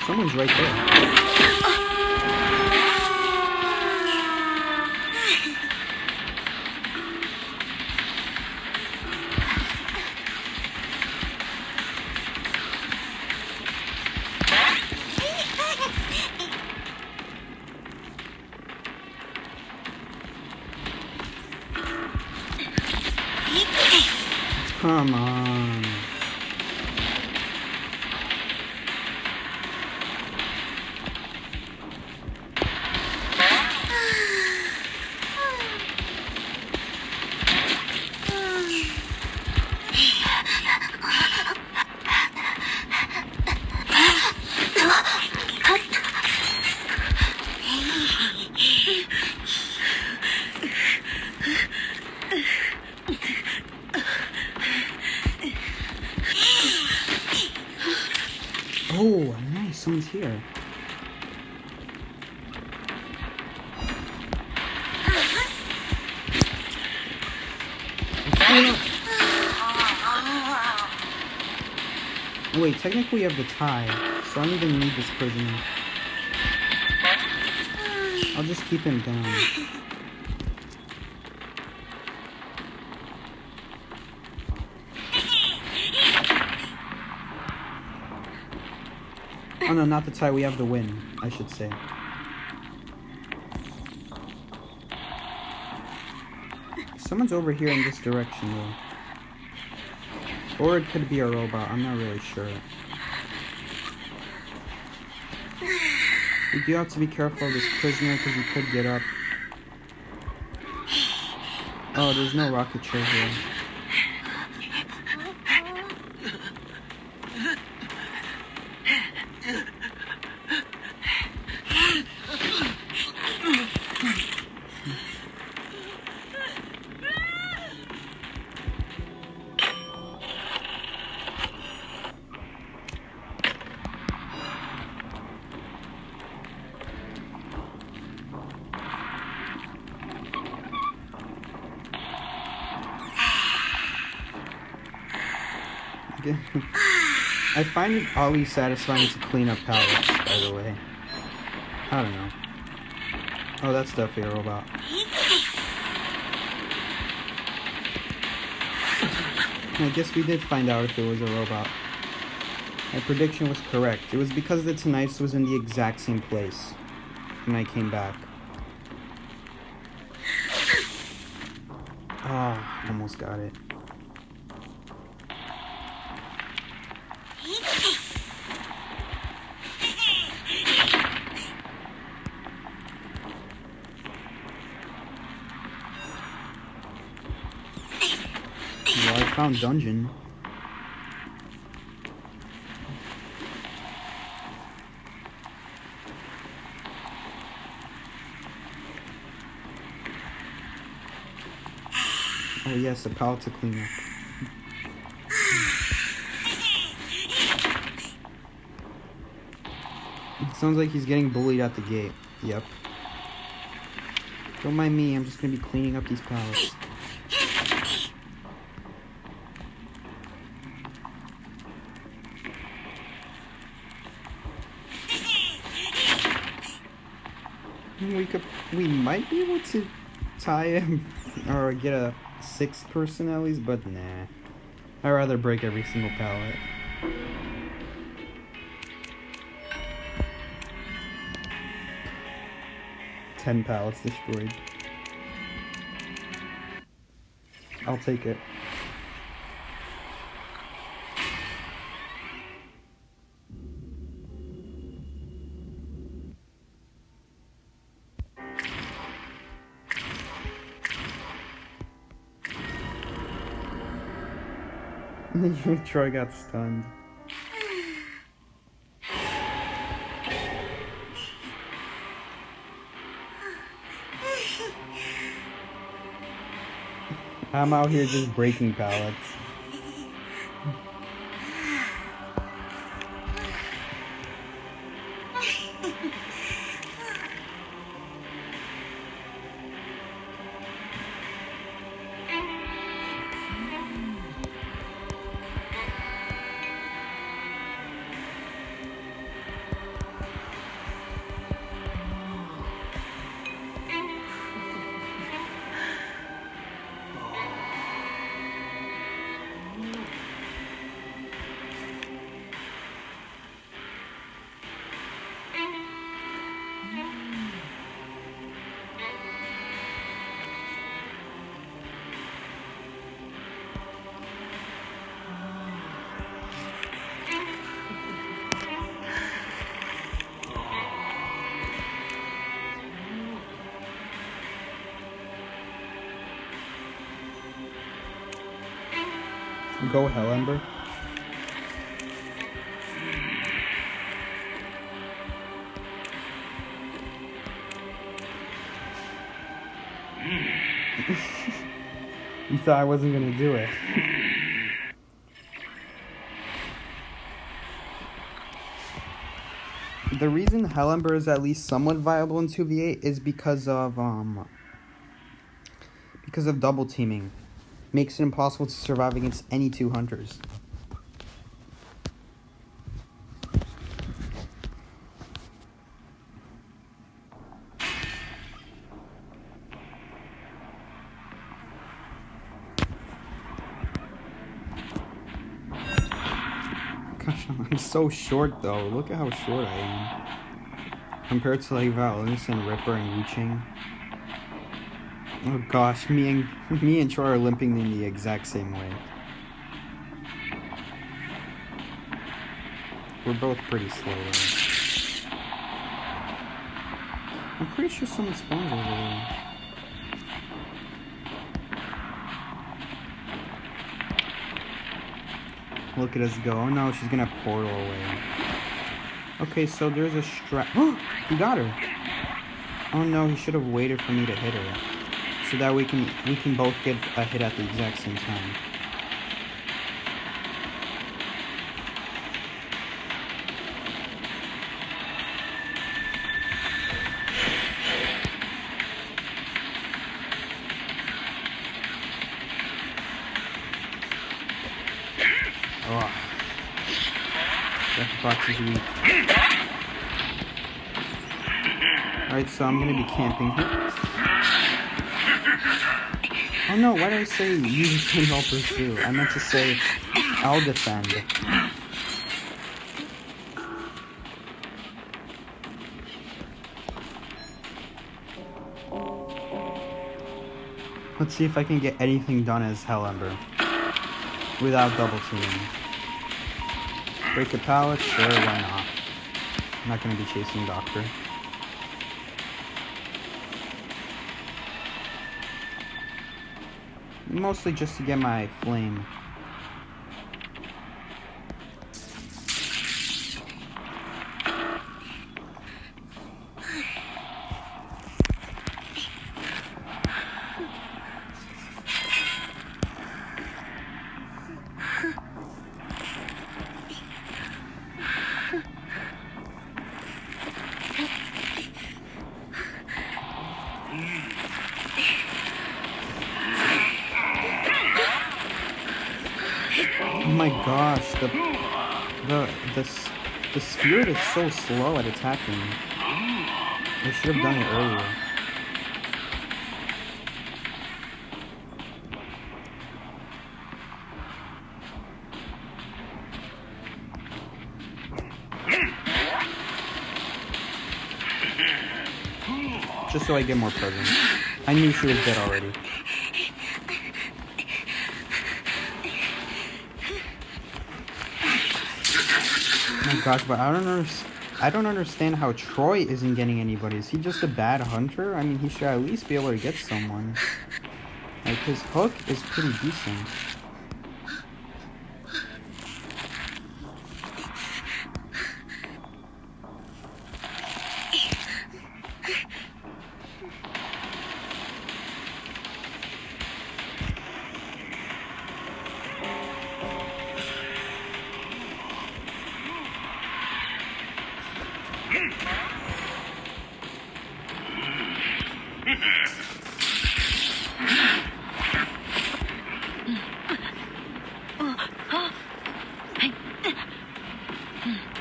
Someone's right there. Come on. Oh, nice. Someone's here. Wait, technically we have the tie, so I don't even need this prisoner. I'll just keep him down. Oh no, not the tie, we have the win, I should say. Someone's over here in this direction though. Or it could be a robot, I'm not really sure. We do have to be careful of this prisoner because he could get up. Oh, there's no rocket chair here. I find it oddly satisfying to clean up pallets, by the way. I don't know. Oh, that's definitely a robot. I guess we did find out if it was a robot. My prediction was correct. It was because the Tinnitus was in the exact same place when I came back. Ah, oh, almost got it. Well, I found dungeon. Oh yes, a pallet to clean up. It sounds like he's getting bullied at the gate. Yep. Don't mind me, I'm just gonna be cleaning up these pallets. We might be able to tie him or get a 6th person at least, but nah. I'd rather break every single pallet. $10 pallets destroyed. I'll take it. Troy got stunned. I'm out here just breaking pallets. Go hell, Ember. You thought I wasn't gonna do it. The reason Hellember is at least somewhat viable in 2v8 is because of double teaming. Makes it impossible to survive against any 2 hunters. Gosh, I'm so short though. Look at how short I am. Compared to like Valence and Ripper and Wu-Ching. Oh gosh, me and Troy are limping in the exact same way. We're both pretty slow though. I'm pretty sure someone spawned over there. Look at us go. Oh no, she's gonna portal away. Okay, so there's a strap. Oh, he got her. Oh no, he should have waited for me to hit her. So that we can both get a hit at the exact same time. Ugh. box is weak. Alright, so I'm gonna be camping here. Oh no, why did I say you defend, I'll pursue? I meant to say I'll defend. Let's see if I can get anything done as Hell-Ember without double teaming. Break a pallet? Sure, why not? I'm not gonna be chasing Doctor. Mostly just to get my flame. Oh my gosh, the spirit is so slow at attacking. I should have done it earlier. Just so I get more presents. I knew she was dead already. Oh my gosh, but I don't understand how Troy isn't getting anybody. Is he just a bad hunter? I mean, he should at least be able to get someone. Like, his hook is pretty decent.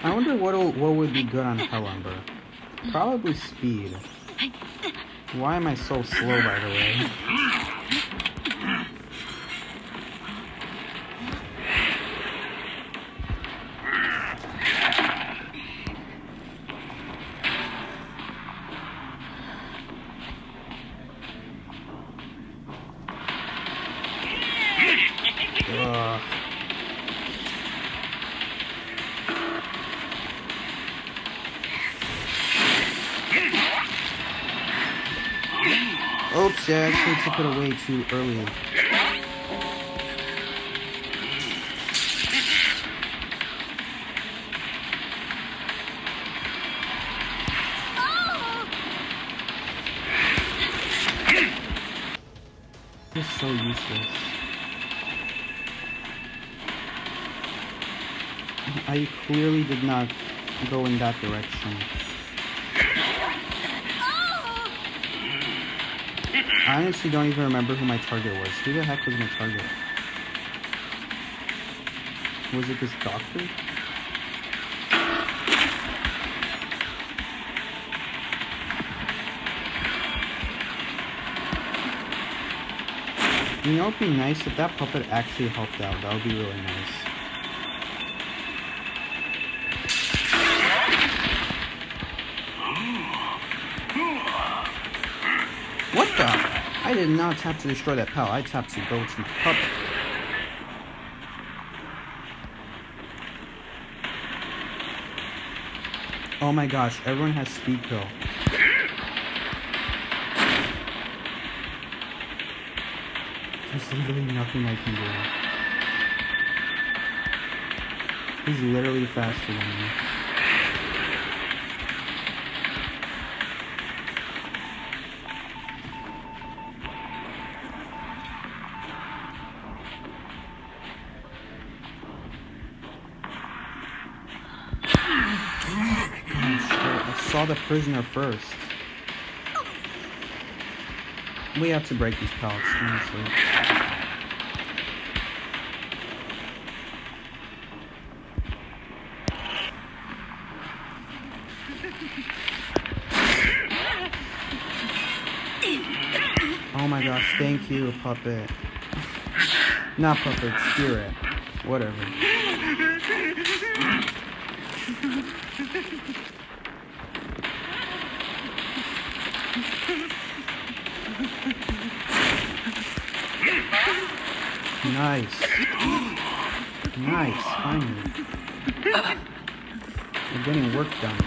I wonder what would be good on Hell-Ember. Probably speed. Why am I so slow, by the way? Oops, yeah, I actually took it away too early. This is so useless. I clearly did not go in that direction. I honestly don't even remember who my target was. Who the heck was my target? Was it this doctor? You know, it'd be nice if that puppet actually helped out. That would be really nice. What the? I did not tap to destroy that pal. I tapped to go to the puppet. Oh my gosh, everyone has speed pill. There's literally nothing I can do. He's literally faster than me. I saw the prisoner first. We have to break these pallets, honestly. Oh my gosh, thank you, puppet. Not puppet, spirit. Whatever. Nice. Nice, finally. We're getting work done.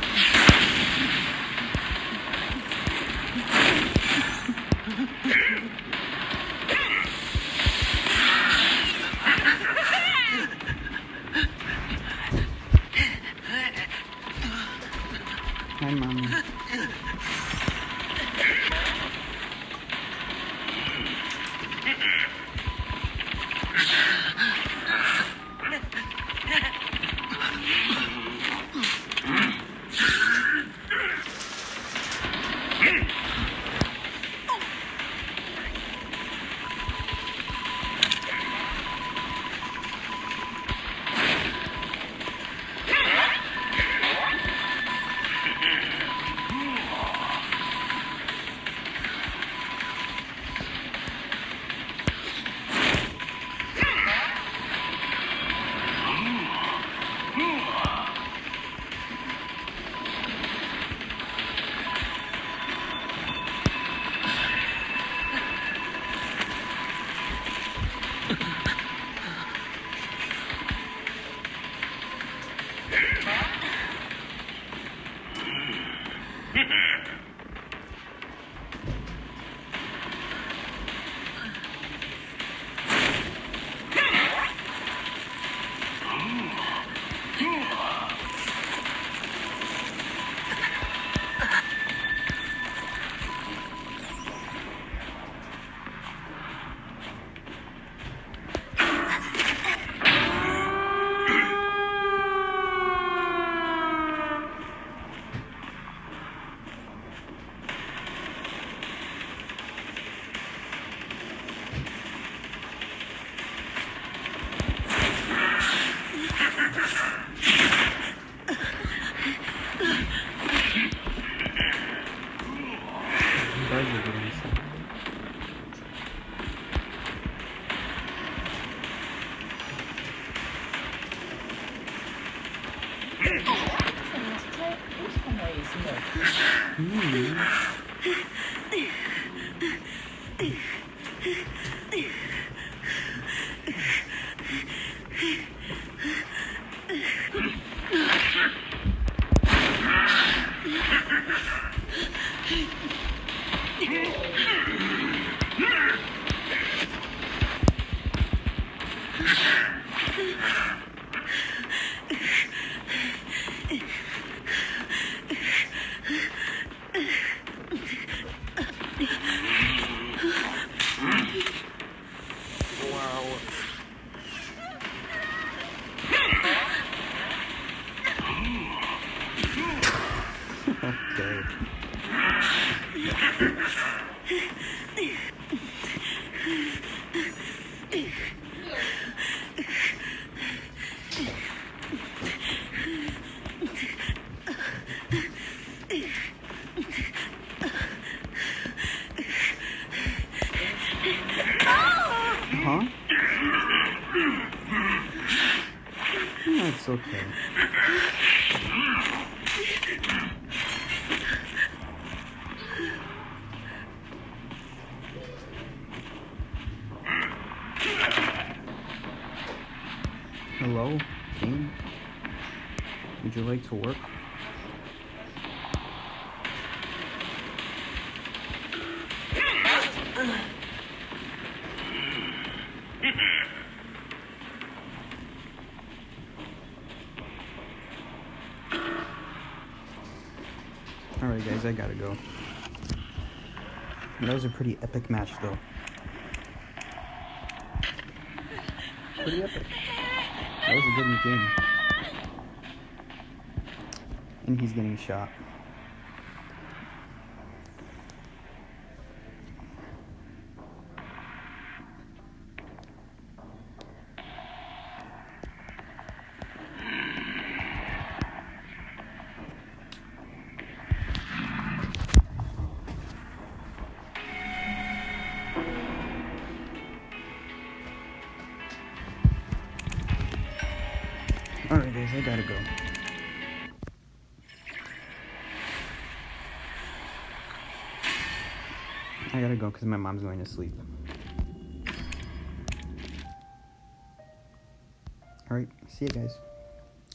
Hi, Mommy. Okay. Huh? That's okay. Hello, game? Would you like to work? Alright guys, I gotta go. That was a pretty epic match though. Pretty epic. That was a good game. And he's getting shot. guys, I gotta go. I gotta go because my mom's going to sleep. Alright, see you guys.